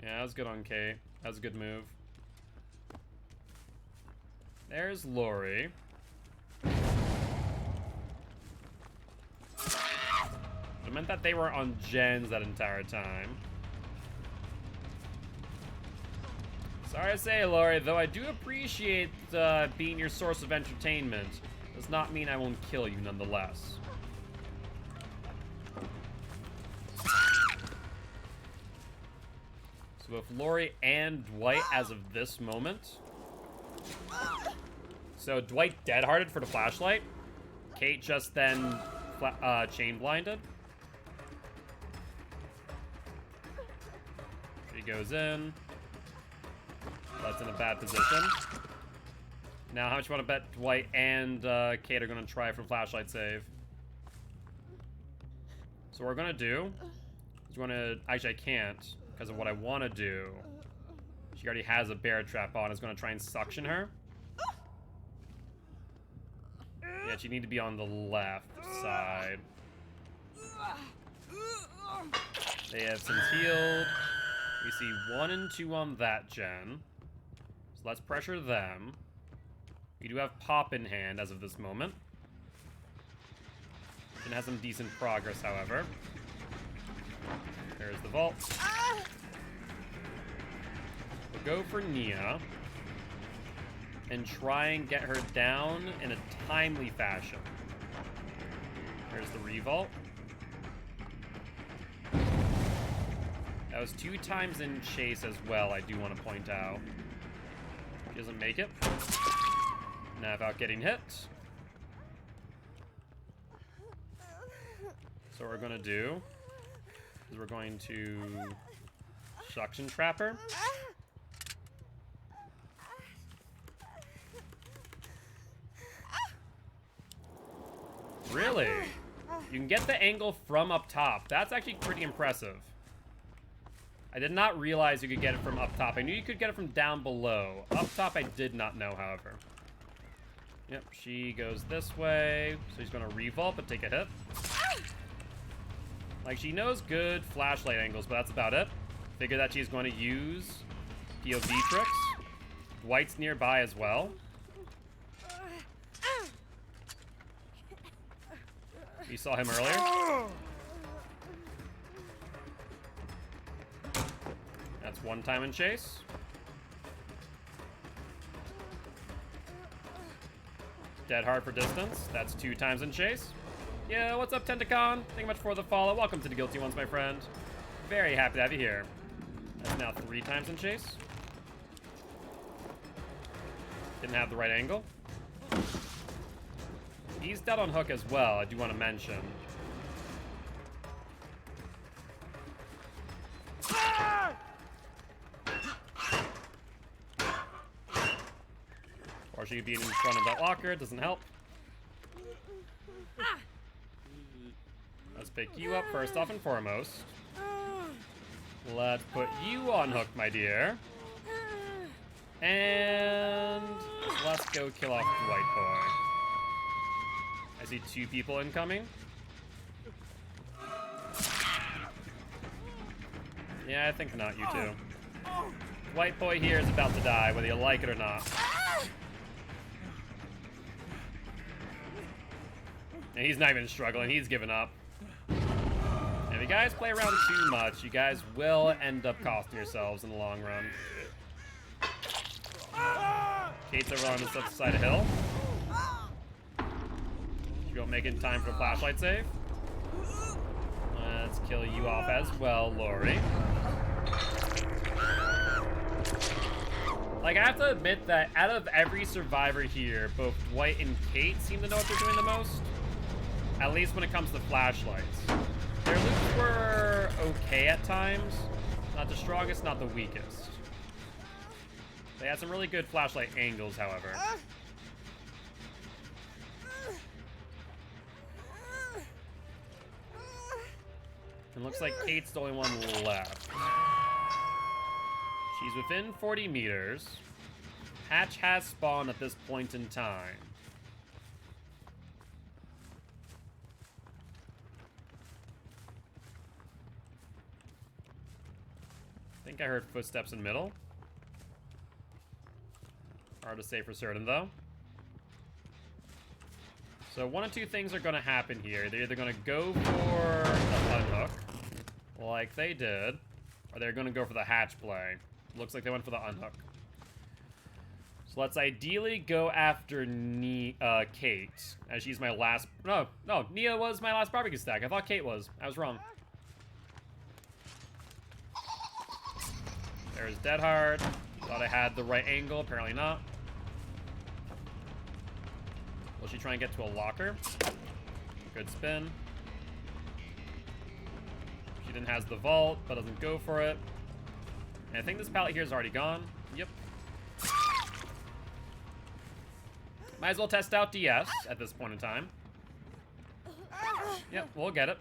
Yeah, that was good on Kate. That was a good move. There's Lori. It meant that they were on gens that entire time. Sorry to say, Lori, though I do appreciate being your source of entertainment, does not mean I won't kill you nonetheless. So with Lori and Dwight as of this moment. So Dwight dead-hearted for the flashlight. Kate just then chain blinded. She goes in. That's in a bad position. Now, how much you want to bet Dwight and Kate are going to try for flashlight save? So what we're going to do is we're going to... Actually, I can't because of what I want to do. She already has a bear trap on. Is going to try and suction her. Yeah, she need to be on the left side. They have since healed. We see 1 and 2 on that gen. So let's pressure them. We do have Pop in hand as of this moment. It has some decent progress, however. There's the vault. We'll go for Nia. And try and get her down in a timely fashion. There's the revault. That was 2 times in chase as well, I do want to point out. She doesn't make it. Now without getting hit. So what we're going to do is we're going to suction trap her. Really? You can get the angle from up top. That's actually pretty impressive. I did not realize you could get it from up top. I knew you could get it from down below. Up top, I did not know, however. Yep, she goes this way. So she's going to revault, but take a hit. Like, she knows good flashlight angles, but that's about it. Figure that she's going to use POV tricks. Dwight's nearby as well. You saw him earlier. That's 1 time in chase. Dead hard for distance. That's 2 times in chase. Yeah, what's up, Tentacon? Thank you much for the follow. Welcome to the Guilty Ones, my friend. Very happy to have you here. That's now 3 times in chase. Didn't have the right angle. He's dead on hook as well, I do want to mention. Or she could be in front of that locker, it doesn't help. Let's pick you up first off and foremost. Let's put you on hook, my dear. And let's go kill off White Boy. I see 2 people incoming. Yeah, I think not, you two. White Boy here is about to die, whether you like it or not. And he's not even struggling, he's given up. And if you guys play around too much, you guys will end up costing yourselves in the long run. Kate's over on this other side of the hill. You don't make it in time for the flashlight save. Let's kill you off as well, Lori. Like, I have to admit that out of every survivor here, both Dwight and Kate seem to know what they're doing the most. At least when it comes to flashlights. Their loops were okay at times. Not the strongest, not the weakest. They had some really good flashlight angles, however. It looks like Kate's the only one left. She's within 40 meters. Hatch has spawned at this point in time. I think I heard footsteps in middle. Hard to say for certain, though. So one of 2 things are going to happen here. They're either going to go for the unhook, like they did, or they're going to go for the hatch play. Looks like they went for the unhook. So let's ideally go after Kate, as she's my last... No, Nia was my last barbecue stack. I thought Kate was. I was wrong. There's Dead Hard. Thought I had the right angle. Apparently not. Will she try and get to a locker? Good spin. She then has the vault, but doesn't go for it. And I think this pallet here is already gone. Yep. Might as well test out DS at this point in time. Yep, we'll get it.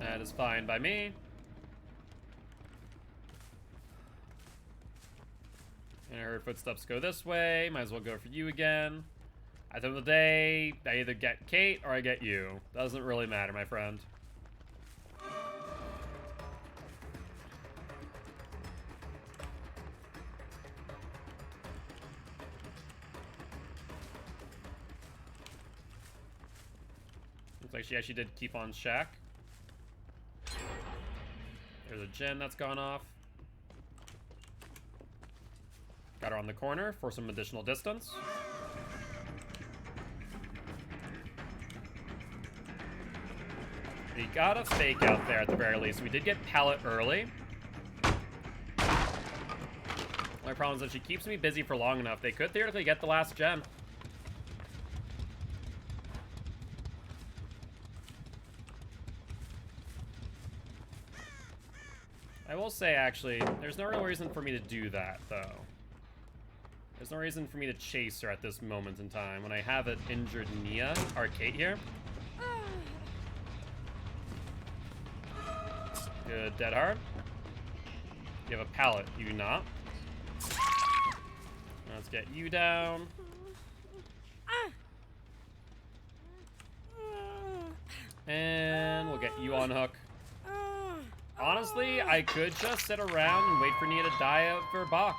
That is fine by me. And I heard footsteps go this way. Might as well go for you again. At the end of the day, I either get Kate or I get you. Doesn't really matter, my friend. Looks like she actually did keep on Shack. There's a gen that's gone off. Got her on the corner for some additional distance. We got a fake out there at the very least. We did get pallet early. My problem is that she keeps me busy for long enough. They could theoretically get the last gem. I will say, actually, there's no real reason for me to do that, though. There's no reason for me to chase her at this moment in time when I have an injured Nia, or Kate here. Good, Dead Hard. You have a pallet, you do not. Let's get you down. And we'll get you on hook. Honestly, I could just sit around and wait for Nia to die out for a box.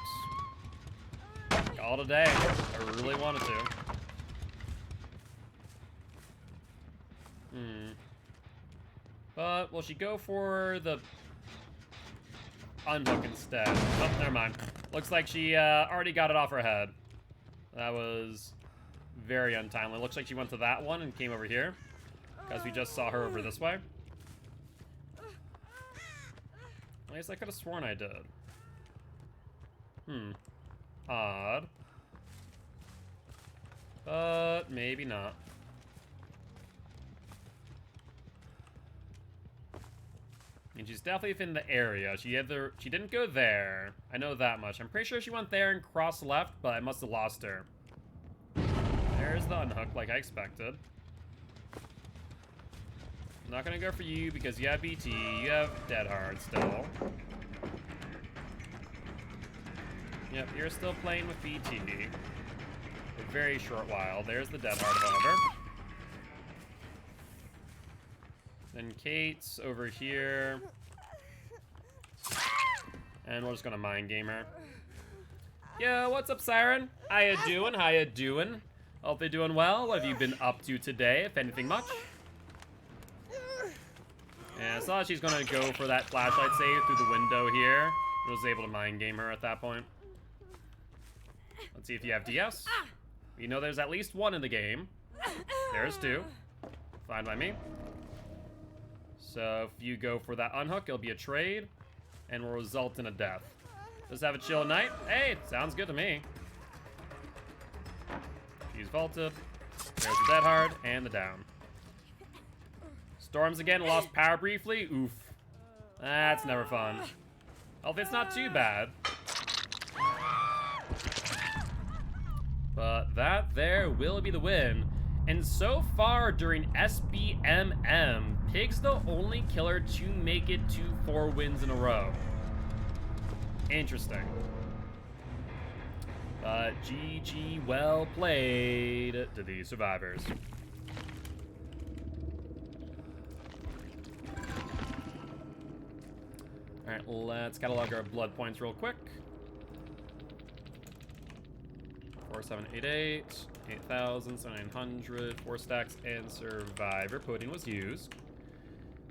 All today. I really wanted to. But will she go for the unhook instead? Oh, never mind. Looks like she already got it off her head. That was very untimely. Looks like she went to that one and came over here, because we just saw her over this way. At least I could have sworn I did. Odd. But maybe not. I mean, she's definitely within the area. She didn't go there. I know that much. I'm pretty sure she went there and crossed left, but I must have lost her. There's the unhook, like I expected. I'm not gonna go for you because you have BT, you have Dead Hard still. Yep, you're still playing with BT. A very short while. There's the Dead Heart, however. Then Kate's over here. And we're just gonna mind game her. Yo, what's up, Siren? How you doing? How you doing? Hope you're doing well. What have you been up to today, if anything much? Yeah, I saw she's gonna go for that flashlight save through the window here. I was able to mind game her at that point. Let's see if you have DS. You know there's at least one in the game. There's two. Fine by me. So if you go for that unhook, it'll be a trade, and will result in a death. Just have a chill night. Hey, sounds good to me. She's vaulted. There's the Dead Hard and the down. Storms again, lost power briefly. Oof. That's never fun. Oh, it's not too bad. But that there will be the win. And so far during SBMM, Pig's the only killer to make it to 4 wins in a row. Interesting. But GG, well played to the survivors. Alright, let's catalog our blood points real quick. 4788, 8,000, 7,900, 4 stacks, and survivor pudding was used.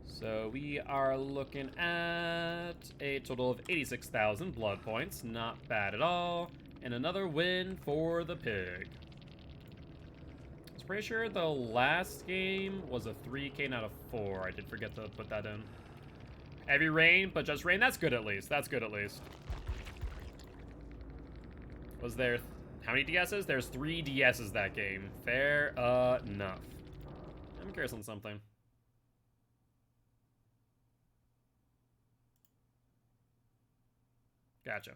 So we are looking at a total of 86,000 blood points. Not bad at all. And another win for the pig. I was pretty sure the last game was a 3K, not a 4. I did forget to put that in. Heavy rain, but just rain. That's good at least. That's good at least. Was there... how many DSs? There's 3 DSs that game. Fair enough. I'm curious on something. Gotcha.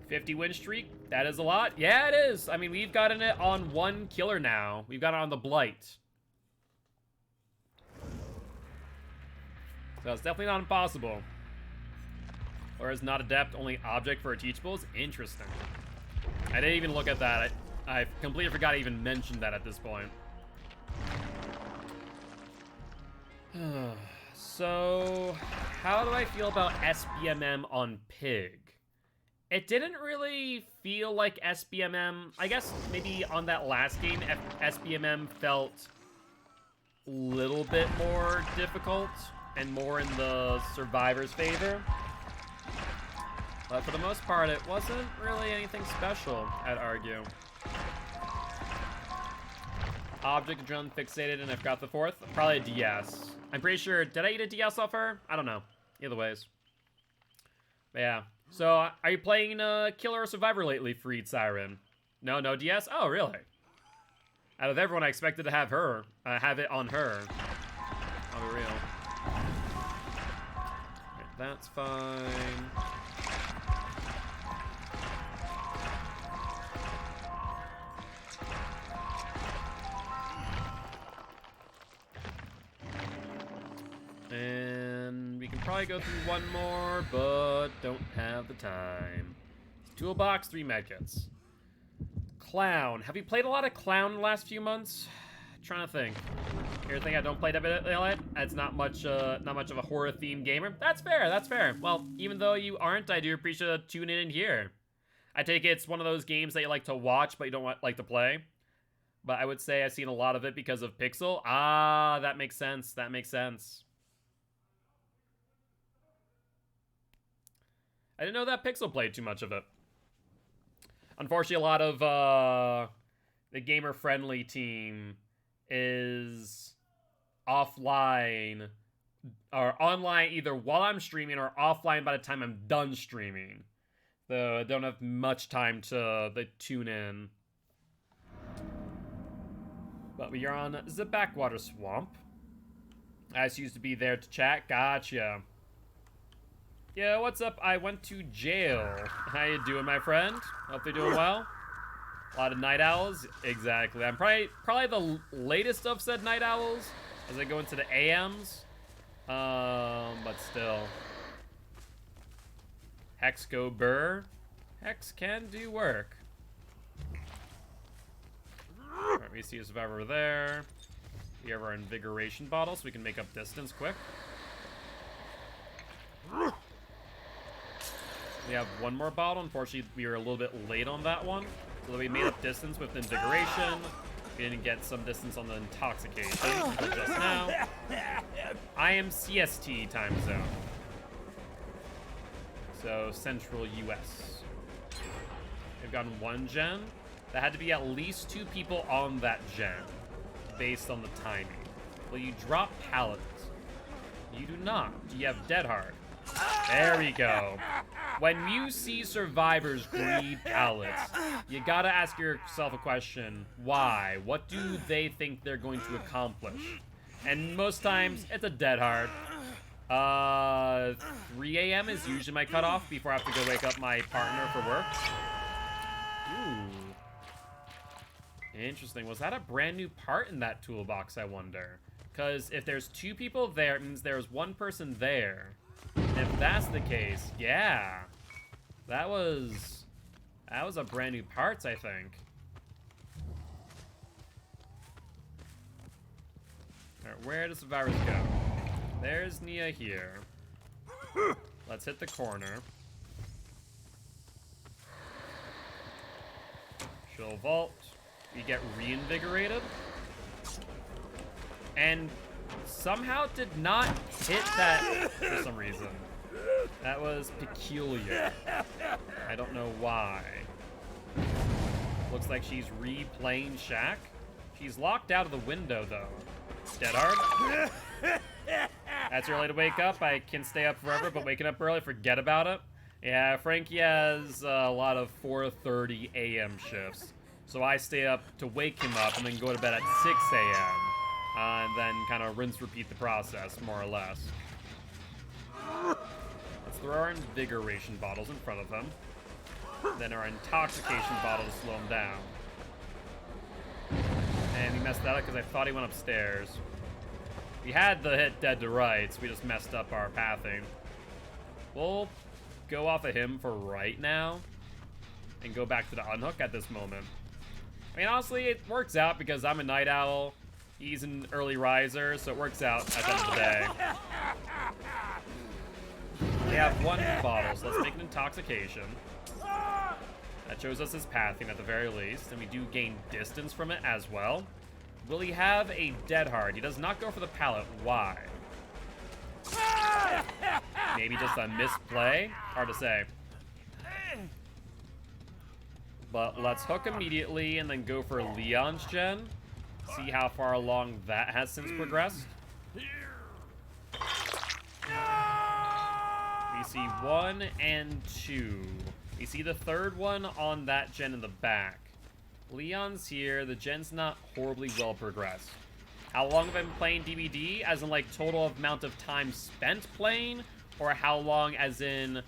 50 win streak. That is a lot. Yeah, it is. I mean, we've gotten it on 1 killer now. We've got it on the Blight. So it's definitely not impossible. Or is not adept only object for teachables? Interesting. I didn't even look at that. I completely forgot I even mentioned that at this point. So, how do I feel about SBMM on Pig? It didn't really feel like SBMM. I guess maybe on that last game, SBMM felt a little bit more difficult and more in the survivor's favor. But for the most part, it wasn't really anything special, I'd argue. Object adrenaline fixated, and I've got the 4th. Probably a DS. I'm pretty sure, did I eat a DS off her? I don't know. Either ways. But yeah. So, are you playing Killer or Survivor lately, Freed Siren? No, no DS? Oh, really? Out of everyone, I expected to have her, have it on her. I'll be real. Okay, that's fine. And we can probably go through one more, but don't have the time. Toolbox, 3 medkits. Clown. Have you played a lot of Clown in the last few months? Trying to think. Here's the thing, I don't play that. It's not much of a horror-themed gamer. That's fair, that's fair. Well, even though you aren't, I do appreciate tuning in here. I take it it's one of those games that you like to watch, but you don't like to play. But I would say I've seen a lot of it because of Pixel. Ah, that makes sense, that makes sense. I didn't know that Pixel played too much of it. Unfortunately, a lot of the gamer-friendly team is offline or online either while I'm streaming or offline by the time I'm done streaming. So I don't have much time to tune in. But we are on the Backwater Swamp. I just used to be there to chat. Gotcha. Yeah, what's up? I went to jail. How you doing, my friend? Hope you're doing well. A lot of night owls. Exactly. I'm probably the latest of said night owls as I go into the AMs. But still. Hex go burr. Hex can do work. Alright, we see a survivor there. We have our invigoration bottle so we can make up distance quick. We have one more bottle. Unfortunately, we were a little bit late on that one. So we made up distance with invigoration. We didn't get some distance on the intoxication until just now. I am CST time zone. So Central US. We've gotten one gen. That had to be at least 2 people on that gen, based on the timing. Will you drop pallets? You do not. Do you have Dead Hard? There we go. When you see survivors greed pallets, you gotta ask yourself a question. Why? What do they think they're going to accomplish? And most times, it's a Dead Hard. 3 a.m. is usually my cutoff before I have to go wake up my partner for work. Ooh. Interesting. Was that a brand new part in that toolbox, I wonder? Because if there's 2 people there, it means there's 1 person there. And if that's the case, yeah. That was a brand new parts, I think. Alright, where do survivors go? There's Nia here. Let's hit the corner. She'll vault. We get reinvigorated. And somehow did not hit that for some reason. That was peculiar. I don't know why. Looks like she's replaying Shaq. She's locked out of the window, though. Dead Hard. That's early to wake up. I can stay up forever, but waking up early, forget about it. Yeah, Frankie has a lot of 4:30 a.m. shifts. So I stay up to wake him up and then go to bed at 6 a.m. And then kind of rinse, repeat the process, more or less. Let's throw our invigoration bottles in front of him. Then our intoxication bottle to slow him down. And we messed that up because I thought he went upstairs. We had the hit dead to rights, we just messed up our pathing. We'll go off of him for right now and go back to the unhook at this moment. I mean, honestly, it works out because I'm a night owl. He's an early riser, so it works out at the end of the day. We have 1 bottle, so let's make an intoxication. That shows us his pathing at the very least, and we do gain distance from it as well. Will he have a Dead Hard? He does not go for the pallet. Why? Maybe just a misplay? Hard to say. But let's hook immediately and then go for Leon's gen. See how far along that has since progressed. We see 1 and 2. We see the 3rd one on that gen in the back. Leon's here. The gen's not horribly well progressed. How long have I been playing DBD? As in, like, total amount of time spent playing? Or how long as in,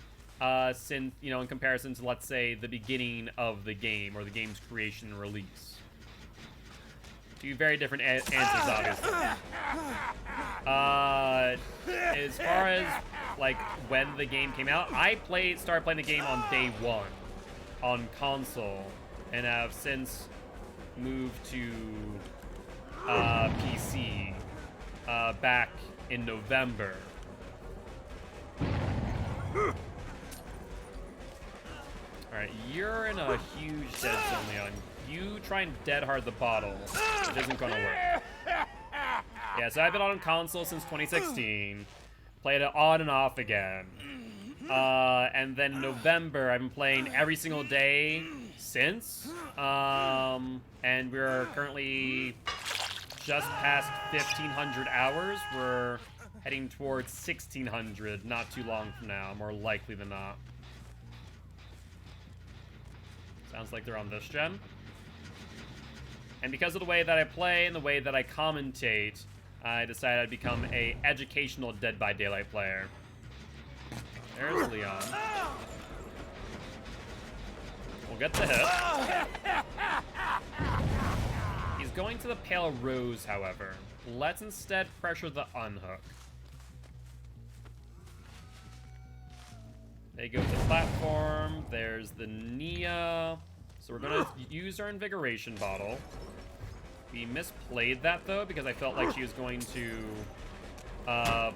since, you know, in comparison to, let's say, the beginning of the game or the game's creation and release? 2 very different answers, obviously. As far as, like, when the game came out, I started playing the game on day 1 on console, and have since moved to PC back in November. Alright, you're in a huge dead zone, Leon. You try and dead hard the bottle. It isn't gonna work. Yeah, so I've been on console since 2016. Played it on and off again. And then in November, I've been playing every single day since. And we're currently just past 1,500 hours. We're heading towards 1,600 not too long from now, more likely than not. Sounds like they're on this gen. And because of the way that I play and the way that I commentate, I decided I'd become a educational Dead by Daylight player. There's Leon. We'll get the hit. He's going to the Pale Rose, however. Let's instead pressure the unhook. They go to the platform. There's the Nia. So we're going to use our Invigoration bottle. We misplayed that, though, because I felt like she was going to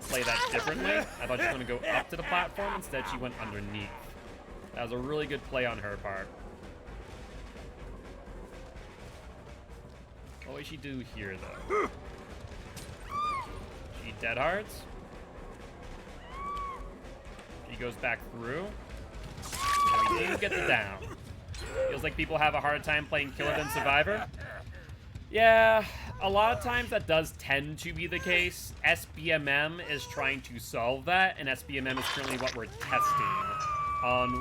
play that differently. I thought she was going to go up to the platform. Instead, she went underneath. That was a really good play on her part. What would she do here, though? She dead hearts. She goes back through. And we do get the down. Feels like people have a hard time playing Killer than Survivor. Yeah, a lot of times that does tend to be the case. SBMM is trying to solve that, and SBMM is currently what we're testing on,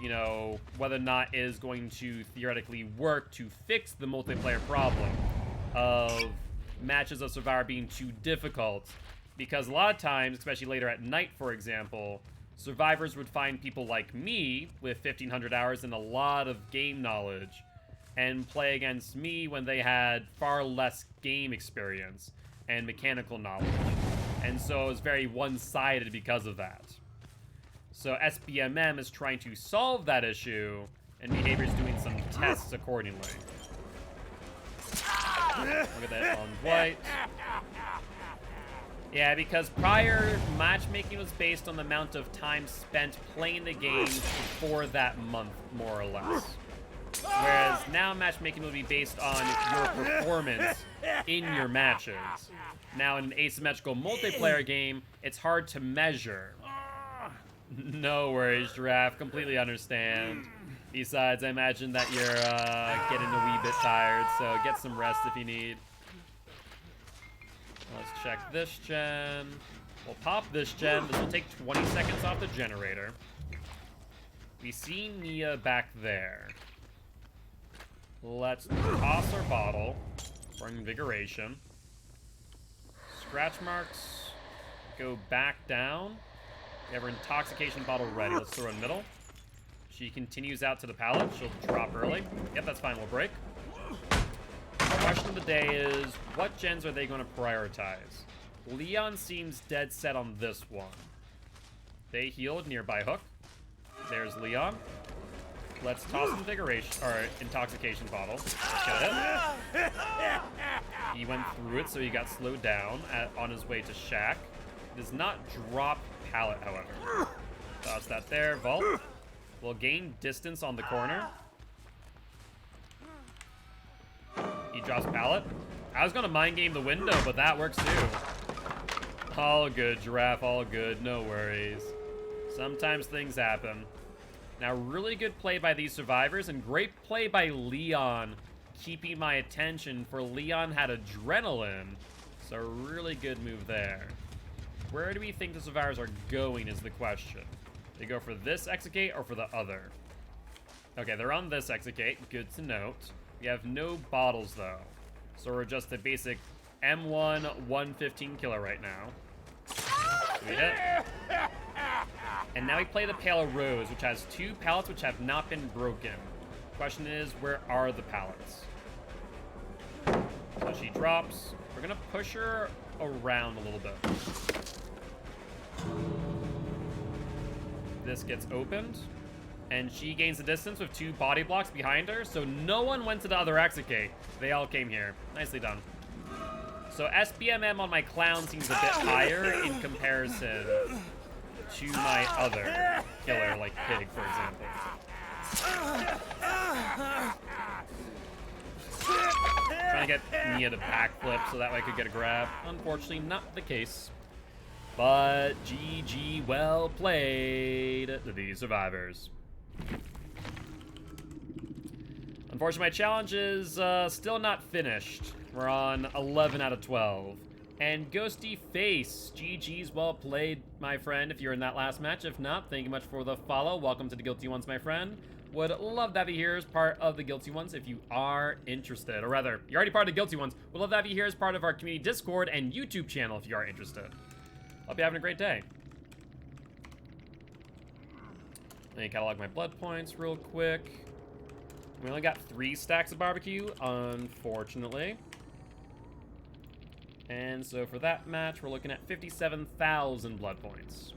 you know, whether or not it is going to theoretically work to fix the multiplayer problem of matches of Survivor being too difficult. Because a lot of times, especially later at night, for example, survivors would find people like me with 1,500 hours and a lot of game knowledge and play against me when they had far less game experience and mechanical knowledge. And so it's very one-sided because of that. So SBMM is trying to solve that issue, and Behavior is doing some tests accordingly. Look at that on white. Yeah, because prior matchmaking was based on the amount of time spent playing the game for that month, more or less. Whereas now matchmaking will be based on your performance in your matches. Now in an asymmetrical multiplayer game, it's hard to measure. No worries, Giraffe. Completely understand. Besides, I imagine that you're getting a wee bit tired, so get some rest if you need. Let's check this gen. We'll pop this gen. This will take 20 seconds off the generator. We see Nia back there. Let's toss our bottle for Invigoration. Scratch marks go back down. We have our Intoxication bottle ready. Let's throw it in the middle. She continues out to the pallet. She'll drop early. Yep, that's fine. We'll break. The question of the day is, what gens are they going to prioritize? Leon seems dead set on this one. They healed nearby hook. There's Leon. Let's toss Invigoration, or Intoxication bottle. Let's get it. He went through it, so he got slowed down on his way to Shack. Does not drop pallet, however. Toss that there. Vault. Will gain distance on the corner. He drops pallet. I was going to mind game the window, but that works too. All good, Giraffe. All good. No worries. Sometimes things happen. Now, really good play by these survivors, and great play by Leon, keeping my attention, for Leon had adrenaline. So really good move there. Where do we think the survivors are going is the question. They go for this execute or for the other? Okay, they're on this execute. Good to note. We have no bottles, though. So we're just a basic M1 115 killer right now. We hit. And now we play the Pale Rose, which has 2 pallets which have not been broken. Question is, where are the pallets? So she drops. We're going to push her around a little bit. This gets opened. And she gains the distance with 2 body blocks behind her. So no one went to the other execute. They all came here. Nicely done. So SBMM on my clown seems a bit higher in comparison to my other killer, like Pig, for example. Trying to get Nia to backflip so that way I could get a grab. Unfortunately, not the case. But GG, well played to these survivors. Unfortunately, my challenge is still not finished. We're on 11 out of 12. And Ghosty Face, GG's well played, my friend, if you're in that last match. If not, thank you much for the follow. Welcome to the Guilty Ones, my friend. Would love to have you here as part of the Guilty Ones if you are interested. Or rather, you're already part of the Guilty Ones. Would love to have you here as part of our community Discord and YouTube channel if you are interested. Hope you're having a great day. Let me catalog my blood points real quick. We only got 3 stacks of barbecue, unfortunately. And so for that match, we're looking at 57,000 blood points.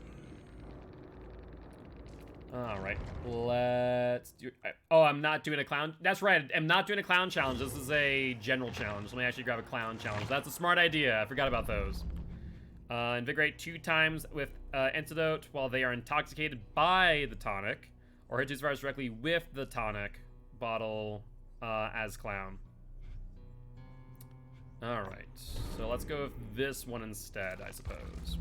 All right, let's do. Oh, I'm not doing a clown. That's right. I'm not doing a clown challenge. This is a general challenge. Let me actually grab a clown challenge. That's a smart idea. I forgot about those. Invigorate 2 times with antidote while they are intoxicated by the tonic, or hit 2 survivors directly with the tonic bottle as clown. All right, so let's go with this one instead, I suppose.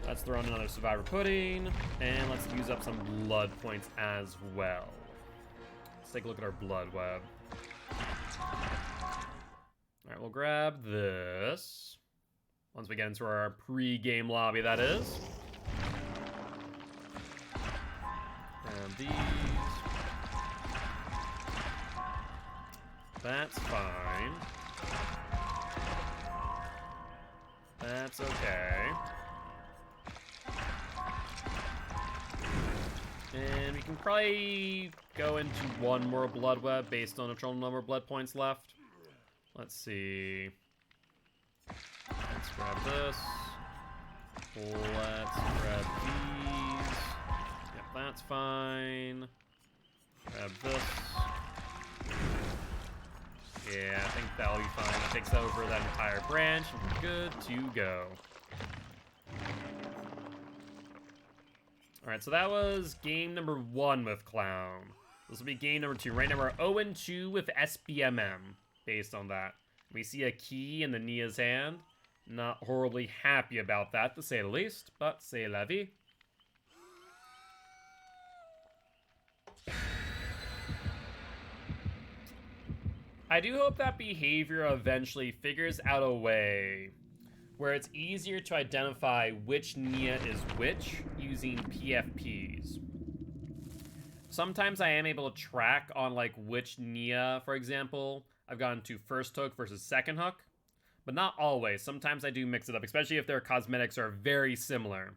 Let's throw in another survivor pudding, and let's use up some blood points as well. Let's take a look at our blood web. All right, we'll grab this. Once we get into our pre-game lobby, that is. Grab these. That's fine. That's okay. And we can probably go into one more blood web based on a total number of blood points left. Let's see. Let's grab this. Let's grab these. Yep, that's fine. Grab this. Yeah, I think that'll be fine. That takes over that entire branch, and we're good to go. Alright, so that was game number 1 with Clown. This will be game number 2. Right now we're 0-2 with SBMM, based on that. We see a key in the Nia's hand. Not horribly happy about that, to say the least, but c'est la vie. I do hope that behavior eventually figures out a way where it's easier to identify which Nia is which using PFPs. Sometimes I am able to track on like which Nia, for example, I've gone to first hook versus second hook, but not always. Sometimes I do mix it up, especially if their cosmetics are very similar.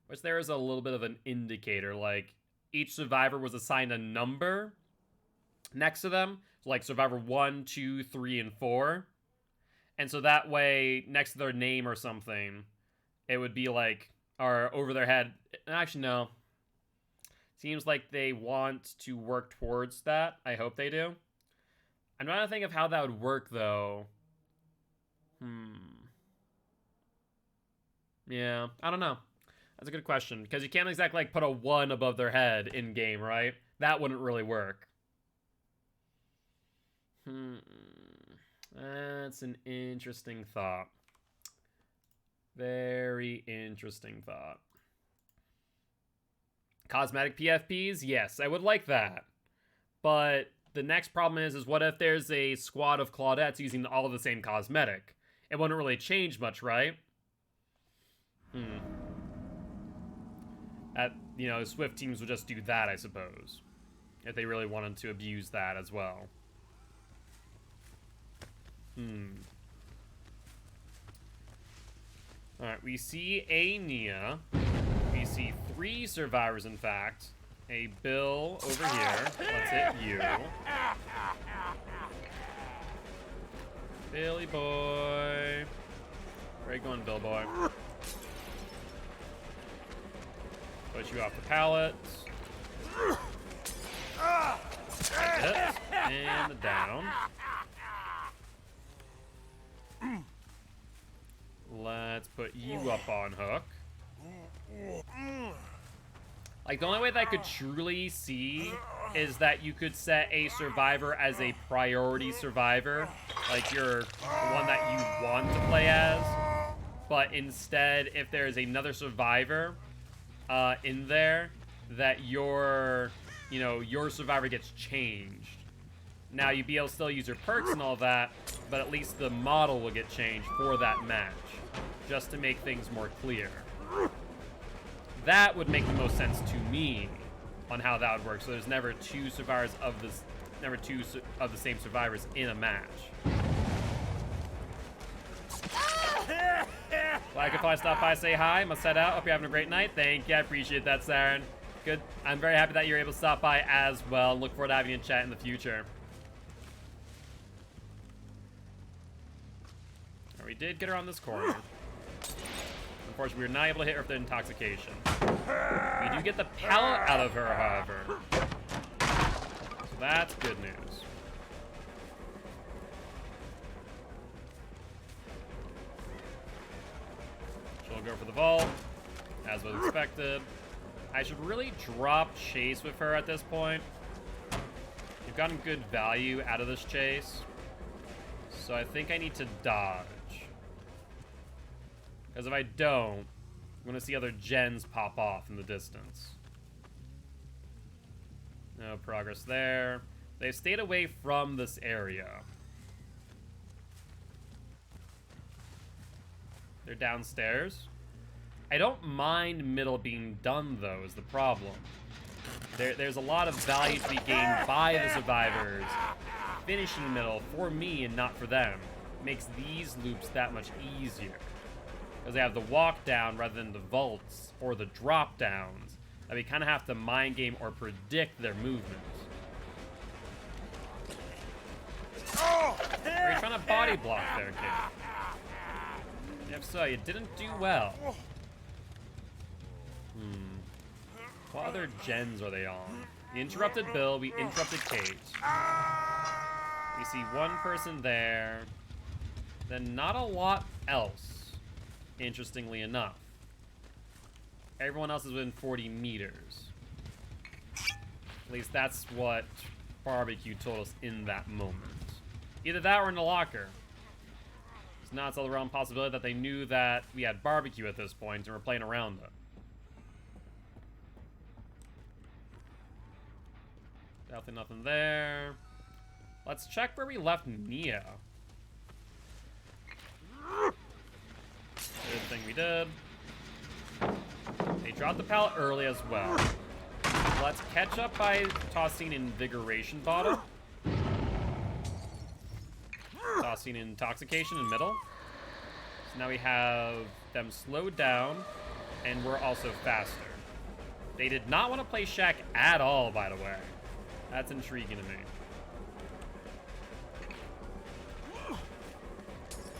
Which there is a little bit of an indicator, like each survivor was assigned a number next to them, so like survivor 1, 2, 3, and 4. And so that way, next to their name or something, it would be like, or over their head. Actually, no. Seems like they want to work towards that. I hope they do. I'm trying to think of how that would work, though. Yeah, I don't know. That's a good question, because you can't exactly like put a 1 above their head in game, right? That wouldn't really work. That's an interesting thought. Very interesting thought. Cosmetic PFPs? Yes, I would like that. But the next problem is what if there's a squad of Claudettes using all of the same cosmetic? It wouldn't really change much, right? You know, Swift teams would just do that, I suppose. If they really wanted to abuse that as well. Alright, we see a Nia. We see 3 survivors, in fact. A Bill over here. Let's hit you. Billy boy. Where you going, Bill boy? Put you off the pallet. Hit. And down. Let's put you up on hook. Like, the only way that I could truly see is that you could set a survivor as a priority survivor. Like, you're the one that you want to play as. But instead, if there's another survivor in there, that your survivor gets changed. Now, you'd be able to still use your perks and all that, but at least the model will get changed for that match, just to make things more clear. That would make the most sense to me on how that would work. So there's never 2 survivors of this, never 2 of the same survivors in a match. Well, I could probably stop by, say hi, must head out. Hope you're having a great night. Thank you, I appreciate that, Saren. Good. I'm very happy that you're able to stop by as well. Look forward to having you in chat in the future. We did get around this corner. Unfortunately, we're not able to hit her with the intoxication. We do get the pallet out of her, however. So that's good news. She'll go for the vault, as was expected. I should really drop chase with her at this point. We've gotten good value out of this chase. So I think I need to dodge. Because if I don't, I'm going to see other gens pop off in the distance. No progress there. They've stayed away from this area. They're downstairs. I don't mind middle being done, though, is the problem. There's a lot of value to be gained by the survivors finishing middle for me and not for them. Makes these loops that much easier. Because they have the walk down rather than the vaults or the drop downs. That we kind of have to mind game or predict their movements. Are you trying to body block there, kid? If so, you didn't do well. What other gens are they on? We interrupted Bill, we interrupted Kate. We see one person there. Then not a lot else, interestingly enough. Everyone else is within 40 meters. At least that's what Barbecue told us in that moment. Either that or in the locker. It's not all the realm possibility that they knew that we had Barbecue at this point and were playing around it. Definitely nothing there. Let's check where we left Nia. Good thing we did. They dropped the pallet early as well. Let's catch up by tossing Invigoration Bottle. Tossing Intoxication in middle. So now we have them slowed down, and we're also faster. They did not want to play Shack at all, by the way. That's intriguing to me.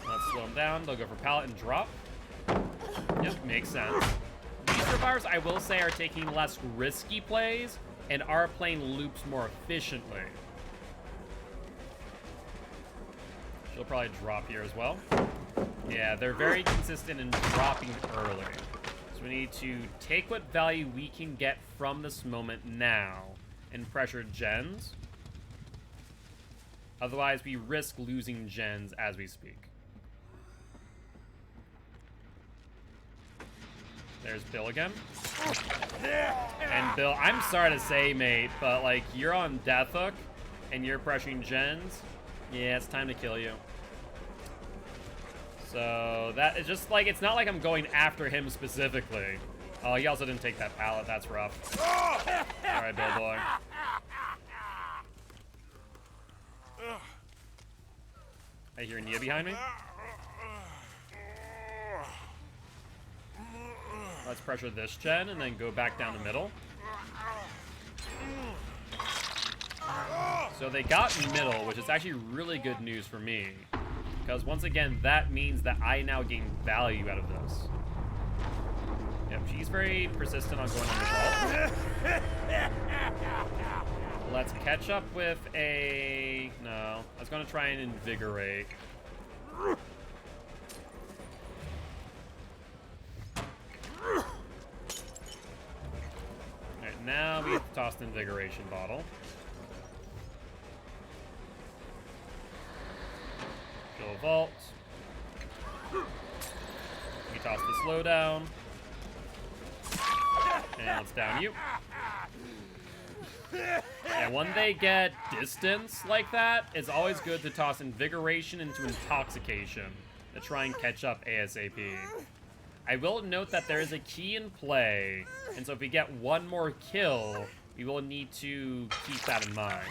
Let's slow them down. They'll go for pallet and drop. Yep, makes sense. These survivors, I will say, are taking less risky plays and are playing loops more efficiently. She'll probably drop here as well. Yeah, they're very consistent in dropping early. So we need to take what value we can get from this moment now and pressure gens. Otherwise, we risk losing gens as we speak. There's Bill again. And Bill, I'm sorry to say, mate, but like, you're on Death Hook and you're pressuring gens. Yeah, it's time to kill you. So that is just like, it's not like I'm going after him specifically. Oh, he also didn't take that pallet. That's rough. All right, Bill boy. I hear Nia behind me. Let's pressure this gen and then go back down the middle. So they got middle, which is actually really good news for me. Because once again, that means that I now gain value out of this. Yep, she's very persistent on going on the vault. Let's catch up with a... No, I was going to try and invigorate. Alright, now we have to toss the invigoration bottle. Go vault. We toss the slowdown. And let's down you. And when they get distance like that, it's always good to toss Invigoration into Intoxication to try and catch up ASAP. I will note that there is a key in play, and so if we get one more kill, we will need to keep that in mind.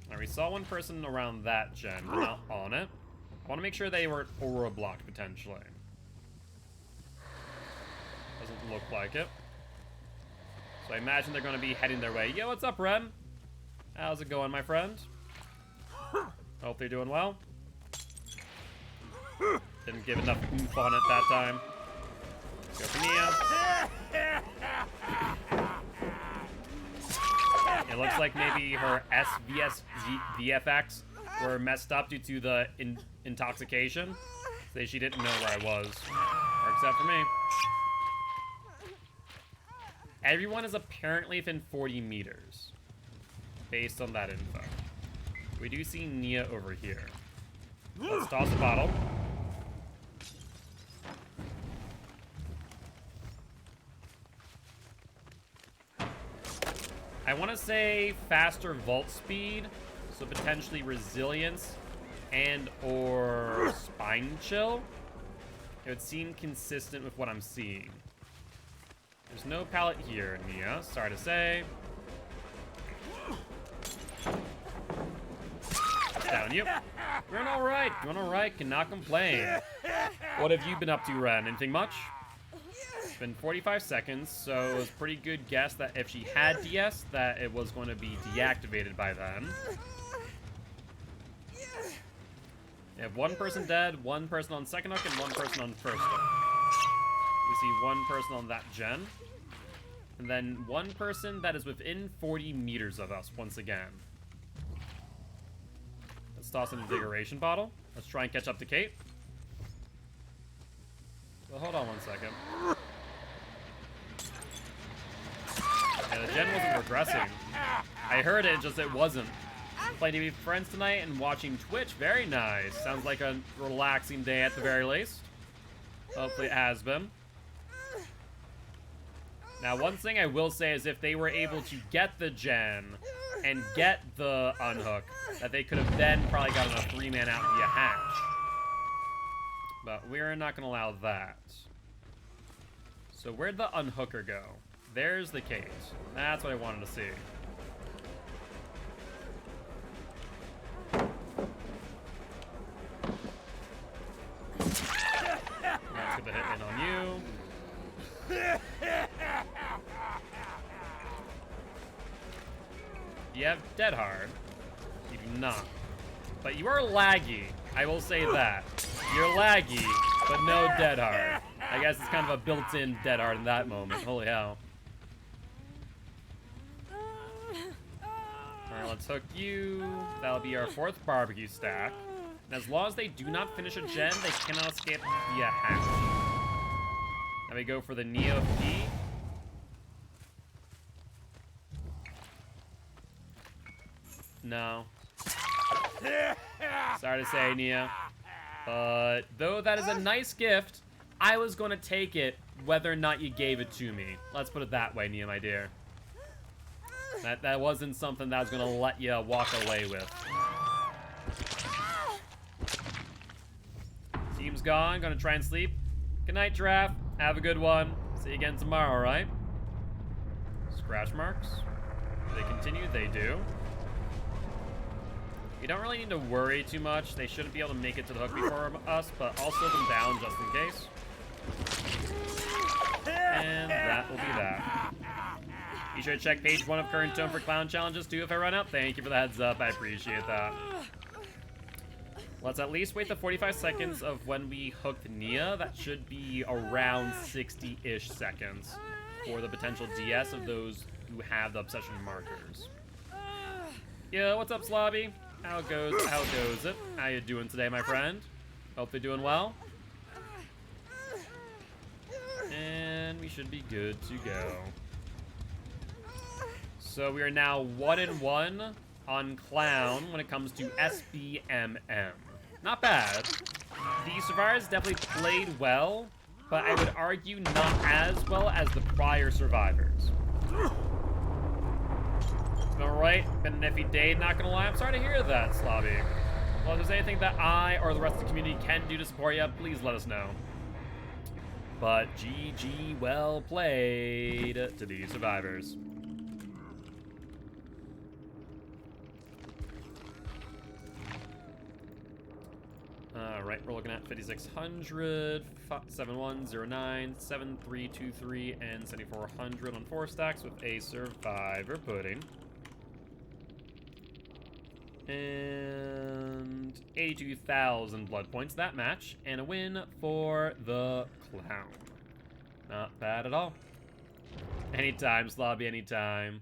Alright, we saw one person around that gen, but not on it. I want to make sure they weren't aura blocked, potentially. Doesn't look like it. So I imagine they're going to be heading their way. Yo, what's up, Ren? How's it going, my friend? Hope they're doing well. Didn't give enough oomph on it that time. Go for Nia. It looks like maybe her VFX were messed up due to the intoxication. So she didn't know where I was. Or except for me. Everyone is apparently within 40 meters. Based on that info. We do see Nia over here. Let's toss a bottle. I want to say faster vault speed, so potentially resilience and or spine chill. It would seem consistent with what I'm seeing. There's no pallet here, Nia. Sorry to say. Down you. Doing all right. Doing all right. Cannot complain. What have you been up to, Ren? Anything much? It's been 45 seconds, so it was a pretty good guess that if she had DS, that it was going to be deactivated by then. You have one person dead, one person on second hook, and one person on first hook. We see one person on that gen. And then one person that is within 40 meters of us once again. Let's toss an invigoration bottle. Let's try and catch up to Kate. Well, hold on one second. Yeah, the gen wasn't regressing. I heard it, just it wasn't. Playing to be friends tonight and watching Twitch. Very nice. Sounds like a relaxing day at the very least. Hopefully it has been. Now, one thing I will say is if they were able to get the gen and get the unhook, that they could have then probably gotten a 3-man out via hatch. But we're not going to allow that. So where'd the unhooker go? There's the case. That's what I wanted to see. Let's get the hit in on you. You have dead hard. You do not. But you are laggy. I will say that. You're laggy, but no dead hard. I guess it's kind of a built-in dead hard in that moment. Holy hell. Alright, let's hook you. That'll be our 4th barbecue stack. And as long as they do not finish a gen, they cannot escape via hatch. Now we go for the Neo P. No. Sorry to say, Nia. But though that is a nice gift, I was going to take it whether or not you gave it to me. Let's put it that way, Nia, my dear. That wasn't something that I was going to let you walk away with. Team's gone. Going to try and sleep. Good night, Giraffe. Have a good one. See you again tomorrow, alright? Scratch marks. Do they continue? They do. We don't really need to worry too much. They shouldn't be able to make it to the hook before us, but I'll slow them down just in case. And that will be that. Be sure to check page 1 of current tone for clown challenges too if I run out. Thank you for the heads up. I appreciate that. Let's at least wait the 45 seconds of when we hooked Nia. That should be around 60-ish seconds for the potential DS of those who have the obsession markers. Yo, what's up, Slobby? How goes it? How you doing today, my friend? Hope you're doing well. And we should be good to go. So we are now 1-1 on Clown when it comes to SBMM. Not bad. The survivors definitely played well, but I would argue not as well as the prior survivors. Alright, been an iffy day, not gonna lie. I'm sorry to hear that, Slobby. Well, if there's anything that I or the rest of the community can do to support you, please let us know. But GG, well played to the survivors. Alright, we're looking at 5600, 7109, 7323, and 7400 on 4 stacks with a survivor pudding. And 82,000 blood points, that match. And a win for the clown. Not bad at all. Anytime, Slobby, anytime.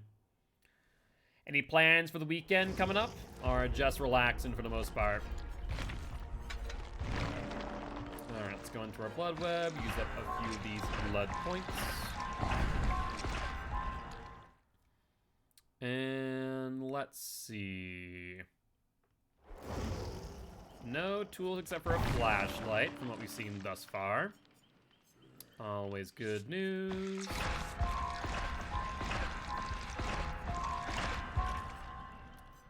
Any plans for the weekend coming up? Or just relaxing for the most part? Alright, let's go into our blood web. Use up a few of these blood points. And let's see. No tools except for a flashlight from what we've seen thus far. Always good news.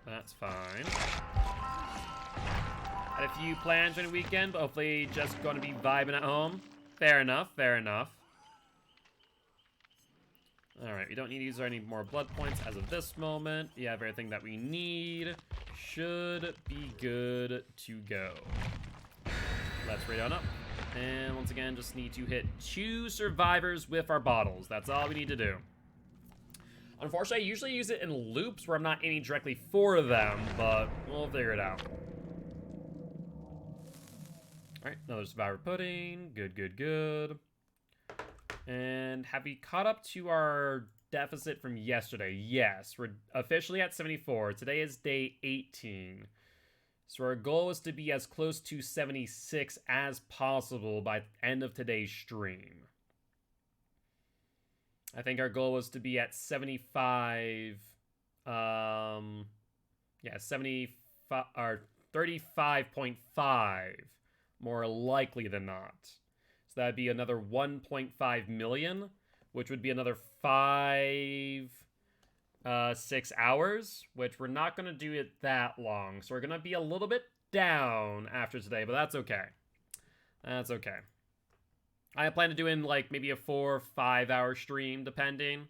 That's fine. Had a few plans during the weekend, but hopefully just going to be vibing at home. Fair enough, fair enough. Alright, we don't need to use any more blood points as of this moment. We have everything that we need. Should be good to go. Let's raid on up. And once again, just need to hit 2 survivors with our bottles. That's all we need to do. Unfortunately, I usually use it in loops where I'm not aiming directly for them, but we'll figure it out. Alright, another survivor pudding. Good, good, good. And have we caught up to our deficit from yesterday? Yes, we're officially at 74. Today is day 18. So our goal is to be as close to 76 as possible by the end of today's stream. I think our goal was to be at 75, yeah, 75, or 35.5, more likely than not. So that'd be another 1.5 million, which would be another 6 hours, which we're not going to do it that long. So we're going to be a little bit down after today, but that's okay. That's okay. I plan to do in like maybe a 4 or 5 hour stream, depending.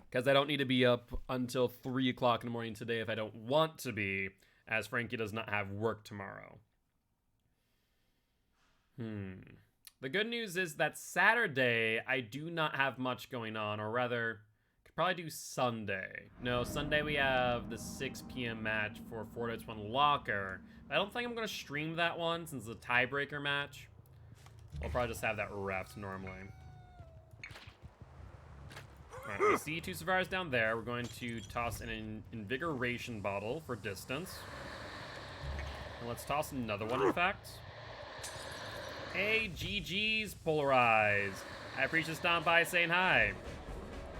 Because I don't need to be up until 3 o'clock in the morning today if I don't want to be, as Frankie does not have work tomorrow. The good news is that Saturday, I do not have much going on, or rather, could probably do Sunday. No, Sunday we have the 6 p.m. match for 4-1 Locker. I don't think I'm going to stream that one since it's a tiebreaker match. We'll probably just have that ref normally. Alright, we see 2 survivors down there. We're going to toss in an invigoration bottle for distance. And let's toss another one, in fact. Hey, GG's Polarize. I appreciate you stopping by saying hi.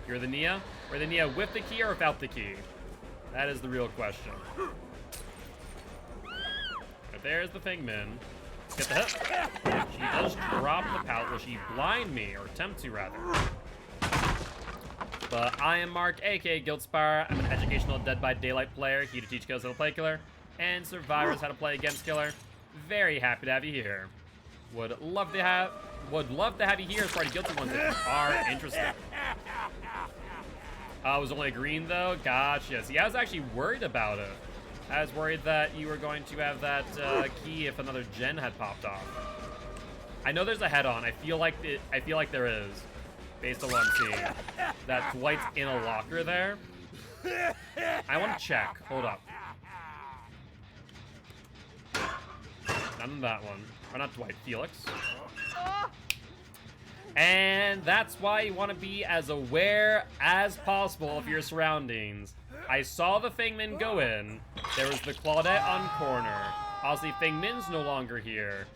You're the Nia? Or the Nia with the key or without the key? That is the real question. But there's the Fingman. Get the hit. She does drop the pallet. Will she blind me? Or attempt to, rather. But I am Mark, aka Giltspire. I'm an educational Dead by Daylight player, here to teach kills how to play killer, and survivors how to play against killer. Very happy to have you here. Would love to have you here as part of Guilty ones if you are interested. I was only green though. Gotcha. See, I was actually worried about it. I was worried that you were going to have that key if another gen had popped off. I know there's a head-on. I feel like there is. Based on what I'm seeing. That Dwight's in a locker there. I want to check. Hold up. None of that one. Or not Dwight, Felix. And that's why you want to be as aware as possible of your surroundings. I saw the Fingman go in. There was the Claudette on corner. Obviously, Fingman's no longer here.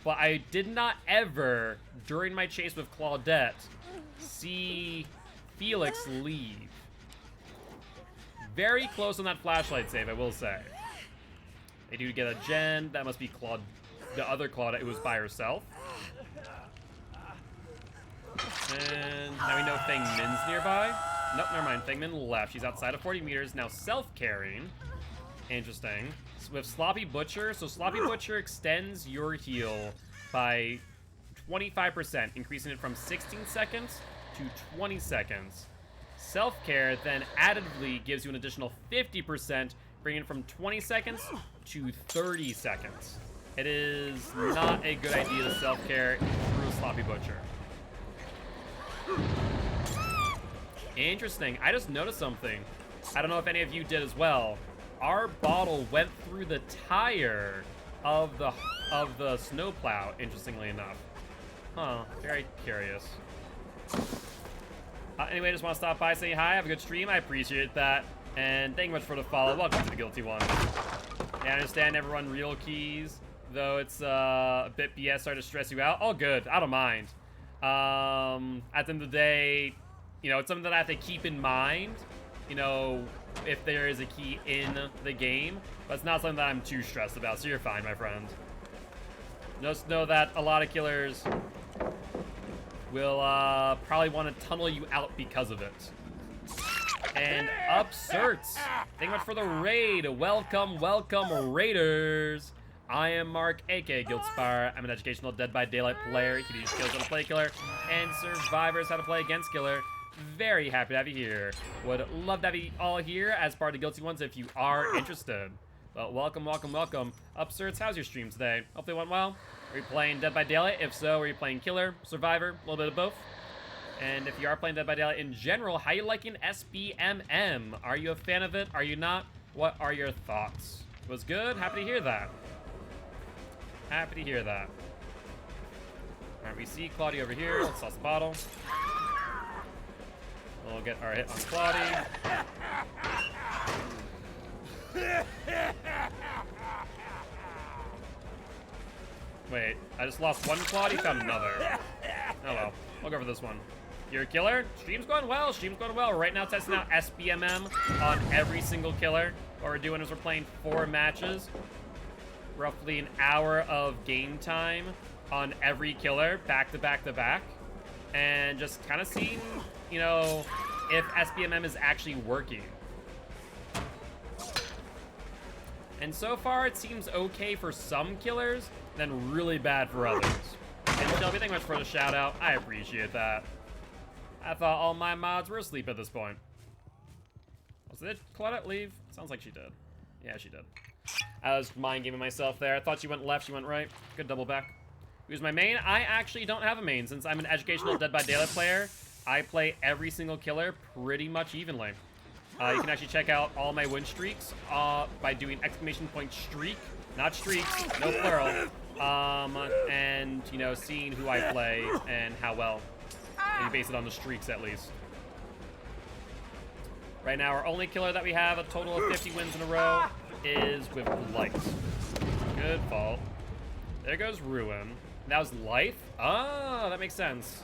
But I did not ever, during my chase with Claudette, see Felix leave. Very close on that flashlight save, I will say. They do get a gen. That must be the other Claudette who was by herself. And now we know Fingmin's nearby. Nope, never mind. Fingmin left. She's outside of 40 meters. Now self-carrying. Interesting. With Sloppy Butcher. So Sloppy Butcher extends your heal by 25%, increasing it from 16 seconds to 20 seconds. Self-care then additively gives you an additional 50%, bringing it from 20 seconds to 30 seconds. It is not a good idea to self-care through Sloppy Butcher. Interesting. I just noticed something. I don't know if any of you did as well. Our bottle went through the tire of the snowplow, interestingly enough. Huh, very curious. Anyway, just want to stop by, say hi, have a good stream. I appreciate that. And thank you much for the follow. Welcome to the Guilty Ones. Yeah, I understand everyone real keys, though it's a bit BS, sorry to stress you out. All good, I don't mind. At the end of the day, you know, it's something that I have to keep in mind, you know, if there is a key in the game, but it's not something that I'm too stressed about, so you're fine, my friend. Just know that a lot of killers will probably want to tunnel you out because of it. And Upserts, thank you much for the raid. Welcome, welcome, Raiders. I am Mark, aka Guiltspire. I'm an educational Dead by Daylight player. You can teach skills how to play killer and survivors how to play against killer. Very happy to have you here. Would love to have you all here as part of the Guilty Ones if you are interested. Well, welcome, welcome, welcome. Upserts, how's your stream today? Hopefully it went well. Are you playing Dead by Daylight? If so, are you playing killer, survivor, a little bit of both? And if you are playing Dead by Daylight in general, how you liking SBMM? Are you a fan of it? Are you not? What are your thoughts? It was good? Happy to hear that. Happy to hear that. Alright, we see Claudia over here. Let's toss the bottle. We'll get our hit on Claudia. Wait, I just lost one Claudia, found another. Oh well, we'll go for this one. You're a killer? Stream's going well, stream's going well. Right now testing out SBMM on every single killer. What we're doing is we're playing 4 matches. Roughly an hour of game time on every killer, back to back to back. And just kind of seeing, you know, if SBMM is actually working. And so far it seems okay for some killers, then really bad for others. And Shelby, thank you much for the shout out. I appreciate that. I thought all my mods were asleep at this point. Did Claudette leave? Sounds like she did. Yeah, she did. I was mind gaming myself there. I thought she went left, she went right. Good double back. Who's my main? I actually don't have a main since I'm an educational Dead by Daylight player. I play every single killer pretty much evenly. You can actually check out all my win streaks by doing !streak, not streaks, no plural. And, you know, seeing who I play and how well. And you base it on the streaks at least. Right now, our only killer that we have, a total of 50 wins in a row, is with Light. Good fault. There goes Ruin. That was Life? Oh, that makes sense.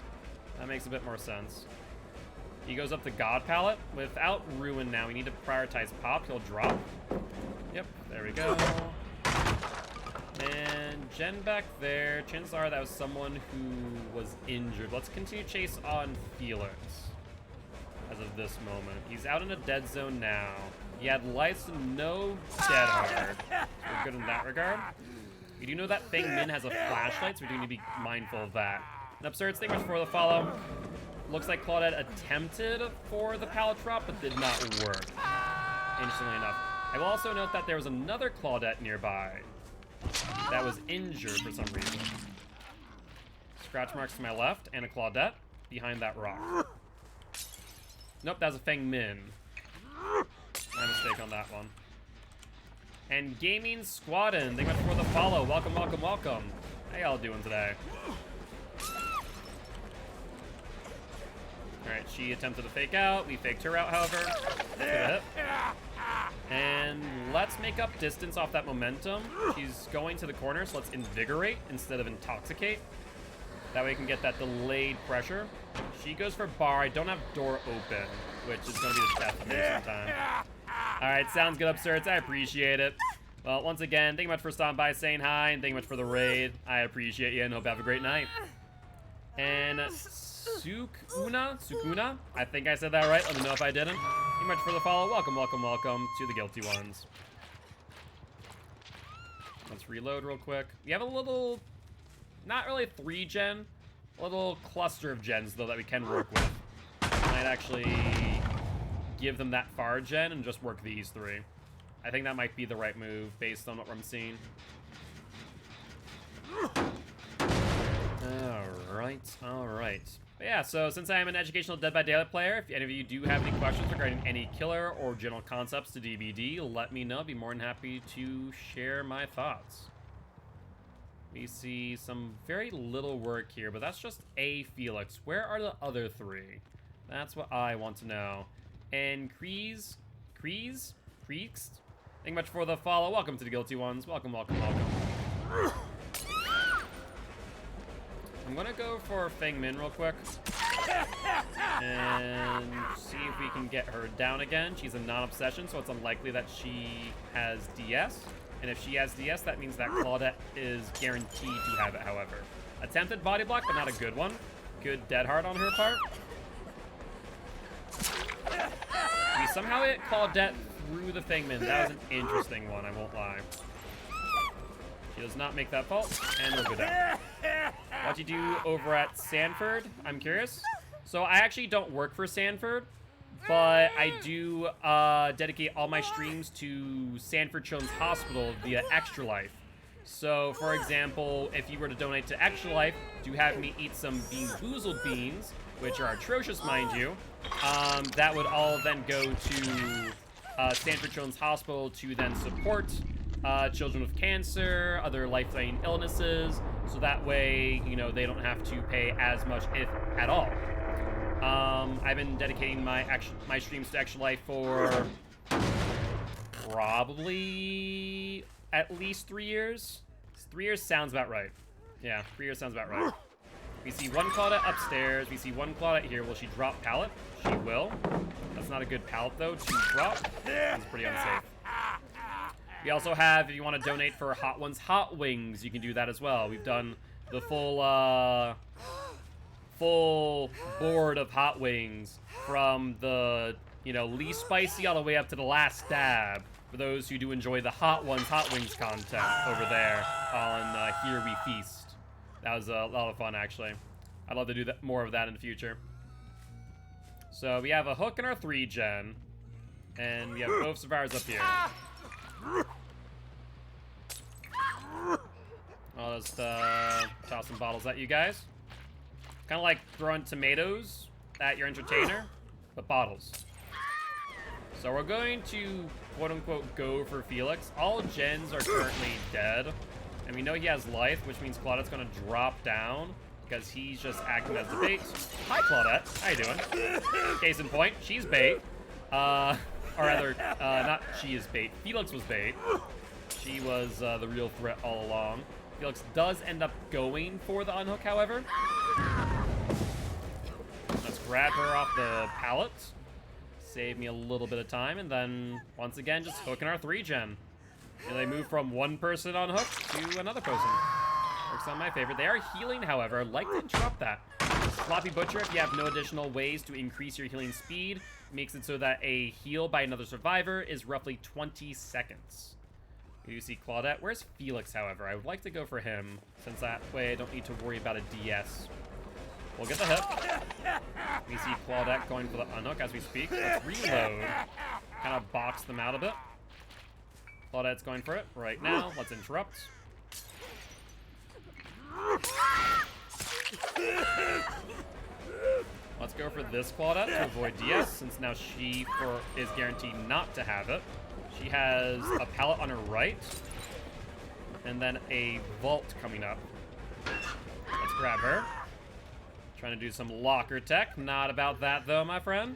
That makes a bit more sense. He goes up to God Palette. Without Ruin now, we need to prioritize Pop. He'll drop. Yep, there we go. And Jen back there. Chances are that was someone who was injured. Let's continue chase on Felix as of this moment. He's out in a dead zone now. He had lights and no dead hard. We're good in that regard. We do know that Feng Min has a flashlight, so we do need to be mindful of that. And Absurd, thank you much for the follow. Looks like Claudette attempted for the pallet drop, but did not work. Interestingly enough. I will also note that there was another Claudette nearby that was injured for some reason. Scratch marks to my left, and a Claudette behind that rock. Nope, that was a Feng Min. My mistake on that one. And Gaming Squadron, thank you much for the follow. Welcome, welcome, welcome. How y'all doing today? Alright, she attempted to fake out. We faked her out, however. Good hit. And let's make up distance off that momentum. She's going to the corner, so let's invigorate instead of intoxicate. That way we can get that delayed pressure. She goes for bar. I don't have door open, which is going to be the death of me sometime. Alright, sounds good, Absurds. I appreciate it. Well, once again, thank you much for stopping by, saying hi, and thank you much for the raid. I appreciate you and hope you have a great night. And Sukuna, I think I said that right. Let me know if I didn't. Thank you much for the follow. Welcome, welcome, welcome to the Guilty Ones. Let's reload real quick. We have a little, not really 3-gen, a little cluster of gens, though, that we can work with. Might actually give them that far gen and just work these 3. I think that might be the right move based on what I'm seeing. Alright. Alright. But yeah, so since I am an educational Dead by Daylight player, if any of you do have any questions regarding any killer or general concepts to DBD, let me know. I'd be more than happy to share my thoughts. We see some very little work here, but that's just a Felix. Where are the other 3? That's what I want to know. And Creeks? Thank you much for the follow. Welcome to the Guilty Ones. Welcome, welcome, welcome. I'm gonna go for Feng Min real quick. And see if we can get her down again. She's a non-obsession, so it's unlikely that she has DS. And if she has DS, that means that Claudette is guaranteed to have it, however. Attempted body block, but not a good one. Good dead hard on her part. We somehow hit Claudette through the Feng Min. That was an interesting one, I won't lie. She does not make that fault, and we'll go down. What do you do over at Sanford? I'm curious. So I actually don't work for Sanford, but I do dedicate all my streams to Sanford Children's Hospital via Extra Life. So, for example, if you were to donate to Extra Life to have me eat some Bean Boozled beans, which are atrocious, mind you, that would all then go to Sanford Children's Hospital to then support children with cancer, other life-threatening illnesses, so that way, you know, they don't have to pay as much, if at all. I've been dedicating my streams to Extra Life for probably at least 3 years. 3 years sounds about right. Yeah, 3 years sounds about right. We see one Claudette upstairs. We see one Claudette here. Will she drop pallet? She will. That's not a good pallet, though, to drop. It's pretty unsafe. We also have, if you want to donate for Hot Ones Hot Wings, you can do that as well. We've done the full board of Hot Wings from the, you know, least spicy all the way up to the last stab for those who do enjoy the Hot Ones Hot Wings content over there on Here We Feast. That was a lot of fun, actually. I'd love to do that, more of that in the future. So we have a hook in our 3-gen, and we have both survivors up here. I'll just toss some bottles at you guys. Kind of like throwing tomatoes at your entertainer, but bottles. So we're going to, quote-unquote, go for Felix. All gens are currently dead, and we know he has life, which means Claudette's going to drop down because he's just acting as the bait. Hi, Claudette. How you doing? Case in point, she's bait. Or rather, not she is bait. Felix was bait. She was the real threat all along. Felix does end up going for the unhook, however. Let's grab her off the pallet. Save me a little bit of time, and then, once again, just hooking our 3-gen. And they move from one person on hook to another person. Works on my favorite. They are healing, however. I'd like to interrupt that. Sloppy Butcher, if you have no additional ways to increase your healing speed, makes it so that a heal by another survivor is roughly 20 seconds. You see Claudette. Where's Felix, however? I would like to go for him, since that way I don't need to worry about a DS. We'll get the hook. We see Claudette going for the unhook as we speak. Let's reload. Kind of box them out a bit. Claudette's going for it right now. Let's interrupt. Let's go for this Claudette to avoid DS, since now she is guaranteed not to have it. She has a pallet on her right, and then a vault coming up. Let's grab her. Trying to do some locker tech. Not about that, though, my friend.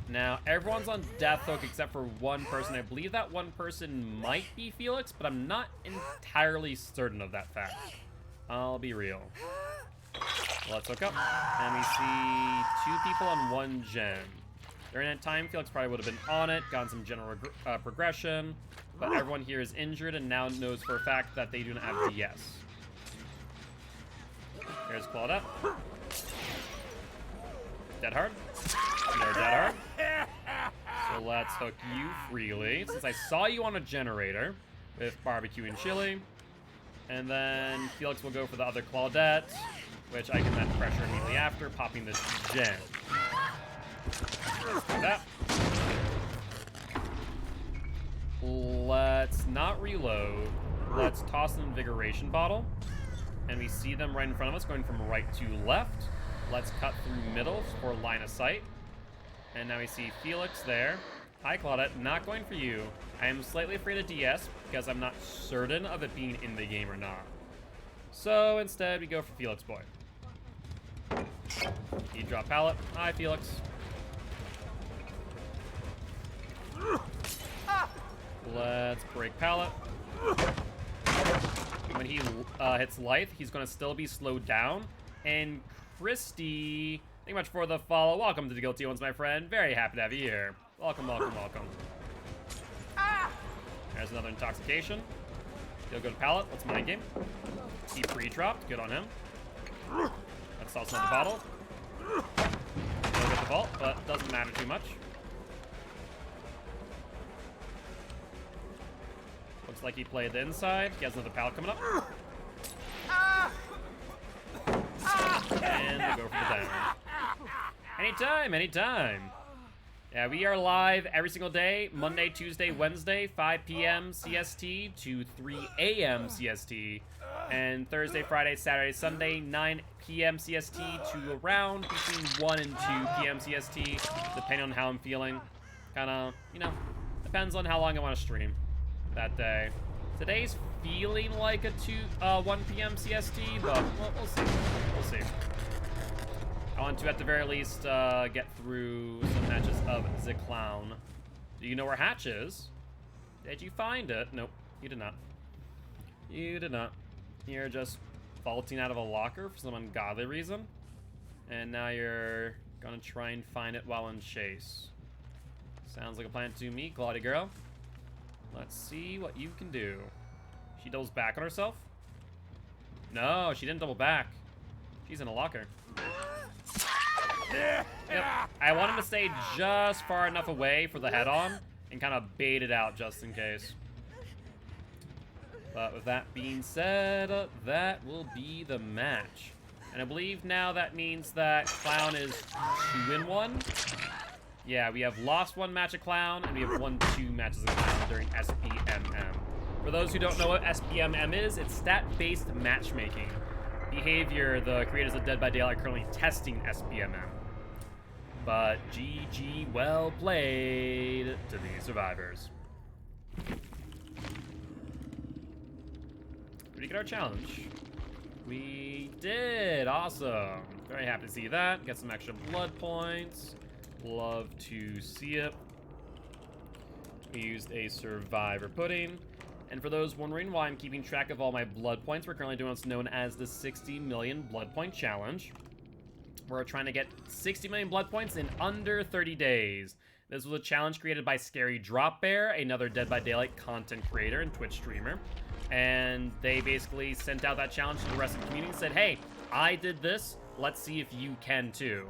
Now, everyone's on death hook except for one person. I believe that one person might be Felix, but I'm not entirely certain of that fact. I'll be real. Let's hook up. And we see 2 people on 1 gen. During that time, Felix probably would have been on it, gotten some general progression, but everyone here is injured and now knows for a fact that they do not have DS. Here's Claudette. Dead hard. You're dead hard. So let's hook you freely, since I saw you on a generator with barbecue and chili. And then Felix will go for the other Claudette, which I can then pressure immediately after, popping this gen. Let's do that. Let's not reload. Let's toss an invigoration bottle. And we see them right in front of us, going from right to left. Let's cut through middle for line of sight. And now we see Felix there. Hi, Claudette. Not going for you. I am slightly afraid of DS because I'm not certain of it being in the game or not. So instead, we go for Felix Boy. He drop pallet. Hi, Felix. Let's break pallet. When he hits life, he's going to still be slowed down. And Christy, thank you much for the follow. Welcome to the Guilty Ones, my friend. Very happy to have you here. Welcome, welcome, welcome. There's another intoxication. He'll go to pallet. Let's mind game. He pre-dropped. Good on him. Let's toss another bottle. He'll get the vault, but doesn't matter too much. Looks like he played the inside. He has another pallet coming up. And we'll go for the down. Anytime, anytime. Yeah, we are live every single day, Monday, Tuesday, Wednesday, 5 p.m. CST to 3 a.m. CST. And Thursday, Friday, Saturday, Sunday, 9 p.m. CST to around between 1 and 2 p.m. CST, depending on how I'm feeling. Kind of, you know, depends on how long I want to stream that day. Today's feeling like a 1 p.m. CST, but we'll see. We'll see. I want to, at the very least, get through some matches of the Clown. Do you know where Hatch is? Did you find it? Nope, you did not. You did not. You're just vaulting out of a locker for some ungodly reason. And now you're gonna try and find it while in chase. Sounds like a plan to me, Claudia girl. Let's see what you can do. She doubles back on herself? No, she didn't double back. She's in a locker. Yep. I want him to stay just far enough away for the head-on and kind of bait it out just in case. But with that being said, that will be the match. And I believe now that means that Clown is 2-1. Yeah, we have lost one match of Clown, and we have won 2 matches of Clown during SBMM. For those who don't know what SBMM is, it's stat-based matchmaking. Behavior, the creators of Dead by Daylight are currently testing SBMM. But GG, well played to the survivors. Did we get our challenge? We did, awesome. Very happy to see that. Get some extra blood points. Love to see it. We used a survivor pudding. And for those wondering why I'm keeping track of all my blood points, we're currently doing what's known as the 60 million blood point challenge. We're trying to get 60 million blood points in under 30 days. This was a challenge created by Scary Drop Bear, another Dead by Daylight content creator and Twitch streamer. And they basically sent out that challenge to the rest of the community and said, hey, I did this, let's see if you can too.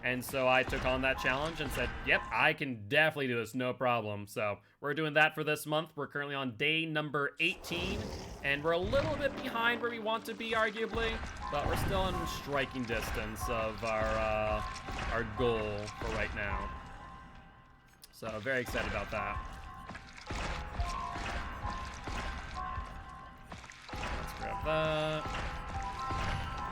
And so I took on that challenge and said, yep, I can definitely do this, no problem. So we're doing that for this month. We're currently on day number 18, and we're a little bit behind where we want to be, arguably, but we're still in striking distance of our goal for right now. So very excited about that. Let's grab that.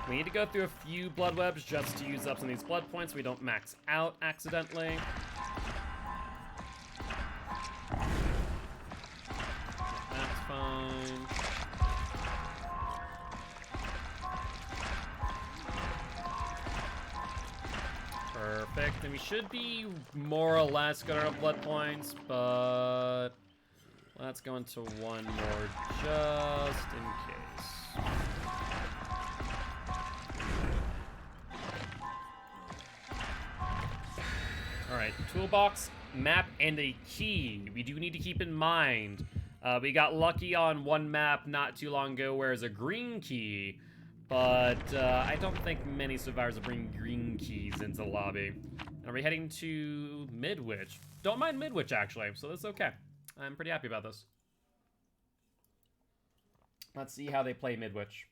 We need to go through a few blood webs just to use up some of these blood points so we don't max out accidentally. That's fine. Perfect. And we should be more or less good on our blood points, but let's go into one more just in case. Alright, toolbox, map, and a key. We do need to keep in mind, we got lucky on one map not too long ago where there's a green key, but I don't think many survivors will bring green keys into the lobby. And are we heading to Midwich? Don't mind Midwich, actually, so that's okay. I'm pretty happy about this. Let's see how they play Midwich.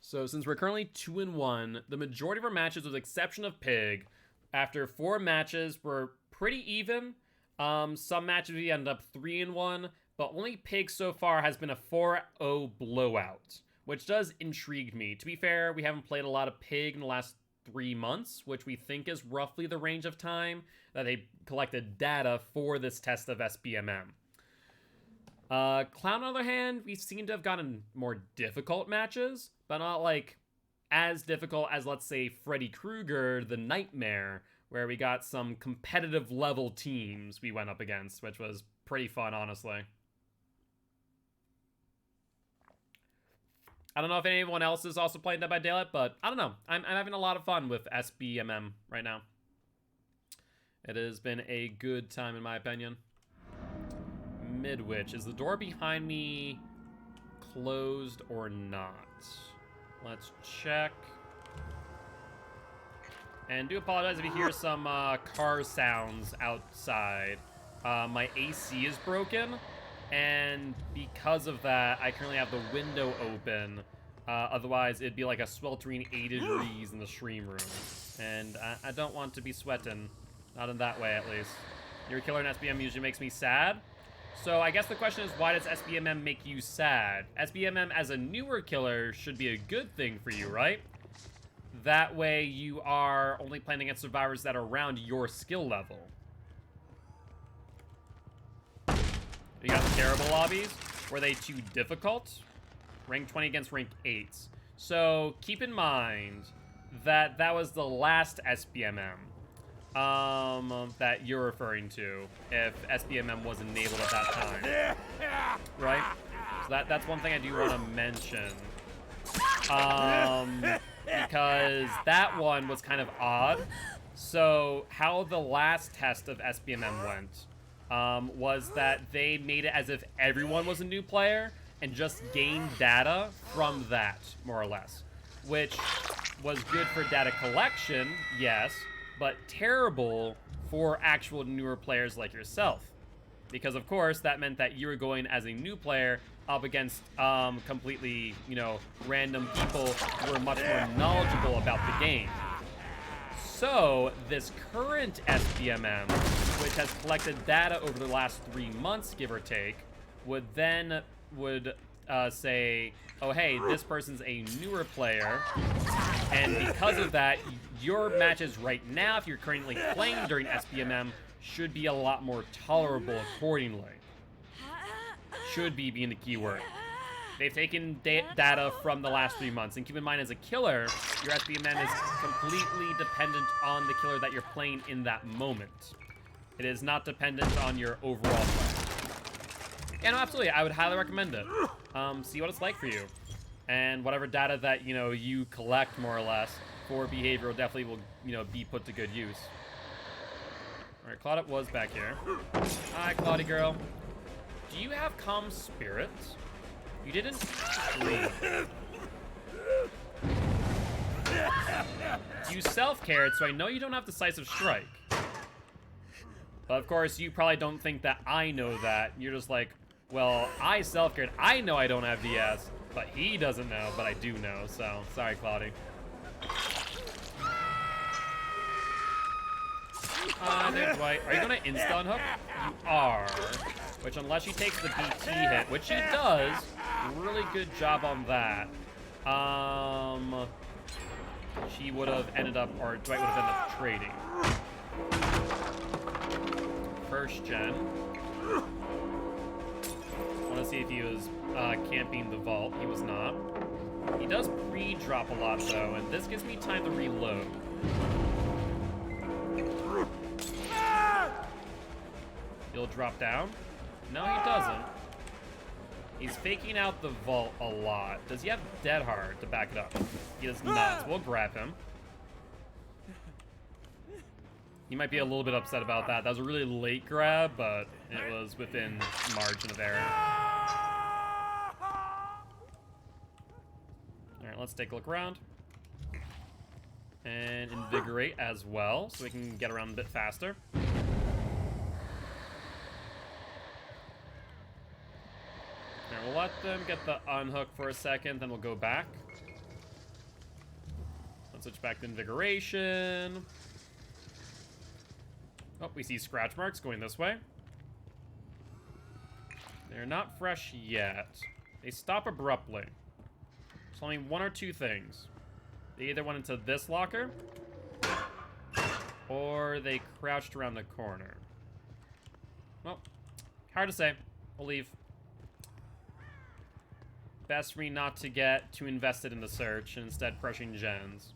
So since we're currently 2-1, the majority of our matches, with the exception of Pig, after 4 matches, were pretty even. Some matches we ended up 3-1, but only Pig so far has been a 4-0 blowout, which does intrigue me. To be fair, we haven't played a lot of Pig in the last 3 months, which we think is roughly the range of time that they collected data for this test of SBMM. Clown, on the other hand, we seem to have gotten more difficult matches, but not like as difficult as, let's say, Freddy Krueger, the Nightmare, where we got some competitive level teams we went up against, which was pretty fun, honestly. I don't know if anyone else is also playing Dead by Daylight, but I don't know. I'm having a lot of fun with SBMM right now. It has been a good time, in my opinion. Midwich. Is the door behind me closed or not? Let's check. And do apologize if you hear some car sounds outside. My AC is broken, and because of that, I currently have the window open. Otherwise, it'd be like a sweltering 80 degrees in the stream room. And I don't want to be sweating. Not in that way, at least. Your killer in SBM usually makes me sad. So I guess the question is, why does SBMM make you sad? SBMM as a newer killer should be a good thing for you, right? That way you are only playing against survivors that are around your skill level. You got the terrible lobbies. Were they too difficult? Rank 20 against rank 8s. So keep in mind that that was the last SBMM that you're referring to, if SBMM was enabled at that time. Right? So that's one thing I do want to mention. Because that one was kind of odd. So how the last test of SBMM went was that they made it as if everyone was a new player and just gained data from that, more or less. Which was good for data collection, yes, but terrible for actual newer players like yourself. Because, of course, that meant that you were going as a new player up against completely, you know, random people who were much more knowledgeable about the game. So, this current SBMM, which has collected data over the last 3 months, give or take, would say, oh, hey, this person's a newer player, and because of that, your matches right now, if you're currently playing during SBMM, should be a lot more tolerable accordingly. Should be being the key word. They've taken data from the last 3 months, and keep in mind, as a killer, your SBMM is completely dependent on the killer that you're playing in that moment. It is not dependent on your overall play. Yeah, no, absolutely, I would highly recommend it. See what it's like for you. And whatever data that, you know, you collect, more or less, for behavioral definitely will, you know, be put to good use. Alright, Claudette was back here. Hi, Claudie girl. Do you have calm spirit? You didn't leave. You self-cared, so I know you don't have decisive strike. But of course, you probably don't think that I know that. You're just like, well, I self-cared. I know I don't have DS, but he doesn't know, but I do know, so sorry, Claudie. There's White. Are you gonna insta-unhook? You are. Which, unless she takes the BT hit, which she does, really good job on that. She would have ended up, or Dwight would have ended up trading. First gen. I want to see if he was camping the vault. He was not. He does pre-drop a lot, though, and this gives me time to reload. He'll drop down? No, he doesn't. He's faking out the vault a lot. Does he have Dead Hard to back it up? He does not, so we'll grab him. He might be a little bit upset about that. That was a really late grab, but it was within margin of error. Alright, let's take a look around. And invigorate as well, so we can get around a bit faster. Alright, we'll let them get the unhook for a second, then we'll go back. Let's switch back to invigoration. Oh, we see scratch marks going this way. They're not fresh yet. They stop abruptly. There's only one or two things. They either went into this locker, or they crouched around the corner. Well, hard to say. We'll leave. Best for me not to get too invested in the search and instead crushing gens.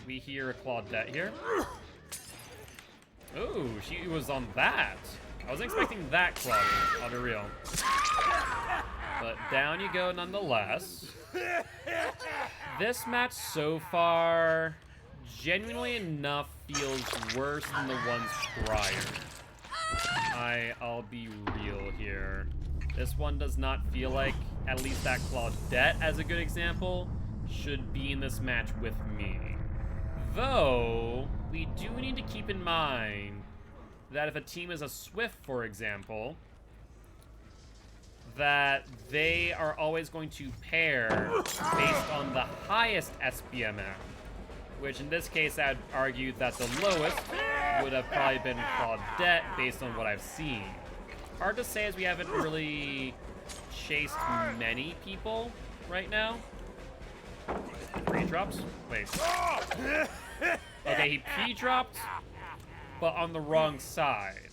We hear a Claudette here. Ooh, she was on that. I wasn't expecting that, Claudette. I'll be real. But down you go nonetheless. This match so far, genuinely enough, feels worse than the ones prior. I'll be real here. This one does not feel like, at least that Claudette, as a good example, should be in this match with me. Though, we do need to keep in mind that if a team is a Swift, for example, that they are always going to pair based on the highest SPMM, which in this case I'd argue that the lowest would have probably been Claudette based on what I've seen. Hard to say as we haven't really chased many people right now. Pre-drops? Wait. Okay, he P-dropped, but on the wrong side.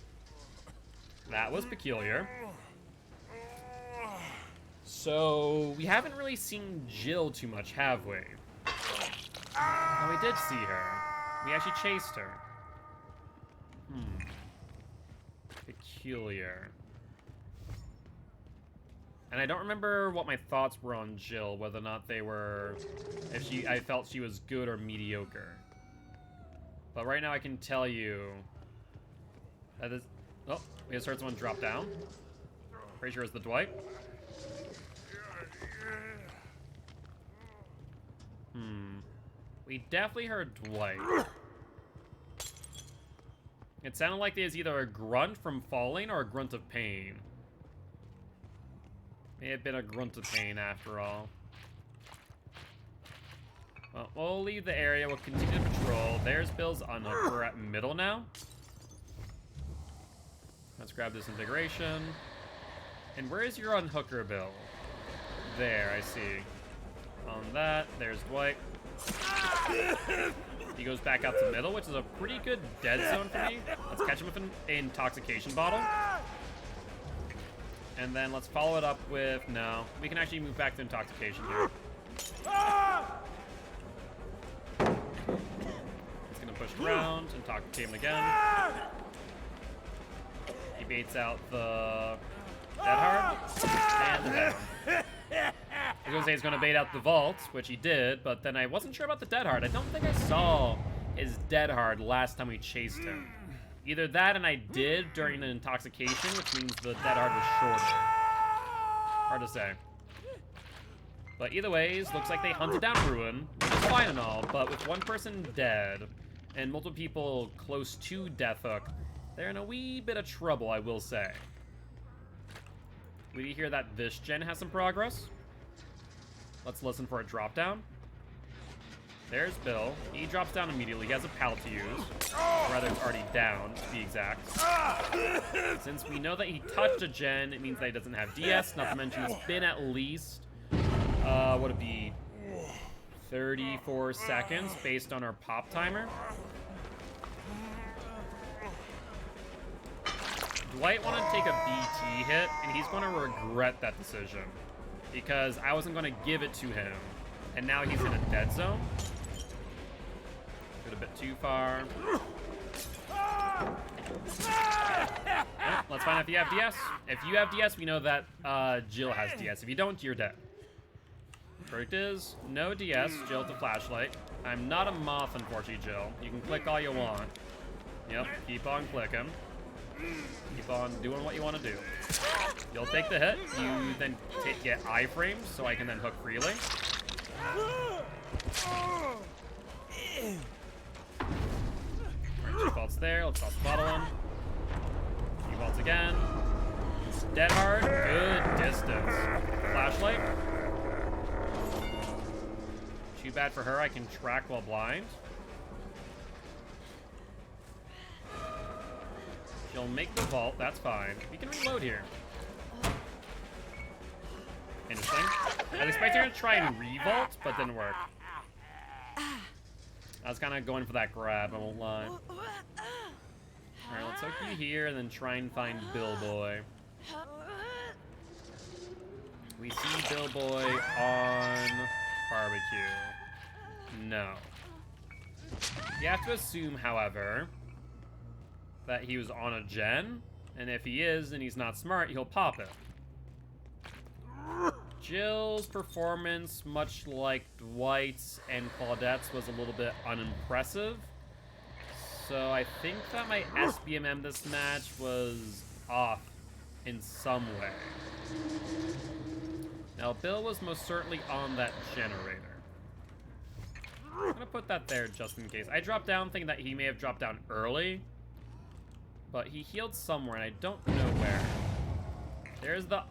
That was peculiar. So, we haven't really seen Jill too much, have we? Oh, we did see her. We actually chased her. Peculiar. And I don't remember what my thoughts were on Jill, whether or not they were... I felt she was good or mediocre. But right now I can tell you... that is... Oh, we just heard someone drop down. Pretty sure it's the Dwight. We definitely heard Dwight. It sounded like there was either a grunt from falling or a grunt of pain. May have been a grunt of pain after all. Well, we'll leave the area. We'll continue to patrol. There's Bill's unhook. We're at middle now. Let's grab this invigoration. And where is your unhooker, Bill? There, I see. On that, there's Dwight. He goes back out to middle, which is a pretty good dead zone for me. Let's catch him with an intoxication bottle. And then let's follow it up with... No, we can actually move back to intoxication here. He's gonna push around, intoxicate him again. He baits out the dead hard and the down. I was gonna say he's gonna bait out the vault, which he did, but then I wasn't sure about the dead hard. I don't think I saw his dead hard last time we chased him. Either that and I did during the intoxication, which means the dead hard was shorter. Hard to say. But either ways, looks like they hunted down Ruin, which is fine and all, but with one person dead and multiple people close to Death Hook, they're in a wee bit of trouble, I will say. We hear that this gen has some progress. Let's listen for a drop down. There's Bill. He drops down immediately. He has a pal to use. Or rather, it's already down, to be exact. Since we know that he touched a gen, it means that he doesn't have DS. Not to mention, it's been at least, what would it be, 34 seconds based on our pop timer. Dwight wanted to take a BT hit, and he's going to regret that decision. Because I wasn't going to give it to him. And now he's in a dead zone. Got a bit too far. Well, let's find out if you have DS. If you have DS, we know that Jill has DS. If you don't, you're dead. Verdict is, no DS, Jill with the flashlight. I'm not a moth, unfortunately, Jill. You can click all you want. Yep, keep on clicking. Keep on doing what you want to do. You'll take the hit. You then get iframes, so I can then hook freely. Two vaults there. Let's toss the bottle in. Two vaults again. Dead hard. Good distance. Flashlight. Too bad for her. I can track while blind. She'll make the vault. That's fine. We can reload here. I was expecting her to try and revolt, but didn't work. I was kind of going for that grab, I won't lie. Alright, let's hook you here and then try and find Billboy. We see Billboy on barbecue. No. You have to assume, however, that he was on a gen, and if he is and he's not smart, he'll pop it. Jill's performance, much like Dwight's and Claudette's, was a little bit unimpressive. So I think that my SBMM this match was off in some way. Now, Bill was most certainly on that generator. I'm gonna put that there just in case. I dropped down thinking that he may have dropped down early, but he healed somewhere and I don't know where. There's the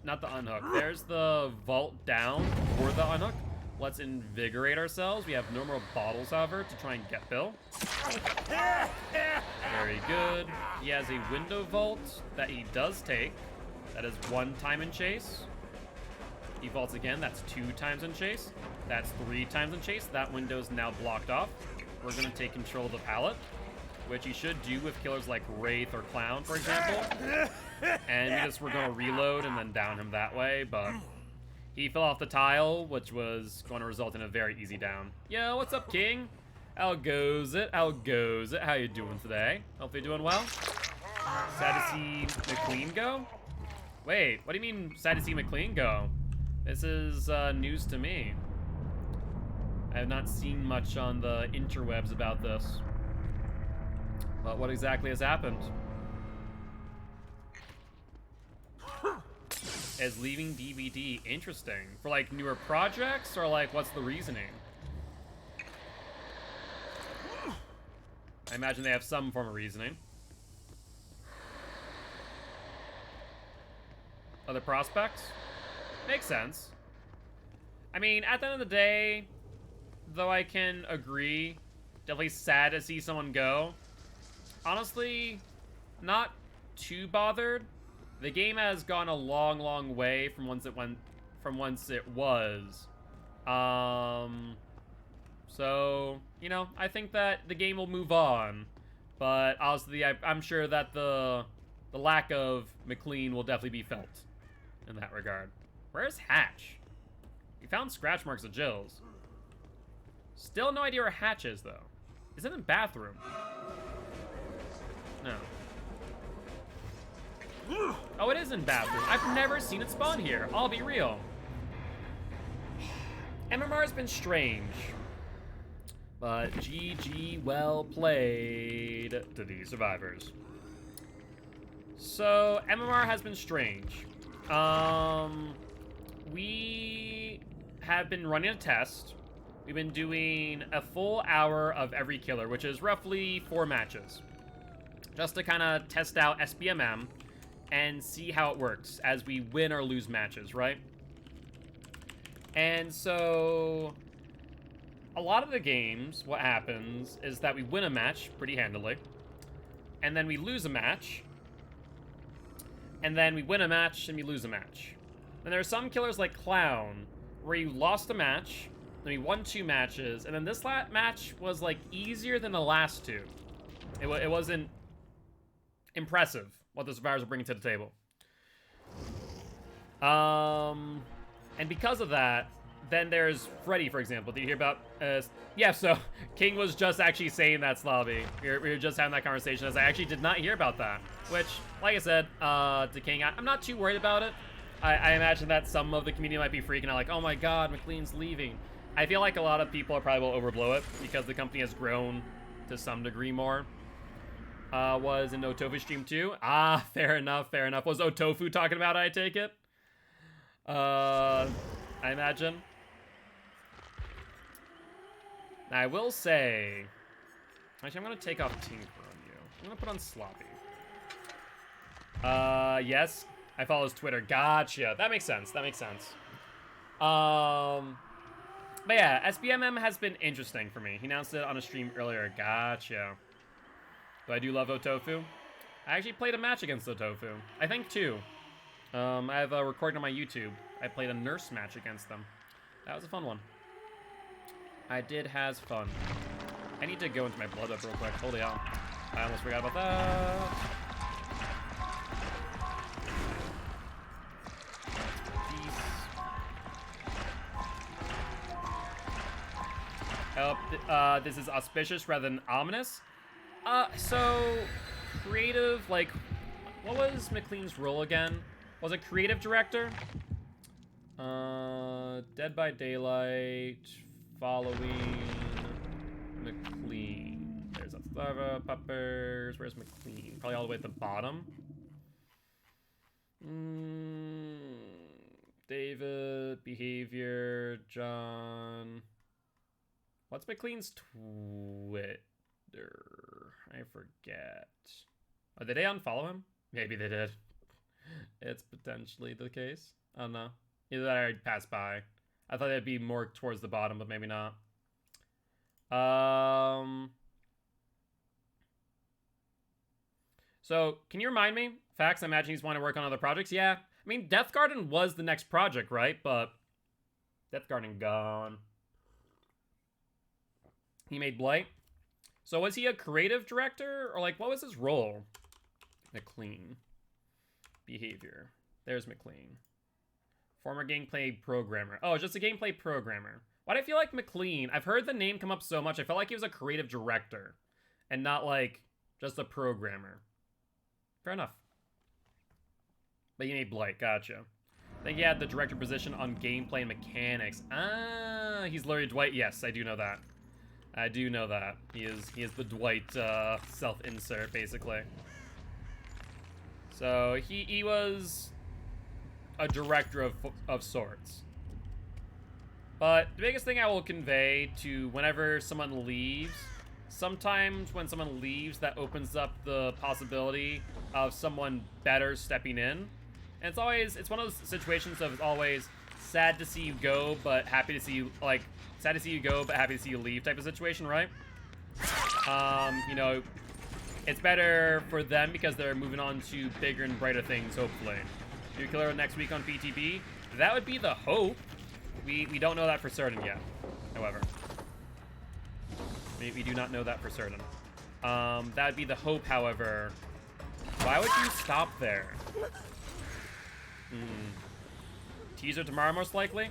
not the unhook. There's the vault down for the unhook. Let's invigorate ourselves. We have no more bottles, however, to try and get Bill. Very good. He has a window vault that he does take. That is 1 time in chase. He vaults again. That's 2 times in chase. That's 3 times in chase. That window is now blocked off. We're going to take control of the pallet, which he should do with killers like Wraith or Clown, for example. And we're going to reload and then down him that way, but he fell off the tile, which was going to result in a very easy down. Yo, what's up, King? How goes it? How goes it? How you doing today? Hope you're doing well. Sad to see McLean go? Wait, what do you mean sad to see McLean go? This is news to me. I have not seen much on the interwebs about this. But what exactly has happened? Is leaving DVD interesting? For like newer projects, or like what's the reasoning? I imagine they have some form of reasoning. Other prospects? Makes sense. I mean, at the end of the day, though I can agree, definitely sad to see someone go. Honestly, not too bothered. The game has gone a long, long way from once it was. So, you know, I think that the game will move on. But honestly, I'm sure that the lack of McLean will definitely be felt in that regard. Where's Hatch? We found scratch marks of Jill's. Still no idea where Hatch is, though. Is it in the bathroom? No. Oh, it is in bathroom. I've never seen it spawn here. I'll be real. MMR's been strange. But GG, well played to these survivors. So, MMR has been strange. We have been running a test. We've been doing a full hour of every killer, which is roughly 4 matches. Just to kind of test out SBMM and see how it works as we win or lose matches, right? And so, a lot of the games, what happens is that we win a match pretty handily, and then we lose a match, and then we win a match and we lose a match. And there are some killers like Clown, where you lost a match, then we won 2 matches, and then this match was like easier than the last 2. It wasn't impressive what the survivors are bringing to the table. And because of that, then there's Freddy, for example. Did you hear about? Yeah, so King was just actually saying that, Slavy. We were just having that conversation, as I actually did not hear about that. Which, like I said, to King, I'm not too worried about it. I imagine that some of the community might be freaking out, like, oh my god, McLean's leaving. I feel like a lot of people probably will overblow it, because the company has grown to some degree more. Was in Otofu stream too? Ah, fair enough, fair enough. Was Otofu talking about it, I take it? I imagine. Now, I will say... Actually, I'm going to take off Tinker on you. I'm going to put on Sloppy. Yes. I follow his Twitter. Gotcha. That makes sense. That makes sense. But yeah, SBMM has been interesting for me. He announced it on a stream earlier. Gotcha. But I do love Otofu. I actually played a match against Otofu. I think 2. I have a recording on my YouTube I played a nurse match against them. That was a fun one. I did has fun. I need to go into my blood up real quick. Holy hell. I almost forgot about that. This is auspicious rather than ominous. So creative, like, what was McLean's role again? Was it creative director? Dead by Daylight, following McLean. There's Aslava, Peppers. Where's McLean? Probably all the way at the bottom. David, behavior, John. What's McLean's Twitter? I forget. Oh, did they unfollow him? Maybe they did. It's potentially the case. I don't know. Either that or I passed by. I thought it'd be more towards the bottom, but maybe not. So, can you remind me? Facts, I imagine he's wanting to work on other projects. Yeah. I mean, Death Garden was the next project, right? But Death Garden gone. He made Blight. So was he a creative director? Or like, what was his role? McLean. Behavior. There's McLean. Former gameplay programmer. Oh, just a gameplay programmer. Why do I feel like McLean? I've heard the name come up so much. I felt like he was a creative director. And not like, just a programmer. Fair enough. But he made Blight, gotcha. I think he had the director position on gameplay and mechanics. Ah, he's Larry Dwight. Yes, I do know that. I do know that. He is the Dwight self-insert, basically. So he was a director of sorts. But the biggest thing I will convey to whenever someone leaves, sometimes when someone leaves, that opens up the possibility of someone better stepping in. And it's one of those situations of it's always sad to see you go, but happy to see you, like, sad to see you go, but happy to see you leave type of situation, right? You know, it's better for them because they're moving on to bigger and brighter things, hopefully. New killer next week on PTB. That would be the hope. We don't know that for certain yet, however. We do not know that for certain. That would be the hope, however. Why would you stop there? Teaser tomorrow, most likely?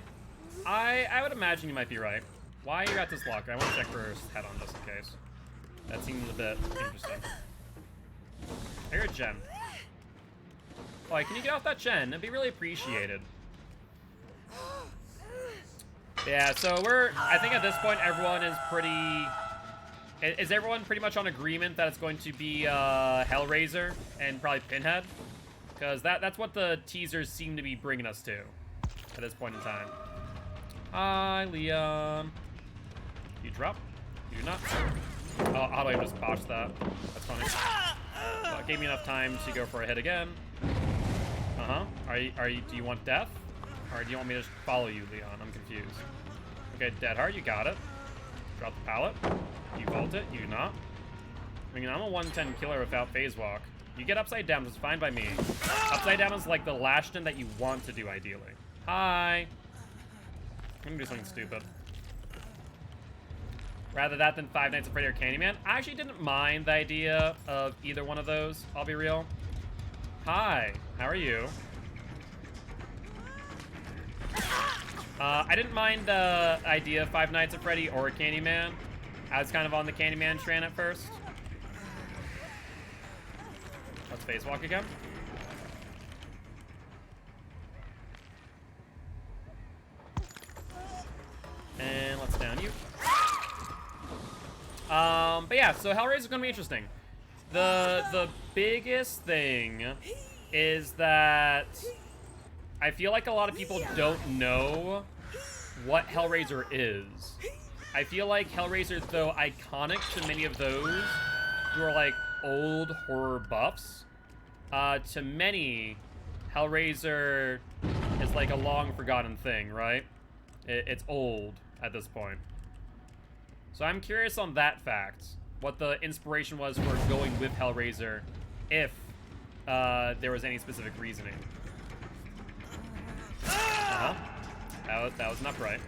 I would imagine you might be right. Why you got this locker? I want to check for head on just in case. That seems a bit interesting. I heard Jen. Oh, can you get off that Jen? It'd be really appreciated. Yeah, so I think at this point everyone is pretty... Is everyone pretty much on agreement that it's going to be Hellraiser and probably Pinhead? Because that's what the teasers seem to be bringing us to at this point in time. Hi, Leon. You drop? You do not? Oh, how do I just botch that? That's funny. Well, it gave me enough time to go for a hit again. Uh-huh. Do you want death? Or do you want me to just follow you, Leon? I'm confused. Okay, Dead Heart, you got it. Drop the pallet. You vault it, you do not. I mean, I'm a 110 killer without phase walk. You get upside down, it's fine by me. Upside down is like the Lashton that you want to do, ideally. Hi. I'm gonna do something stupid. Rather that than Five Nights at Freddy or Candyman. I actually didn't mind the idea of either one of those, I'll be real. Hi, how are you? I didn't mind the idea of Five Nights at Freddy or Candyman. I was kind of on the Candyman strand at first. Let's phase walk again. And let's down you. But yeah, so Hellraiser is gonna be interesting. The biggest thing is that I feel like a lot of people don't know what Hellraiser is. I feel like Hellraiser, though iconic to many of those who are like old horror buffs, to many, Hellraiser is like a long forgotten thing, right? It's old at this point. So I'm curious on that fact, what the inspiration was for going with Hellraiser, if there was any specific reasoning. That was not right.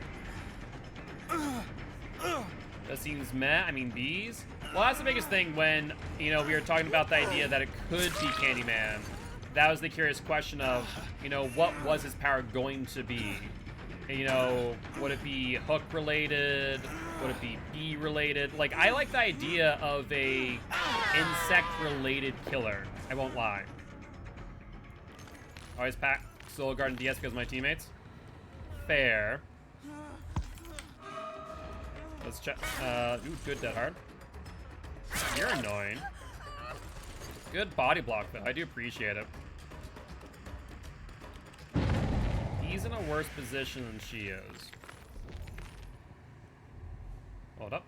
That seems meh. I mean, bees? Well, that's the biggest thing when, you know, we were talking about the idea that it could be Candyman. That was the curious question of, you know, what was his power going to be? You know, would it be hook-related? Would it be bee-related? Like, I like the idea of a insect-related killer. I won't lie. Always pack Soul Guard and DS because of my teammates. Fair. Let's check. Ooh, good dead hard. You're annoying. Good body block, though. I do appreciate it. He's in a worse position than she is. Hold up.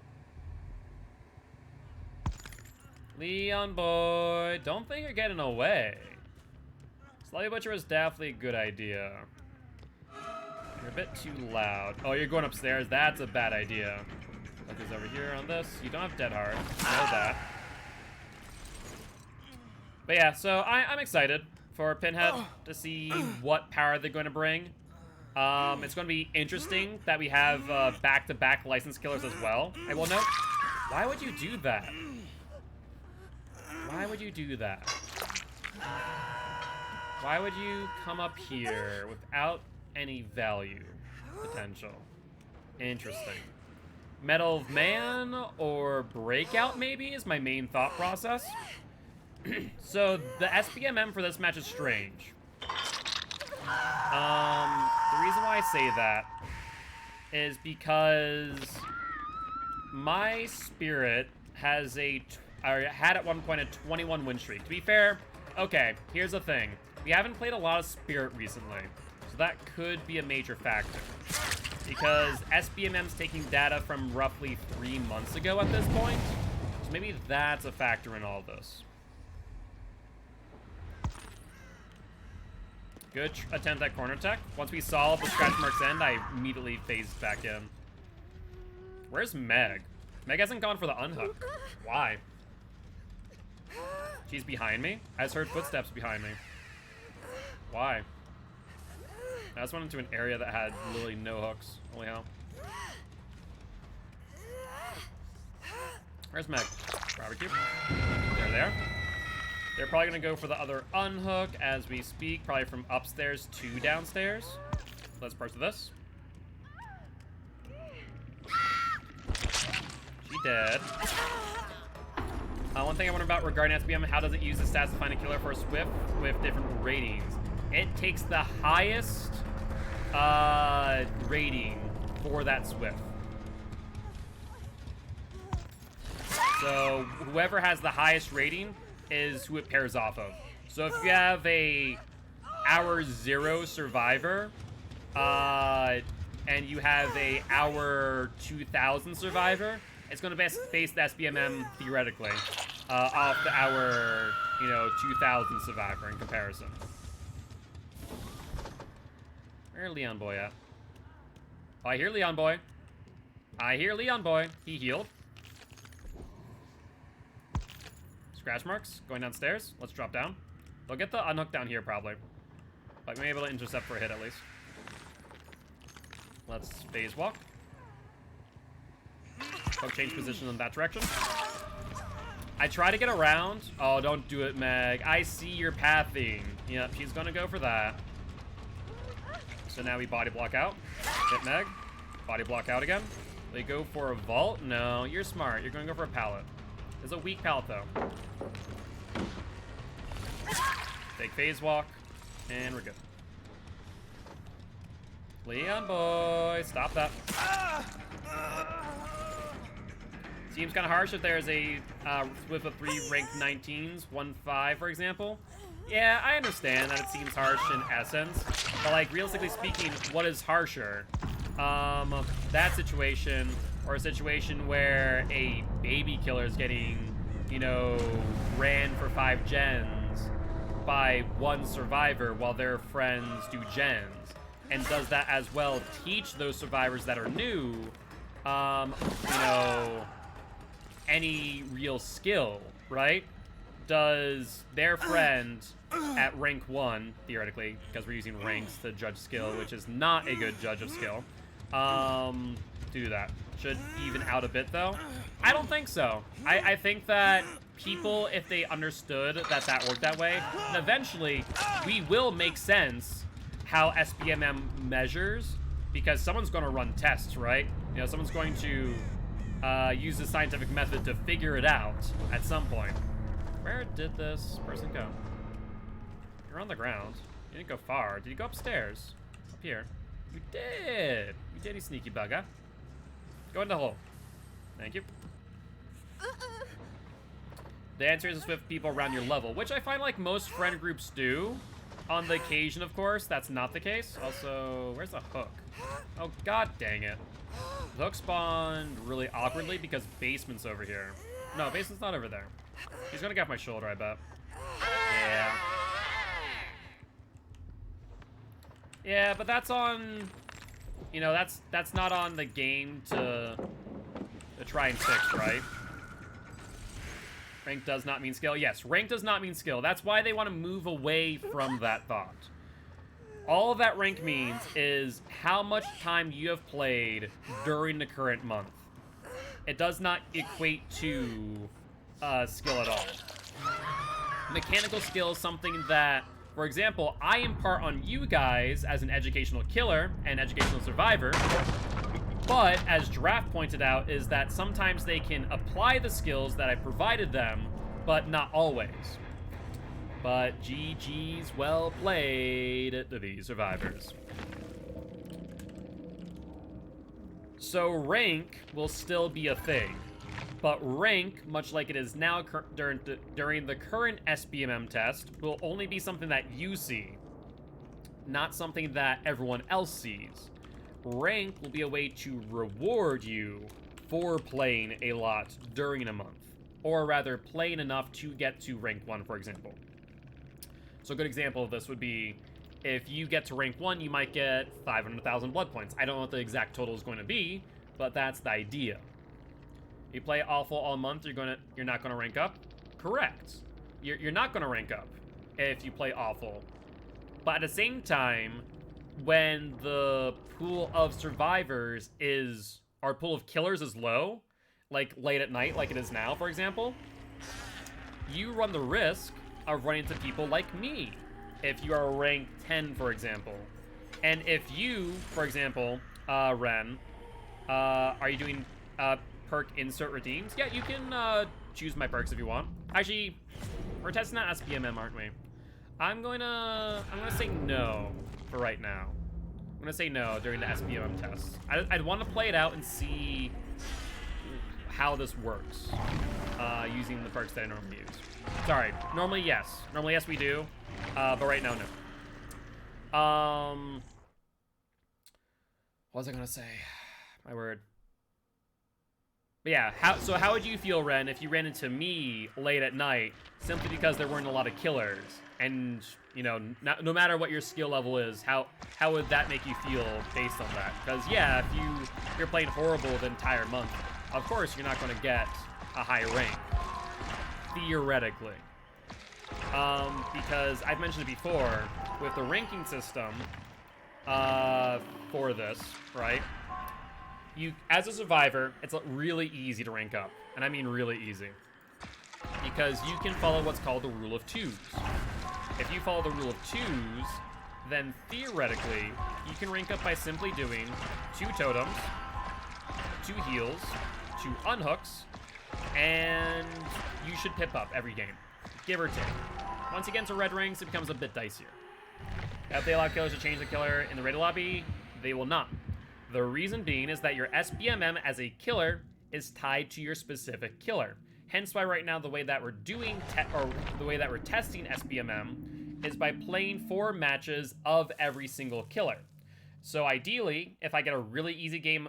Leon boy, don't think you're getting away. Slightly Butcher was definitely a good idea. You're a bit too loud. Oh, you're going upstairs? That's a bad idea. Look who's over here on this. You don't have Dead Hard. I know that. But yeah, so I'm excited for Pinhead to see what power they're going to bring. It's going to be interesting that we have back-to-back licensed killers as well. I will note, why would you do that? Why would you do that? Why would you come up here without any value potential? Interesting. Medal of Man or Breakout maybe is my main thought process. So the SBMM for this match is strange. The reason why I say that is because my Spirit has had at one point a 21 win streak. To be fair, okay, here's the thing. We haven't played a lot of Spirit recently, so that could be a major factor. Because SBMM's taking data from roughly 3 months ago at this point, so maybe that's a factor in all this. Good attempt at corner tech. Once we saw the scratch marks end, I immediately phased back in. Where's Meg? Meg hasn't gone for the unhook. Why? She's behind me? I just heard footsteps behind me. Why? I just went into an area that had literally no hooks. Holy hell. Where's Meg? Barbecue. They're there. They're probably going to go for the other unhook as we speak, probably from upstairs to downstairs. Let's parse of this. She dead. One thing I wonder about regarding SBM, how does it use the stats to find a killer for a Swift with different ratings? It takes the highest rating for that Swift. So whoever has the highest rating is who it pairs off of. So if you have a hour 0 survivor, and you have a hour 2000 survivor, it's going to base the SBMM theoretically off the hour, 2000 survivor in comparison. Where's Leon Boy at? Oh, I hear Leon Boy. I hear Leon Boy. He healed. Scratch marks going downstairs. Let's drop down. They'll get the unhook down here probably. But we may be able to intercept for a hit at least. Let's phase walk. Hook change position in that direction. I try to get around. Oh, don't do it, Meg. I see your pathing. Yep, she's gonna go for that. So now we body block out. Hit Meg. Body block out again. They go for a vault? No, you're smart. You're gonna go for a pallet. It's a weak pallet though. Take phase walk, and we're good. Leon boy, stop that. Seems kind of harsh if there's a with a 3 ranked 19s, 1-5 for example. Yeah, I understand that it seems harsh in essence, but like realistically speaking, what is harsher? That situation, or a situation where a baby killer is getting, ran for 5 gens by 1 survivor while their friends do gens, and does that as well teach those survivors that are new, any real skill, right? does their friend at rank 1, theoretically, because we're using ranks to judge skill, which is not a good judge of skill, do that? Should even out a bit, though? I don't think so. I think that people, if they understood that worked that way, then eventually we will make sense how SBMM measures, because someone's going to run tests, right? You know, someone's going to use the scientific method to figure it out at some point. Where did this person go? You're on the ground. You didn't go far. Did you go upstairs? Up here. You did. You did, you sneaky bugger. Go in the hole. Thank you. The answer is with people around your level, which I find like most friend groups do. On the occasion, of course, that's not the case. Also, where's the hook? Oh, god dang it. The hook spawned really awkwardly because basement's over here. No, basement's not over there. He's gonna get off my shoulder, I bet. Yeah. Yeah, but that's on... You know, that's not on the game to try and fix, right? Rank does not mean skill. Yes, rank does not mean skill. That's why they want to move away from that thought. All that rank means is how much time you have played during the current month. It does not equate to skill at all. Mechanical skill is something that, for example, I impart on you guys as an educational killer and educational survivor, but as Giraffe pointed out, is that sometimes they can apply the skills that I provided them, but not always. But GG's well played to these survivors. So rank will still be a thing, but rank, much like it is now during the current SBMM test, will only be something that you see, not something that everyone else sees. Rank will be a way to reward you for playing a lot during a month, or rather playing enough to get to rank 1, for example. So a good example of this would be, if you get to rank 1, you might get 500,000 blood points. I don't know what the exact total is going to be, but that's the idea. You play awful all month, you're not gonna rank up? Correct. You're not gonna rank up if you play awful. But at the same time, when the pool of survivors our pool of killers is low, like late at night, like it is now, for example, you run the risk of running into people like me if you are rank 10, for example. And if you, for example, Ren, are you doing perk insert redeems? Yeah, you can choose my perks if you want. Actually, we're testing that SBMM, aren't we? I'm gonna say no for right now. I'm gonna say no during the SBMM test. I'd want to play it out and see how this works using the perks that I normally use. Sorry, normally yes. Normally yes we do, but right now no. What was I gonna say? My word. But yeah, how would you feel, Ren, if you ran into me late at night simply because there weren't a lot of killers? And, you know, no matter what your skill level is, how would that make you feel based on that? Because, yeah, if you're playing horrible the entire month, of course you're not going to get a high rank. Theoretically. Because I've mentioned it before, with the ranking system for this, right? As a survivor, it's really easy to rank up. And I mean really easy. Because you can follow what's called the rule of twos. If you follow the rule of twos, then theoretically, you can rank up by simply doing 2 totems, 2 heals, 2 unhooks, and you should pip up every game, give or take. Once you get into red rings, it becomes a bit dicier. If they allow killers to change the killer in the raid lobby, they will not. The reason being is that your SBMM as a killer is tied to your specific killer. Hence why right now the way that we're doing the way that we're testing SBMM is by playing 4 matches of every single killer. So ideally, if I get a really easy game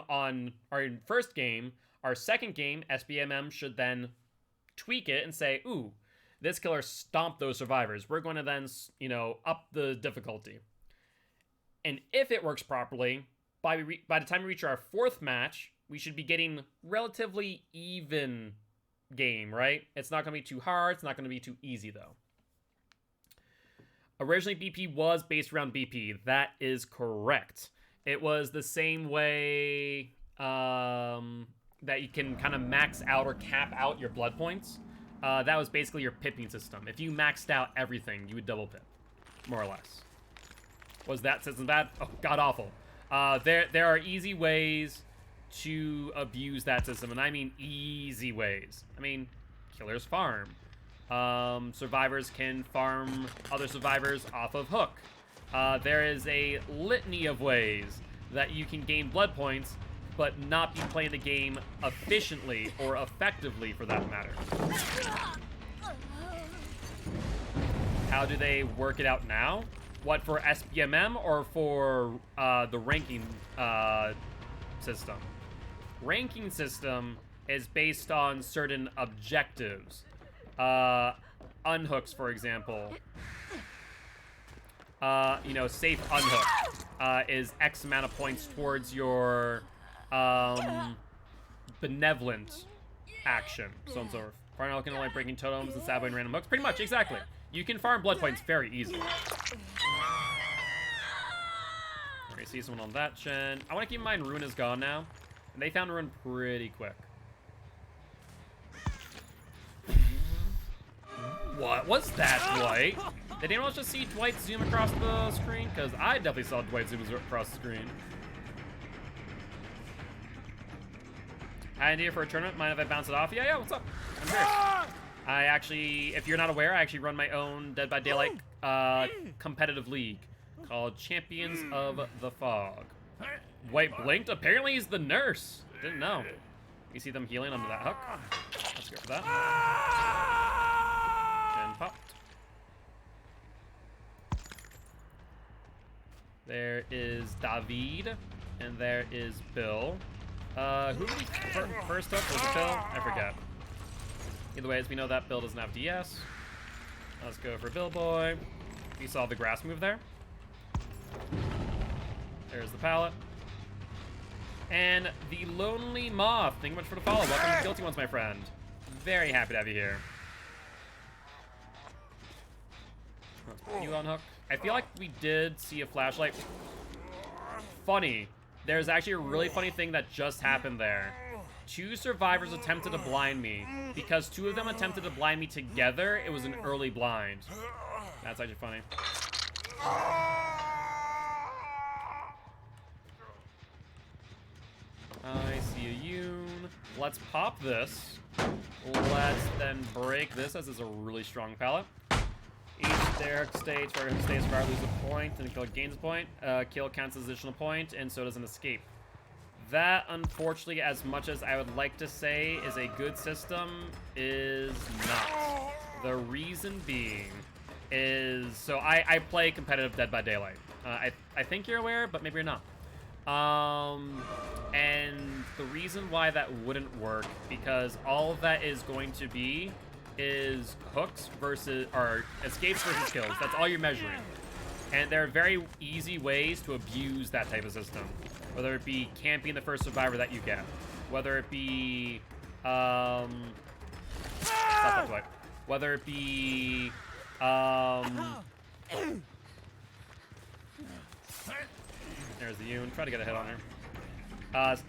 on our first game, our second game, SBMM should then tweak it and say, ooh, this killer stomped those survivors. We're going to then, you know, up the difficulty. And if it works properly, by the time we reach our 4th match, we should be getting relatively even game, right? It's not going to be too hard. It's not going to be too easy, though. Originally, BP was based around BP. That is correct. It was the same way that you can kind of max out or cap out your blood points. That was basically your pipping system. If you maxed out everything, you would double pip, more or less. Was that system bad? Oh, god awful. There are easy ways to abuse that system, and I mean easy ways. I mean, killers farm. Survivors can farm other survivors off of Hook. There is a litany of ways that you can gain blood points, but not be playing the game efficiently or effectively, for that matter. How do they work it out now? What, for SBMM or for the ranking system? Ranking system is based on certain objectives. Unhooks, for example. You know, safe unhook is X amount of points towards your benevolent action. So and so forth. Farm can only breaking totems and sabotaging random hooks. Pretty much, exactly. You can farm blood points very easily. Alright, see someone on that gen. I want to keep in mind Ruin is gone now. And they found Ruin pretty quick. What was that, Dwight? Did anyone else just see Dwight zoom across the screen? Because I definitely saw Dwight zoom across the screen. Idea for a tournament? Mind if I bounce it off? Yeah, what's up? I'm here. I actually, if you're not aware, I actually run my own Dead by Daylight competitive league called Champions of the Fog. Dwight blinked? Apparently he's the nurse. Didn't know. You see them healing under that hook? Let's go for that. And popped. There is David, and there is Bill. Who did we first hook? Was it Bill? I forget. Either way, as we know, that Bill doesn't have DS. Let's go for Bill Boy. You saw the grass move there. There's the pallet. And the Lonely Moth. Thank you much for the follow. Welcome to Guilty Ones, my friend. Very happy to have you here. Let's put you on hook. I feel like we did see a flashlight. Funny. There's actually a really funny thing that just happened there. 2 survivors attempted to blind me. Because 2 of them attempted to blind me together, it was an early blind. That's actually funny. I see a Yoon. Let's pop this. Let's then break this, as it's a really strong pallet. Each Derek states where who stays far loses a point, and kill gains a point. Kill counts as additional point, and so does an escape. That, unfortunately, as much as I would like to say is a good system, is not. The reason being is, so I play competitive Dead by Daylight. I think you're aware, but maybe you're not. And the reason why that wouldn't work, because all of that is going to be is hooks versus, or escapes versus kills. That's all you're measuring. And there are very easy ways to abuse that type of system. Whether it be camping the first survivor that you get. Whether it be, whether it be, there's the Yoon. Try to get a hit on her.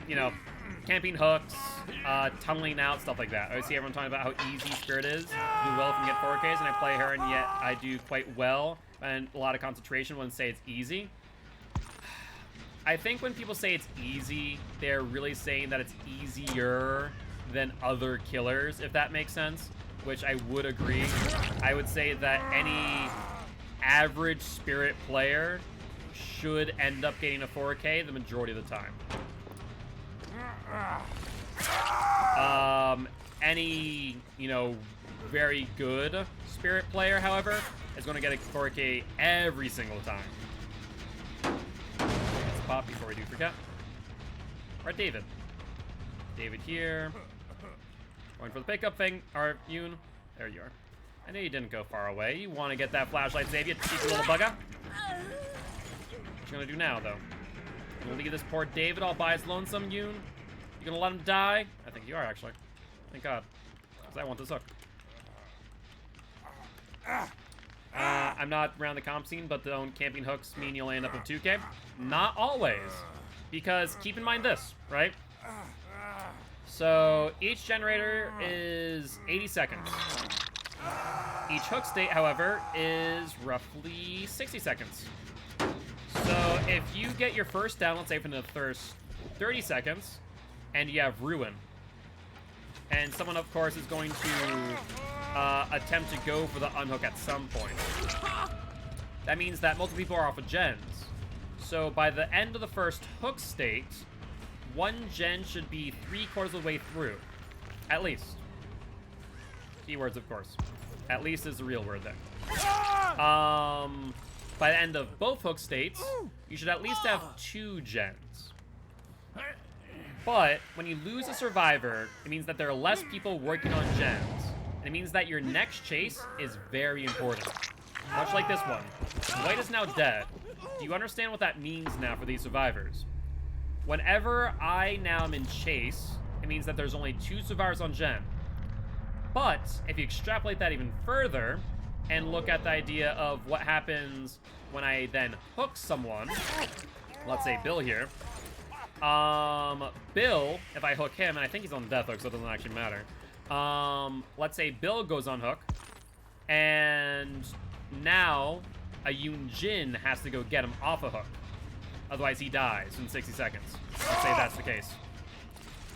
You know, camping hooks, tunneling out, stuff like that. I always see everyone talking about how easy Spirit is. Do well if you get 4Ks, and I play her, and yet I do quite well, and a lot of concentration when say it's easy. I think when people say it's easy, they're really saying that it's easier than other killers, if that makes sense, which I would agree. I would say that any average Spirit player should end up getting a 4K the majority of the time. Any, you know, very good Spirit player, however, is going to get a 4K every single time. Let's pop before we do forget. Or David. David here. Going for the pickup thing. Or Yoon. There you are. I know you didn't go far away. You want to get that flashlight, save you, cheeky little bugger. What you gonna do now, though? You gonna leave this poor David all by his lonesome, Yoon? You gonna let him die? I think you are, actually. Thank God. because I want this hook. I'm not around the comp scene, but don't camping hooks mean you'll end up with 2K? Not always. Because keep in mind this, right? So each generator is 80 seconds. Each hook state, however, is roughly 60 seconds. So if you get your first down, let's say for the first 30 seconds, and you have Ruin, and someone, of course, is going to attempt to go for the unhook at some point. That means that multiple people are off of gens. So by the end of the first hook state, one gen should be 3/4 of the way through. At least. Keywords, of course. At least is the real word there. By the end of both hook states, you should at least have 2 gens. But when you lose a survivor, it means that there are less people working on gens. And it means that your next chase is very important. Much like this one. White is now dead. Do you understand what that means now for these survivors? Whenever I now am in chase, it means that there's only 2 survivors on gen. But if you extrapolate that even further and look at the idea of what happens when I then hook someone, let's say Bill here. Bill, if I hook him, and I think he's on death hook, so it doesn't actually matter. Let's say Bill goes on hook, and now a Yoon Jin has to go get him off a hook. Otherwise, he dies in 60 seconds. Let's say that's the case.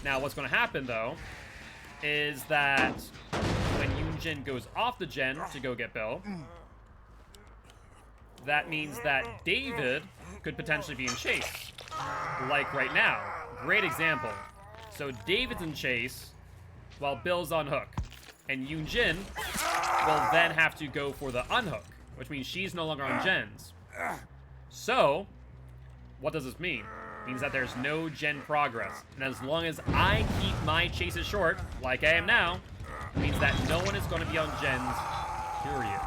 Now, what's going to happen, though, is that when Yoon Jin goes off the gen to go get Bill, that means that David could potentially be in chase. Like right now. Great example. So David's in chase while Bill's on hook. And Yoon Jin will then have to go for the unhook, which means she's no longer on gens. So, what does this mean? It means that there's no gen progress. And as long as I keep my chases short, like I am now, it means that no one is going to be on gens, period.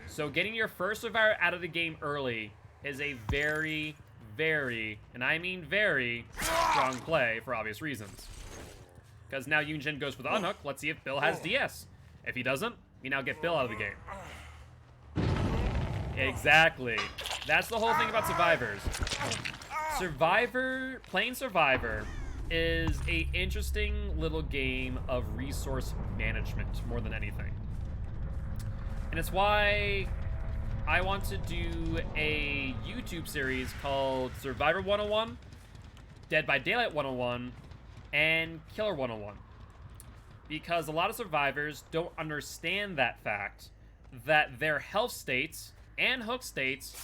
So getting your first survivor out of the game early is a very, very, and I mean very, strong play for obvious reasons. Because now Yoon Jin goes for the unhook. Let's see if Bill has DS. If he doesn't, we now get Bill out of the game. Exactly. That's the whole thing about survivors. Playing Survivor is a interesting little game of resource management more than anything. And it's why I want to do a YouTube series called Survivor 101, Dead by Daylight 101, and Killer 101. Because a lot of survivors don't understand that fact that their health states and hook states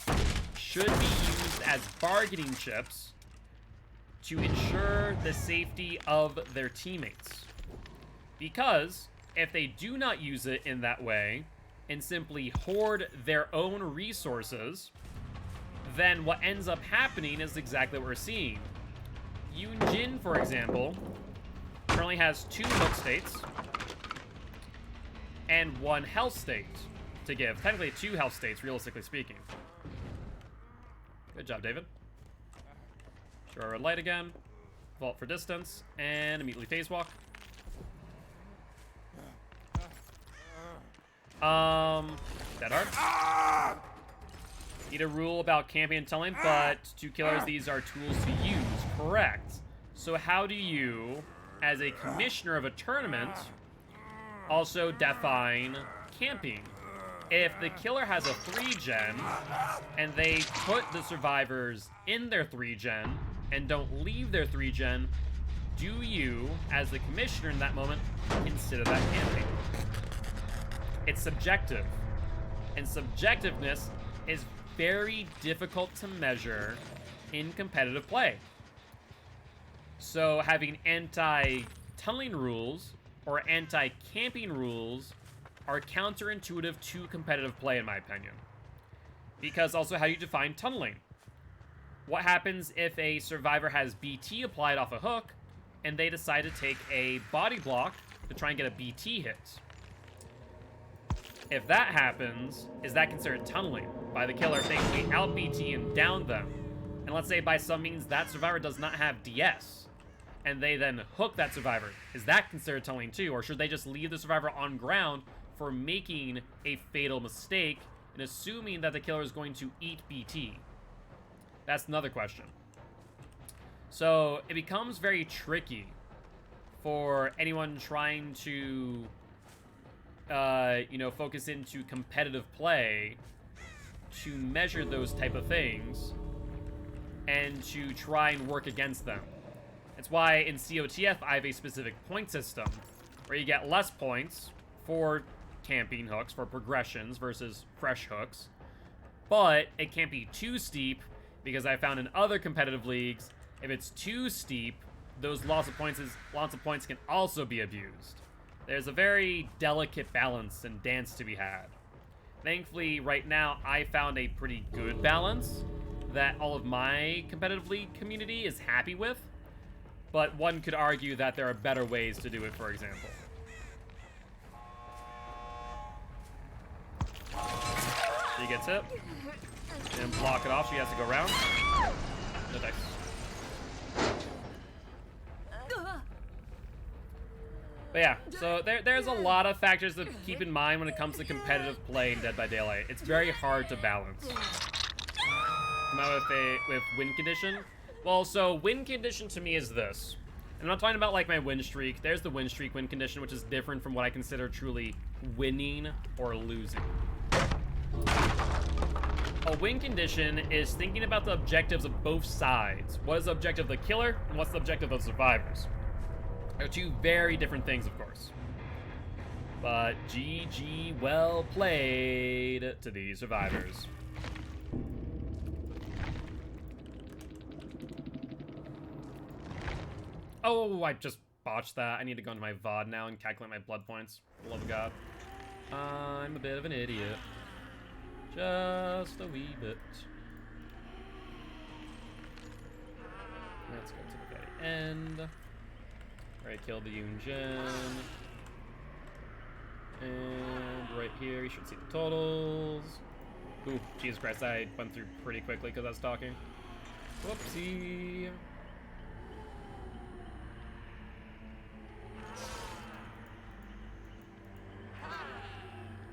should be used as bargaining chips to ensure the safety of their teammates. Because if they do not use it in that way and simply hoard their own resources, then what ends up happening is exactly what we're seeing. Yoon Jin, for example, currently has 2 hook states and 1 health state to give. Technically 2 health states, realistically speaking. Good job, David. Show our red light again. Vault for distance, and immediately phase walk. Dead hard. Need a rule about camping and tunneling, but to killers, these are tools to use. Correct. So how do you, as a commissioner of a tournament, also define camping? If the killer has a 3-gen, and they put the survivors in their 3-gen, and don't leave their 3-gen, do you, as the commissioner in that moment, consider that camping? It's subjective. And subjectiveness is very difficult to measure in competitive play. So having anti-tunneling rules or anti-camping rules are counterintuitive to competitive play, in my opinion. Because also how you define tunneling. What happens if a survivor has BT applied off a hook and they decide to take a body block to try and get a BT hit? If that happens, is that considered tunneling by the killer if they can out BT and down them? And let's say by some means that survivor does not have DS. and they then hook that survivor. Is that considered tunneling too, or should they just leave the survivor on ground for making a fatal mistake and assuming that the killer is going to eat BT? That's another question. So it becomes very tricky for anyone trying to, you know, focus into competitive play to measure those type of things and to try and work against them. That's why in COTF I have a specific point system where you get less points for camping hooks, for progressions versus fresh hooks, but it can't be too steep because I found in other competitive leagues, if it's too steep, those lots of points can also be abused. There's a very delicate balance and dance to be had. Thankfully, right now, I found a pretty good balance that all of my competitive league community is happy with, but one could argue that there are better ways to do it, for example. She gets hit, and block it off, she has to go around. No dice. But yeah, so there's a lot of factors to keep in mind when it comes to competitive play in Dead by Daylight. It's very hard to balance. Come out with win condition. Well, so win condition to me is this. And I'm not talking about like my win streak. There's the win streak win condition, which is different from what I consider truly winning or losing. A win condition is thinking about the objectives of both sides. What is the objective of the killer, and what's the objective of the survivors? They're two very different things, of course. But GG, well played to these survivors. Oh, I just botched that. I need to go into my VOD now and calculate my blood points. For the love of God. I'm a bit of an idiot. Just a wee bit. Let's go to the very end. Right, killed the Yunjin. And right here, you should see the totals. Ooh, Jesus Christ, I went through pretty quickly because I was talking. Whoopsie.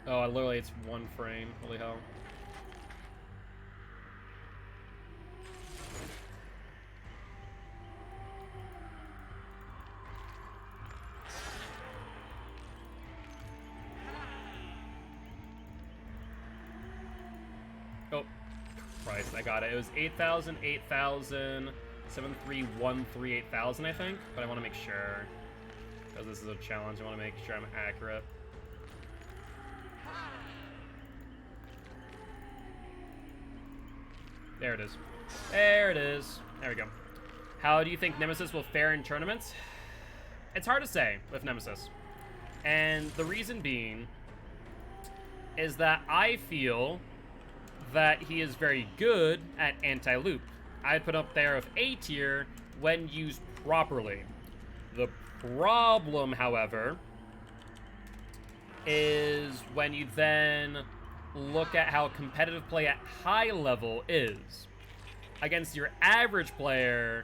Oh, literally, it's one frame. Holy hell. Oh, Christ, I got it. It was 8,000, 8,000, 73138 8,000, I think. But I want to make sure, because this is a challenge, I want to make sure I'm accurate. There it is. There it is. There we go. How do you think Nemesis will fare in tournaments? It's hard to say with Nemesis. And the reason being is that I feel that he is very good at anti-loop. I'd put up there of A tier when used properly. The problem, however, is when you then look at how competitive play at high level is. Against your average player,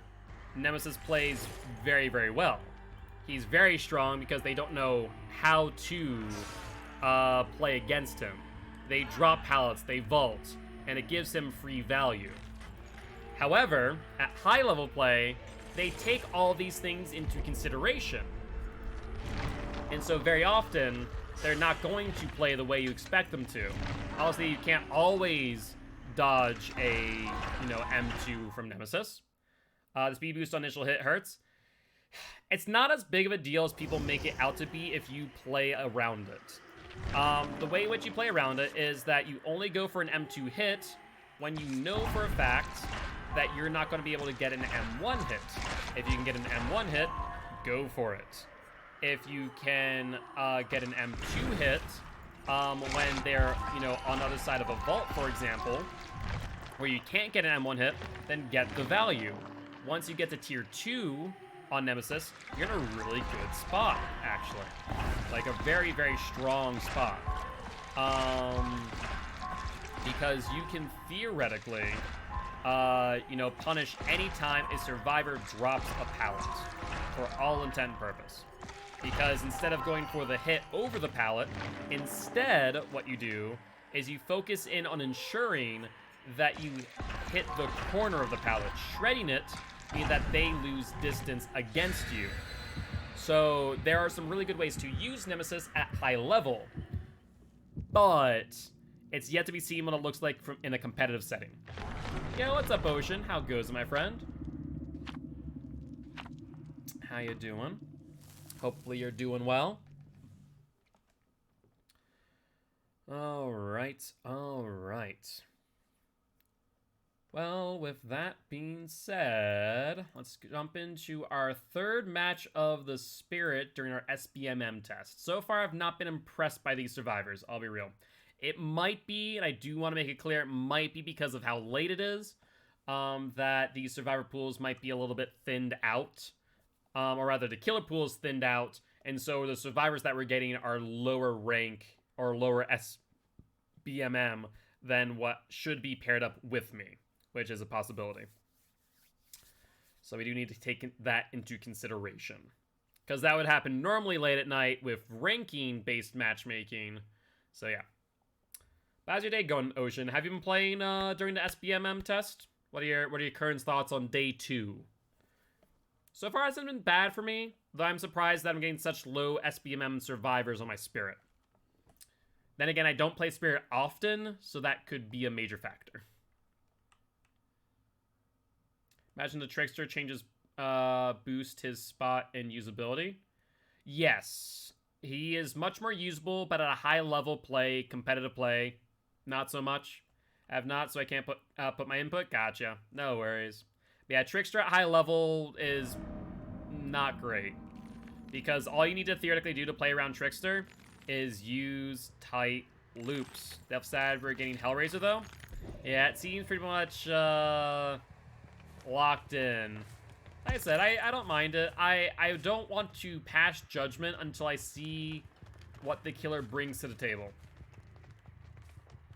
Nemesis plays very, very well. He's very strong because they don't know how to play against him. They drop pallets, they vault, and it gives him free value. However, at high level play, they take all these things into consideration. And so very often, they're not going to play the way you expect them to. Obviously, you can't always dodge a, M2 from Nemesis. The speed boost on initial hit hurts. It's not as big of a deal as people make it out to be if you play around it. The way in which you play around it is that you only go for an M2 hit when you know for a fact that you're not going to be able to get an M1 hit. If you can get an M1 hit, go for it. If you can get an M2 hit when they're, on the other side of a vault, for example, where you can't get an M1 hit, then get the value. Once you get to tier 2 on Nemesis, you're in a really good spot, actually. Like a very, very strong spot. Because you can theoretically, punish anytime a survivor drops a pallet, for all intent and purpose. Because instead of going for the hit over the pallet, instead what you do is you focus in on ensuring that you hit the corner of the pallet. Shredding it means that they lose distance against you. So there are some really good ways to use Nemesis at high level, but it's yet to be seen what it looks like in a competitive setting. Yeah, what's up, Ocean? How goes it, my friend? How you doing? Hopefully you're doing well. All right. Well, with that being said, let's jump into our third match of the Spirit during our SBMM test. So far, I've not been impressed by these survivors, I'll be real. It might be, and I do want to make it clear, it might be because of how late it is, that these survivor pools might be a little bit thinned out. Or rather, the killer pool is thinned out, and so the survivors that we're getting are lower rank, or lower SBMM, than what should be paired up with me, which is a possibility. So we do need to take that into consideration. Because that would happen normally late at night with ranking-based matchmaking. So yeah. How's your day going, Ocean? Have you been playing during the SBMM test? What are your current thoughts on day 2? So far, it hasn't been bad for me, though I'm surprised that I'm getting such low SBMM survivors on my Spirit. Then again, I don't play Spirit often, so that could be a major factor. Imagine the Trickster changes boost his spot and usability. Yes, he is much more usable, but at a high level play, competitive play, not so much. I have not, so I can't put my input. Gotcha. No worries. Yeah, Trickster at high level is not great. Because all you need to theoretically do to play around Trickster is use tight loops. The upside we're getting Hellraiser, though. Yeah, it seems pretty much locked in. Like I said, I don't mind it. I don't want to pass judgment until I see what the killer brings to the table.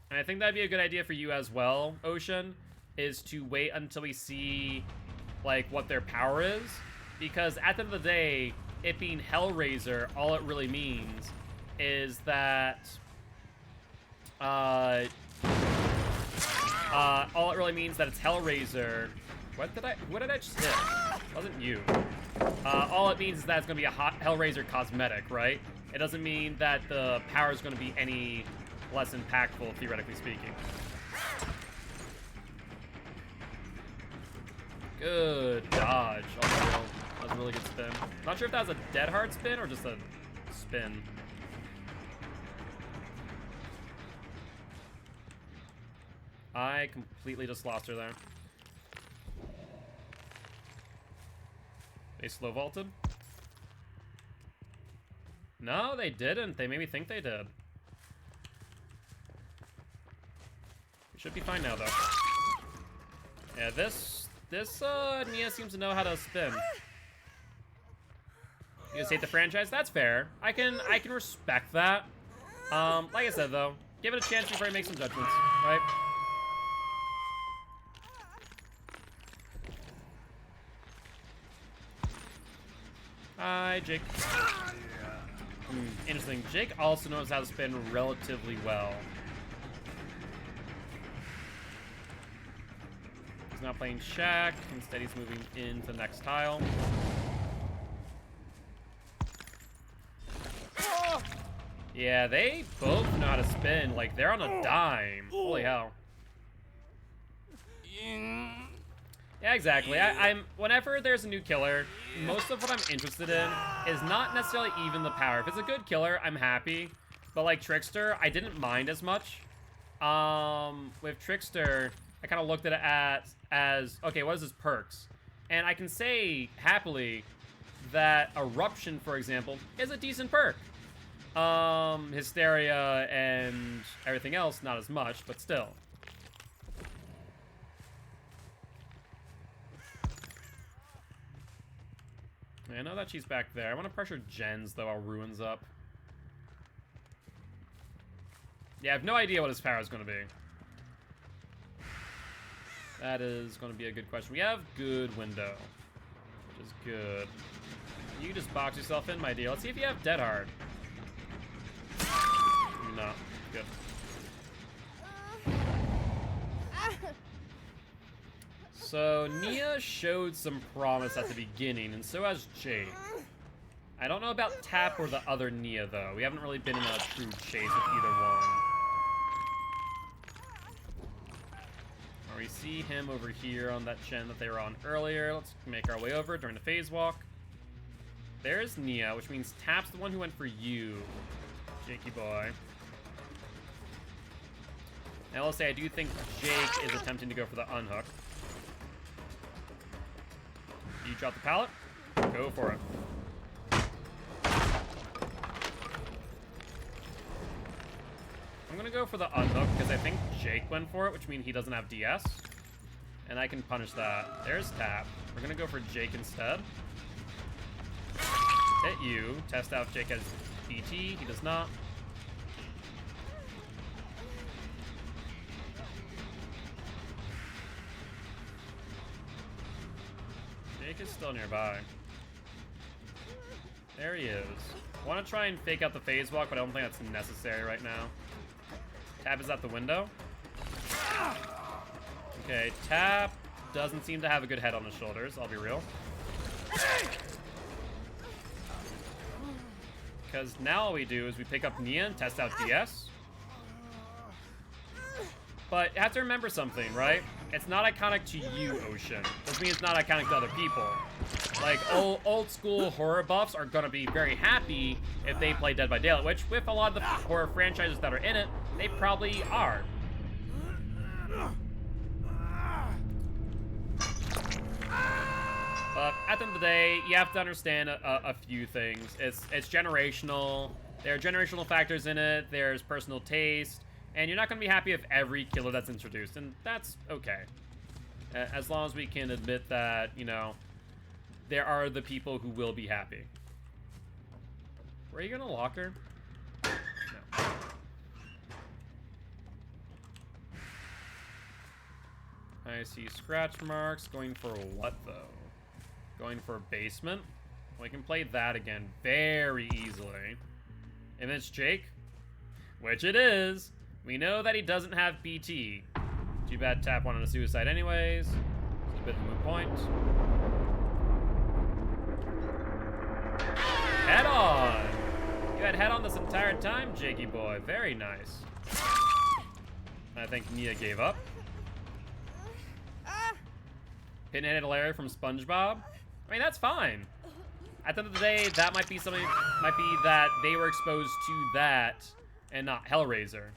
And I think that'd be a good idea for you as well, Ocean, is to wait until we see, like, what their power is. Because at the end of the day, it being Hellraiser, all it really means is that, all it really means that it's Hellraiser. What did I just hit? It wasn't you. All it means is that it's gonna be a Hellraiser cosmetic, right? It doesn't mean that the power is gonna be any less impactful, theoretically speaking. Good dodge. Oh, that was a really good spin. Not sure if that was a dead hard spin or just a spin. I completely just lost her there. They slow vaulted? No, they didn't. They made me think they did. We should be fine now, though. Yeah, this Nia seems to know how to spin. You guys hate the franchise? That's fair. I can respect that. Like I said, though, give it a chance before you make some judgments, right? Hi, Jake. Interesting. Jake also knows how to spin relatively well. He's not playing Shaq. Instead, he's moving into the next tile. Yeah, they both know how to spin. Like, they're on a dime. Holy hell. Yeah, exactly. I'm whenever there's a new killer, most of what I'm interested in is not necessarily even the power. If it's a good killer, I'm happy. But like Trickster, I didn't mind as much. With Trickster, I kind of looked at it as okay, what is his perks? And I can say happily that Eruption, for example, is a decent perk. Hysteria and everything else, not as much, but still. I know that she's back there. I want to pressure Jens, though, while Ruin's up. Yeah, I have no idea what his power is going to be. That is going to be a good question. We have good window, which is good. You just box yourself in, my dear. Let's see if you have Dead Hard. No. Good. So, Nia showed some promise at the beginning, and so has Jake. I don't know about Tap or the other Nia, though. We haven't really been in a true chase with either one. We see him over here on that gen that they were on earlier. Let's make our way over during the phase walk. There's Nia, which means Tap's the one who went for you, Jakey boy. Now, I'll say I do think Jake is attempting to go for the unhook. You drop the pallet? Go for it. I'm gonna go for the unhook because I think Jake went for it, which means he doesn't have DS. And I can punish that. There's Tap. We're gonna go for Jake instead. Hit you. Test out if Jake has BT. He does not. Jake is still nearby. There he is. I want to try and fake out the phase walk, but I don't think that's necessary right now. Tap is out the window. Okay, Tap doesn't seem to have a good head on his shoulders, I'll be real. Because now all we do is we pick up Nia and test out DS. But you have to remember something, right? It's not iconic to you, Ocean. Doesn't mean it's not iconic to other people. Like, old school horror buffs are gonna be very happy if they play Dead by Daylight, which, with a lot of the horror franchises that are in it, they probably are. But at the end of the day, you have to understand a few things. It's generational. There are generational factors in it. There's personal taste. And you're not going to be happy with every killer that's introduced. And that's okay. As long as we can admit that, you know, there are the people who will be happy. Were you going to lock her? No. I see scratch marks. Going for what, though? Going for basement? We can play that again very easily. And it's Jake, which it is. We know that he doesn't have BT. Too bad Tap wanted a suicide anyways. It's a bit of a moot point. Head on! You had head on this entire time, Jakey boy. Very nice. I think Nia gave up. Pinhead Larry from SpongeBob. I mean, that's fine. At the end of the day, that might be something, might be that they were exposed to that and not Hellraiser.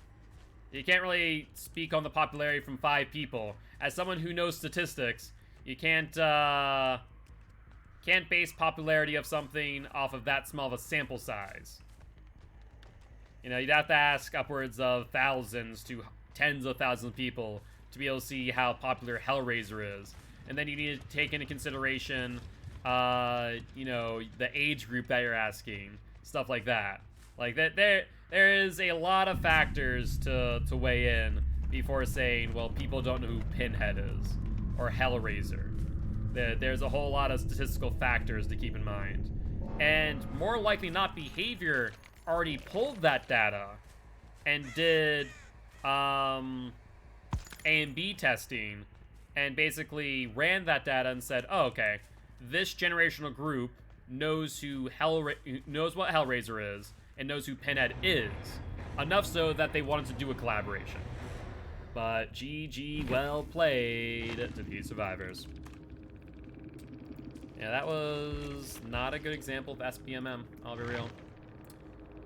You can't really speak on the popularity from 5 people. As someone who knows statistics, you can't base popularity of something off of that small of a sample size. You know, you'd have to ask upwards of thousands to tens of thousands of people to be able to see how popular Hellraiser is. And then you need to take into consideration, you know, the age group that you're asking, stuff like that. Like that, there is a lot of factors to weigh in before saying, well, people don't know who Pinhead is or Hellraiser. There's a whole lot of statistical factors to keep in mind, and more likely not, behavior already pulled that data and did A and B testing. And basically ran that data and said, oh, okay, this generational group knows knows what Hellraiser is and knows who Pinhead is. Enough so that they wanted to do a collaboration. But GG, well played to these survivors. Yeah, that was not a good example of SBMM, I'll be real.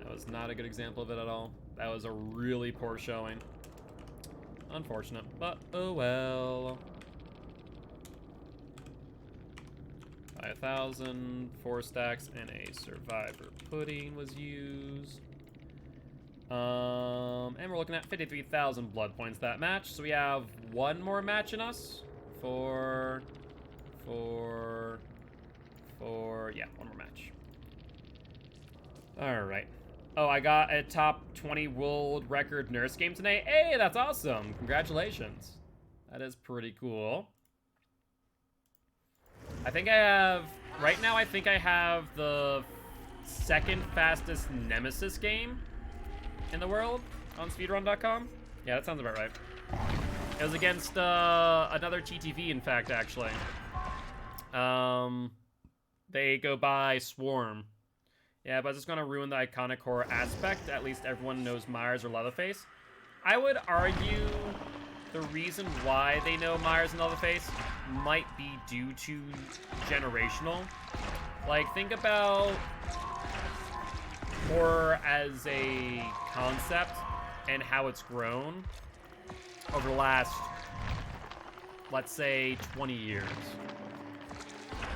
That was not a good example of it at all. That was a really poor showing. Unfortunate, but oh well. 5,000, 4 stacks, and a survivor pudding was used. And we're looking at 53,000 blood points that match. So we have one more match in us for yeah, one more match. All right. Oh, I got a top 20 world record nurse game today. Hey, that's awesome. Congratulations. That is pretty cool. I think I have... Right now, I think I have the second fastest Nemesis game in the world on speedrun.com. Yeah, that sounds about right. It was against another TTV, in fact, actually. They go by Swarm. Yeah, but it's going to ruin the iconic horror aspect. At least everyone knows Myers or Leatherface. I would argue the reason why they know Myers and Leatherface might be due to generational. Like, think about horror as a concept and how it's grown over the last, let's say, 20 years.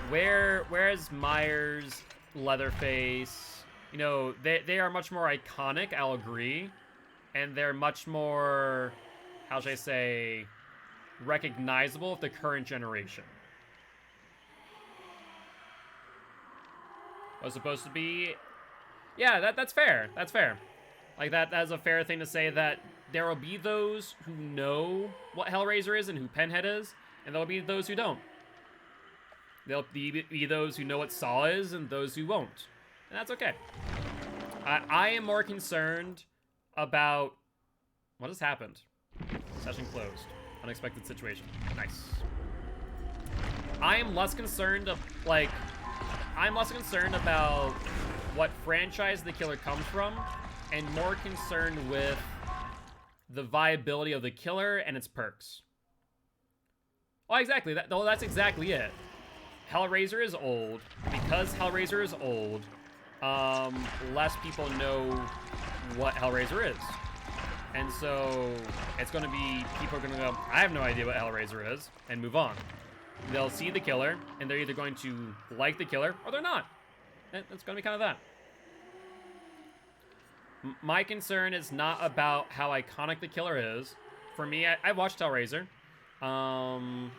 Whereas Myers, Leatherface, you know, they are much more iconic, I'll agree. And they're much more, how should I say, recognizable of the current generation. Was supposed to be... Yeah, that's fair. That's fair. Like, that's a fair thing to say, that there will be those who know what Hellraiser is and who Pinhead is, and there will be those who don't. There'll be those who know what Saw is and those who won't. And that's okay. I am more concerned about... What has happened? Session closed. Unexpected situation. Nice. I am less concerned of, like... I'm less concerned about what franchise the killer comes from, and more concerned with the viability of the killer and its perks. Well, exactly. That's exactly it. Hellraiser is old. Because Hellraiser is old, less people know what Hellraiser is. And so it's going to be, people are going to go, I have no idea what Hellraiser is, and move on. They'll see the killer, and they're either going to like the killer, or they're not. It's going to be kind of that. My concern is not about how iconic the killer is. For me, I watched Hellraiser, and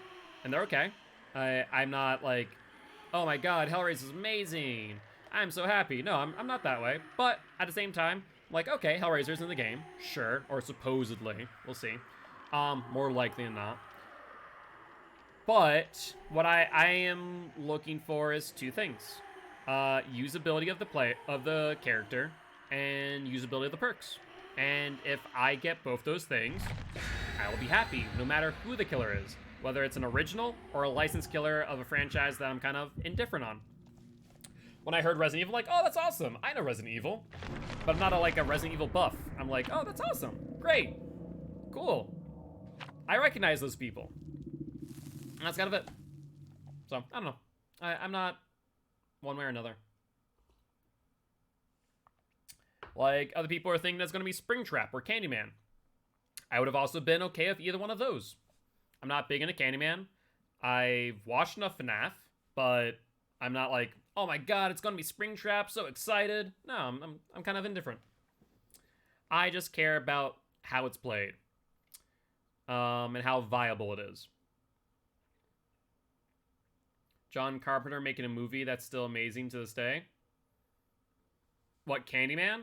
they're okay. I'm not like, oh my god, Hellraiser's amazing. I'm so happy. No, I'm not that way. But at the same time, like, okay, Hellraiser's in the game. Sure. Or supposedly. We'll see. More likely than not. But what I am looking for is two things. Usability of the character and usability of the perks. And if I get both those things, I will be happy, no matter who the killer is. Whether it's an original or a licensed killer of a franchise that I'm kind of indifferent on. When I heard Resident Evil, like, oh, that's awesome. I know Resident Evil. But I'm not like a Resident Evil buff. I'm like, oh, that's awesome. Great. Cool. I recognize those people. And that's kind of it. So, I don't know. I'm not one way or another. Like, other people are thinking that's going to be Springtrap or Candyman. I would have also been okay with either one of those. I'm not big into Candyman. I've watched enough FNAF, but I'm not like, oh my god, it's going to be Springtrap, so excited. No, I'm kind of indifferent. I just care about how it's played. And how viable it is. John Carpenter making a movie that's still amazing to this day. What, Candyman?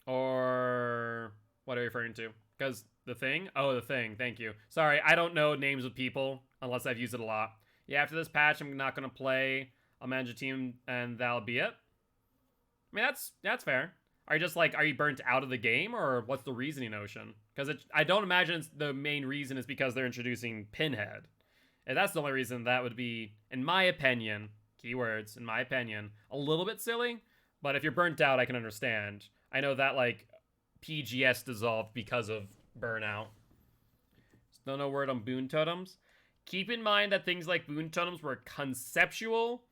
Or what are you referring to? Because The Thing? Oh, The Thing. Thank you. Sorry, I don't know names of people unless I've used it a lot. Yeah, after this patch, I'm not going to play. I'll manage a team, and that'll be it. I mean, that's fair. Are you just like, are you burnt out of the game, or what's the reasoning notion? Because I don't imagine the main reason is because they're introducing Pinhead. And that's the only reason that would be, in my opinion, keywords, in my opinion, a little bit silly. But if you're burnt out, I can understand. I know that, like, PGS dissolved because of burnout. Still no word on boon totems. Keep in mind that things like boon totems were conceptual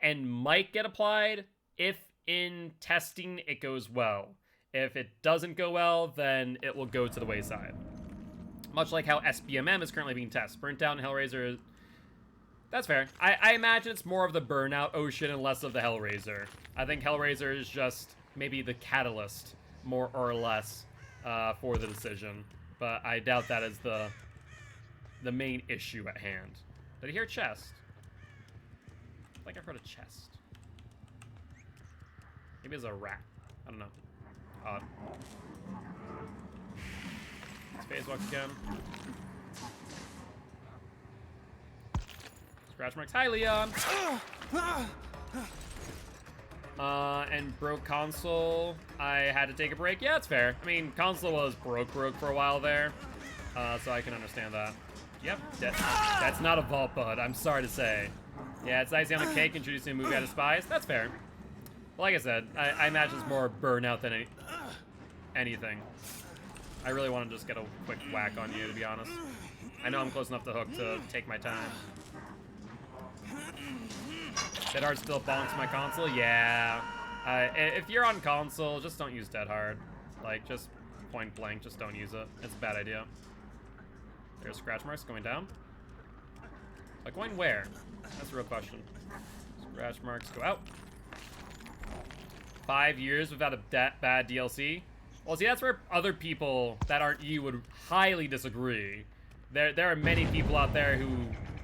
and might get applied if in testing it goes well. If it doesn't go well, then it will go to the wayside. Much like how SBMM is currently being tested. Burnt Out and Hellraiser. That's fair. I imagine it's more of the Burnout Ocean and less of the Hellraiser. I think Hellraiser is just maybe the catalyst, more or less, for the decision. But I doubt that is the main issue at hand. Did I hear a chest? I think I heard a chest. Maybe it's a rat. I don't know. Odd. Let's phase walk again. Scratch marks. Hi, Leon. And broke console. I had to take a break. Yeah, it's fair. I mean, console was broke for a while there, so I can understand that. Yep, that's not a vault bud. I'm sorry to say. Yeah, it's icing on the cake introducing a movie I despise. That's fair. Well, like I said, I imagine it's more burnout than anything. I really want to just get a quick whack on you, to be honest. I know I'm close enough to hook to take my time. Dead Hard still bonks my console? Yeah. If you're on console, just don't use Dead Hard. Like, just point blank, just don't use it. It's a bad idea. There's scratch marks going down. Like, going where? That's the real question. Scratch marks go out. 5 years without a bad DLC? Well, see, that's where other people that aren't you would highly disagree. There are many people out there who,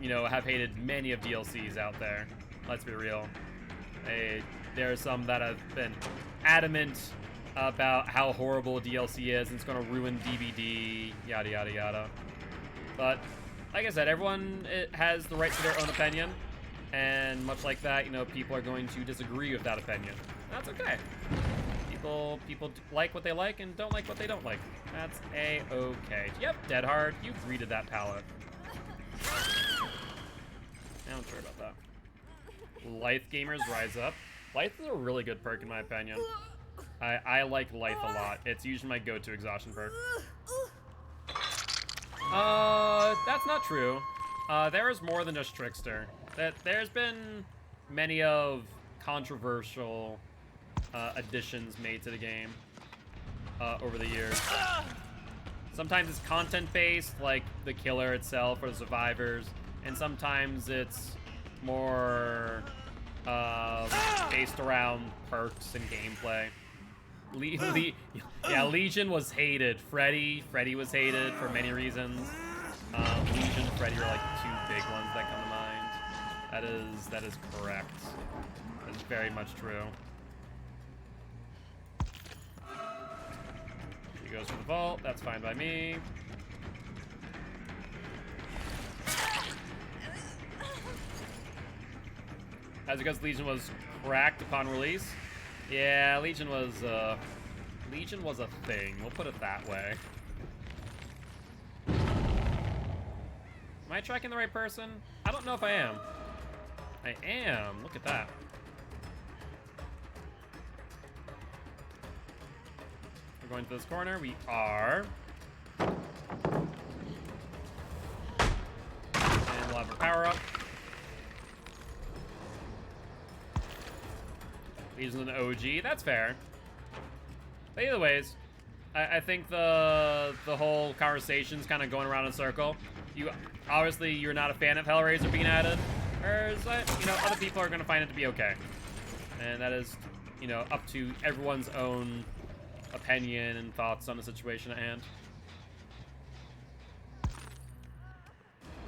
you know, have hated many of DLCs out there. Let's be real. There are some that have been adamant about how horrible DLC is and it's going to ruin DVD, yada, yada, yada. But, like I said, everyone has the right to their own opinion. And much like that, you know, people are going to disagree with that opinion. That's okay. People like what they like and don't like what they don't like. That's a-okay. Yep, Dead Hard, you greeted that palette. I'm not sure about that. Lithe gamers rise up. Lithe is a really good perk in my opinion. I like Lithe a lot. It's usually my go-to exhaustion perk. That's not true. There is more than just Trickster. There's been many of controversial additions made to the game over the years. Sometimes it's content-based, like the killer itself or the survivors, and sometimes it's more based around perks and gameplay. Yeah, Legion was hated. Freddy was hated for many reasons. Legion and Freddy are like the two big ones that come to mind. That is correct. That is very much true. He goes for the vault. That's fine by me. As because Legion was cracked upon release. Yeah, Legion was a thing. We'll put it that way. Am I tracking the right person? I don't know if I am. I am. Look at that. We're going to this corner. We are. And we'll have our power up. Legion's an OG. That's fair. But either ways, I think the whole conversation's kind of going around in a circle. Obviously you're not a fan of Hellraiser being added, whereas you know, other people are going to find it to be okay, and that is, you know, up to everyone's own opinion and thoughts on the situation at hand.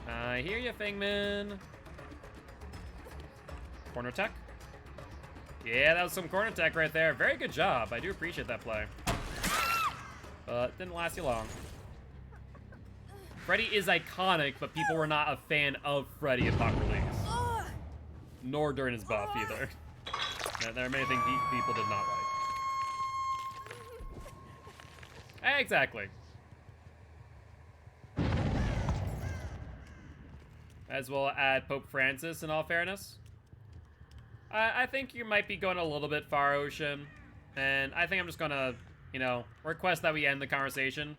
I hear you, Fingman. Corner tech. Yeah, that was some corner tech right there. Very good job. I do appreciate that play. But didn't last you long. Freddy is iconic, but people were not a fan of Freddy upon release. Nor during his buff, either. There are many things people did not like. Exactly. As well add Pope Francis, in all fairness. I think you might be going a little bit far, Ocean. And I think I'm just gonna, you know, request that we end the conversation.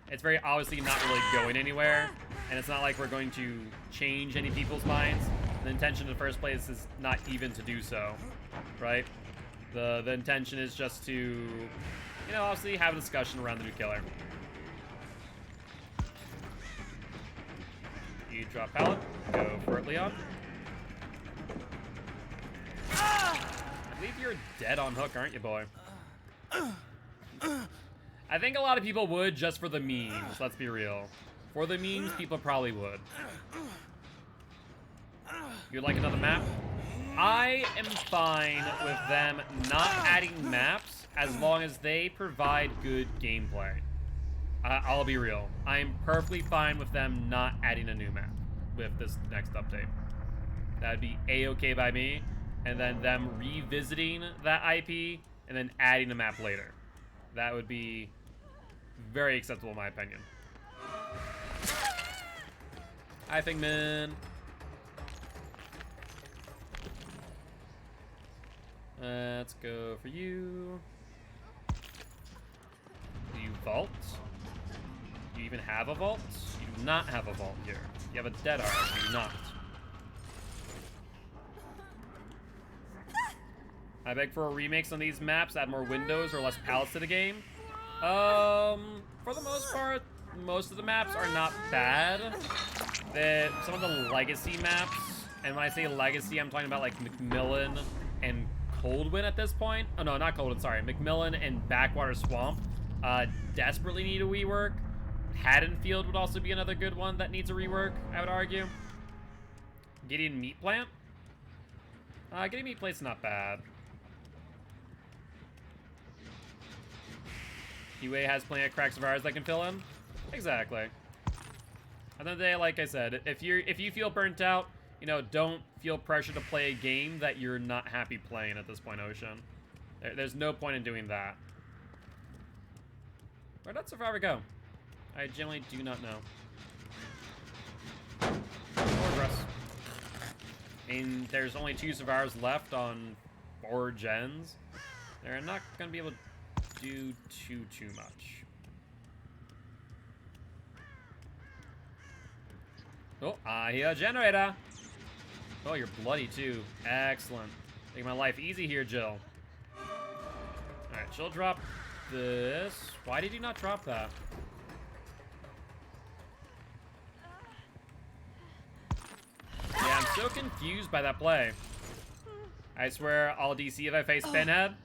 It's very obviously not really going anywhere. And it's not like we're going to change any people's minds. The intention in the first place is not even to do so, right? The intention is just to, you know, obviously have a discussion around the new killer. You drop pallet. Go for it, Leon. I believe you're dead on hook, aren't you, boy? I think a lot of people would just for the memes, let's be real. For the memes, people probably would. You'd like another map? I am fine with them not adding maps as long as they provide good gameplay. I'll be real. I'm perfectly fine with them not adding a new map with this next update. That'd be a-okay by me. And then them revisiting that IP and then adding a map later. That would be very acceptable in my opinion. Hi, Figman. Let's go for you. Do you vault? Do you even have a vault? You do not have a vault here. You have a dead arm. You do not. I beg for a remix on these maps, add more windows or less pallets to the game. For the most part, most of the maps are not bad. Some of the legacy maps, and when I say legacy, I'm talking about like McMillan and Coldwind at this point. Oh no, not Coldwind, sorry. McMillan and Backwater Swamp desperately need a rework. Haddonfield would also be another good one that needs a rework, I would argue. Gideon Meat Plant? Gideon Meat Plant's not bad. UA has plenty of cracks of ours that can fill in. Exactly. At the end of the day, like I said, if you feel burnt out, you know, don't feel pressure to play a game that you're not happy playing at this point, Ocean. There's no point in doing that. Where'd that survivor go? I genuinely do not know. Progress. And there's only 2 survivors left on 4 gens. They're not gonna be able to do too much. Oh, I hear a generator. Oh, you're bloody too. Excellent. Making my life easy here, Jill. Alright, she'll drop this. Why did you not drop that? Yeah, I'm so confused by that play. I swear I'll DC if I face Pinhead.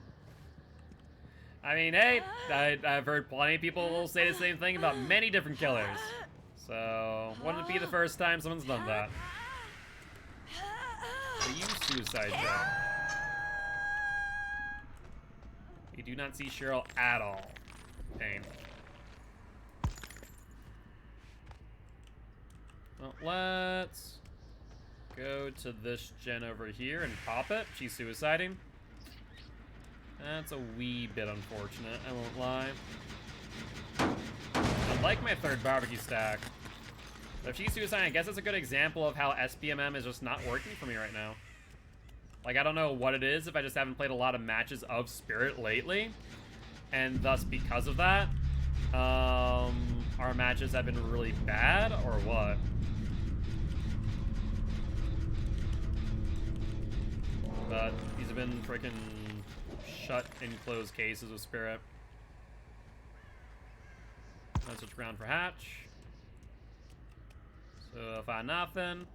I mean, hey, I've heard plenty of people say the same thing about many different killers. So, wouldn't it be the first time someone's done that? Are you suicide, Joe? You do not see Cheryl at all. Pain. Well, let's go to this gen over here and pop it. She's suiciding. That's a wee bit unfortunate, I won't lie. I like my 3rd barbecue stack. But if she's suiciding, I guess it's a good example of how SBMM is just not working for me right now. Like, I don't know what it is, if I just haven't played a lot of matches of Spirit lately. And thus, because of that, our matches have been really bad, or what? But these have been freaking shut in closed cases with Spirit. Let's switch around for Hatch. So if I nothing,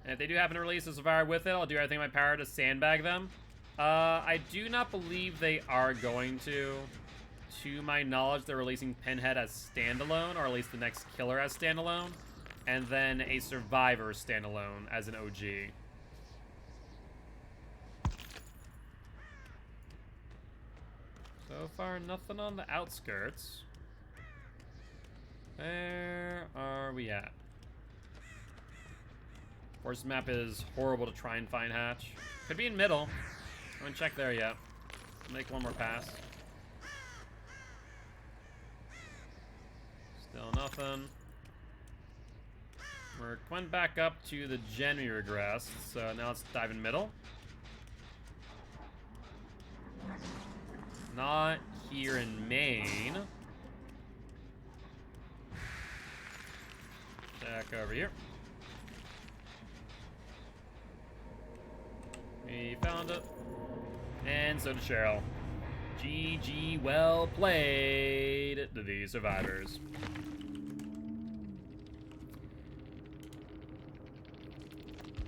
and if they do happen to release a survivor with it, I'll do everything in my power to sandbag them. I do not believe they are going to. To my knowledge, they're releasing Pinhead as standalone, or at least the next killer as standalone, and then a survivor standalone as an OG. So far, nothing on the outskirts. Where are we at? Of course, this map is horrible to try and find Hatch. Could be in middle. I haven't checked there yet. Make one more pass. Still nothing. We're coming back up to the gen we regressed, so now let's dive in middle. Not here in main. Check over here. We found it. And so did Cheryl. GG, well played to the survivors.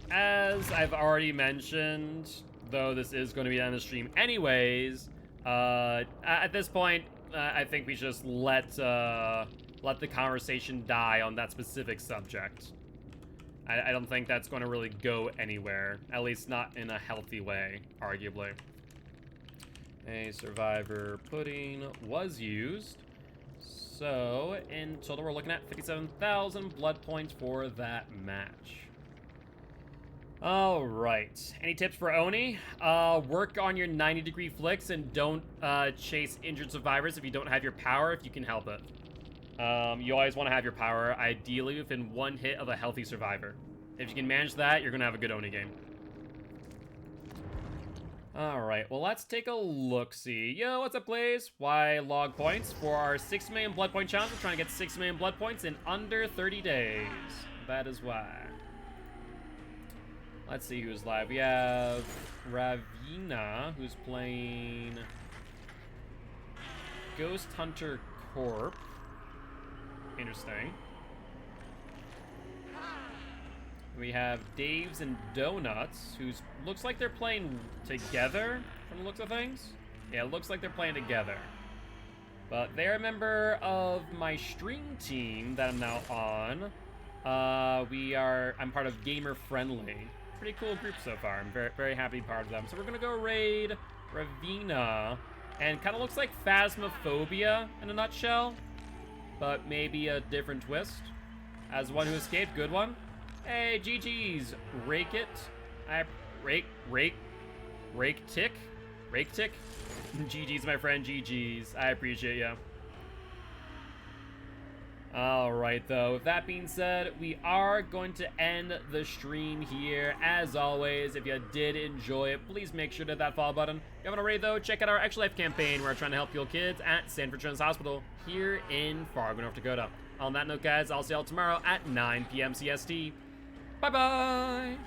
As I've already mentioned, though this is going to be on the stream anyways, at this point, I think we just let the conversation die on that specific subject. I don't think that's going to really go anywhere, at least not in a healthy way, arguably. A survivor pudding was used, So, in total, we're looking at 57,000 blood points for that match. Alright. Any tips for Oni? Work on your 90-degree flicks and don't chase injured survivors if you don't have your power, if you can help it. You always want to have your power, ideally within one hit of a healthy survivor. If you can manage that, you're going to have a good Oni game. Alright, well, let's take a look-see. Yo, what's up, Blaze? Why log points? For our 6 million blood point challenge, we're trying to get 6 million blood points in under 30 days. That is why. Let's see who's live. We have Ravina, who's playing Ghost Hunter Corp. Interesting. We have Dave's and Donuts, who's looks like they're playing together from the looks of things. Yeah, it looks like they're playing together. But they're a member of my stream team that I'm now on. I'm part of Gamer Friendly. Pretty cool group so far. I'm very, very happy to be part of them. So we're gonna go raid Ravina, and kind of looks like Phasmophobia in a nutshell, but maybe a different twist. As one who escaped, good one. Hey, GG's, rake it. Rake tick. GG's, my friend, GG's. I appreciate ya. Alright, though, with that being said, we are going to end the stream here. As always, if you did enjoy it, please make sure to hit that follow button. If you haven't already, though, check out our Extra Life campaign where we're trying to help heal kids at Sanford Children's Hospital here in Fargo, North Dakota. On that note, guys, I'll see y'all tomorrow at 9 p.m. CST. Bye-bye!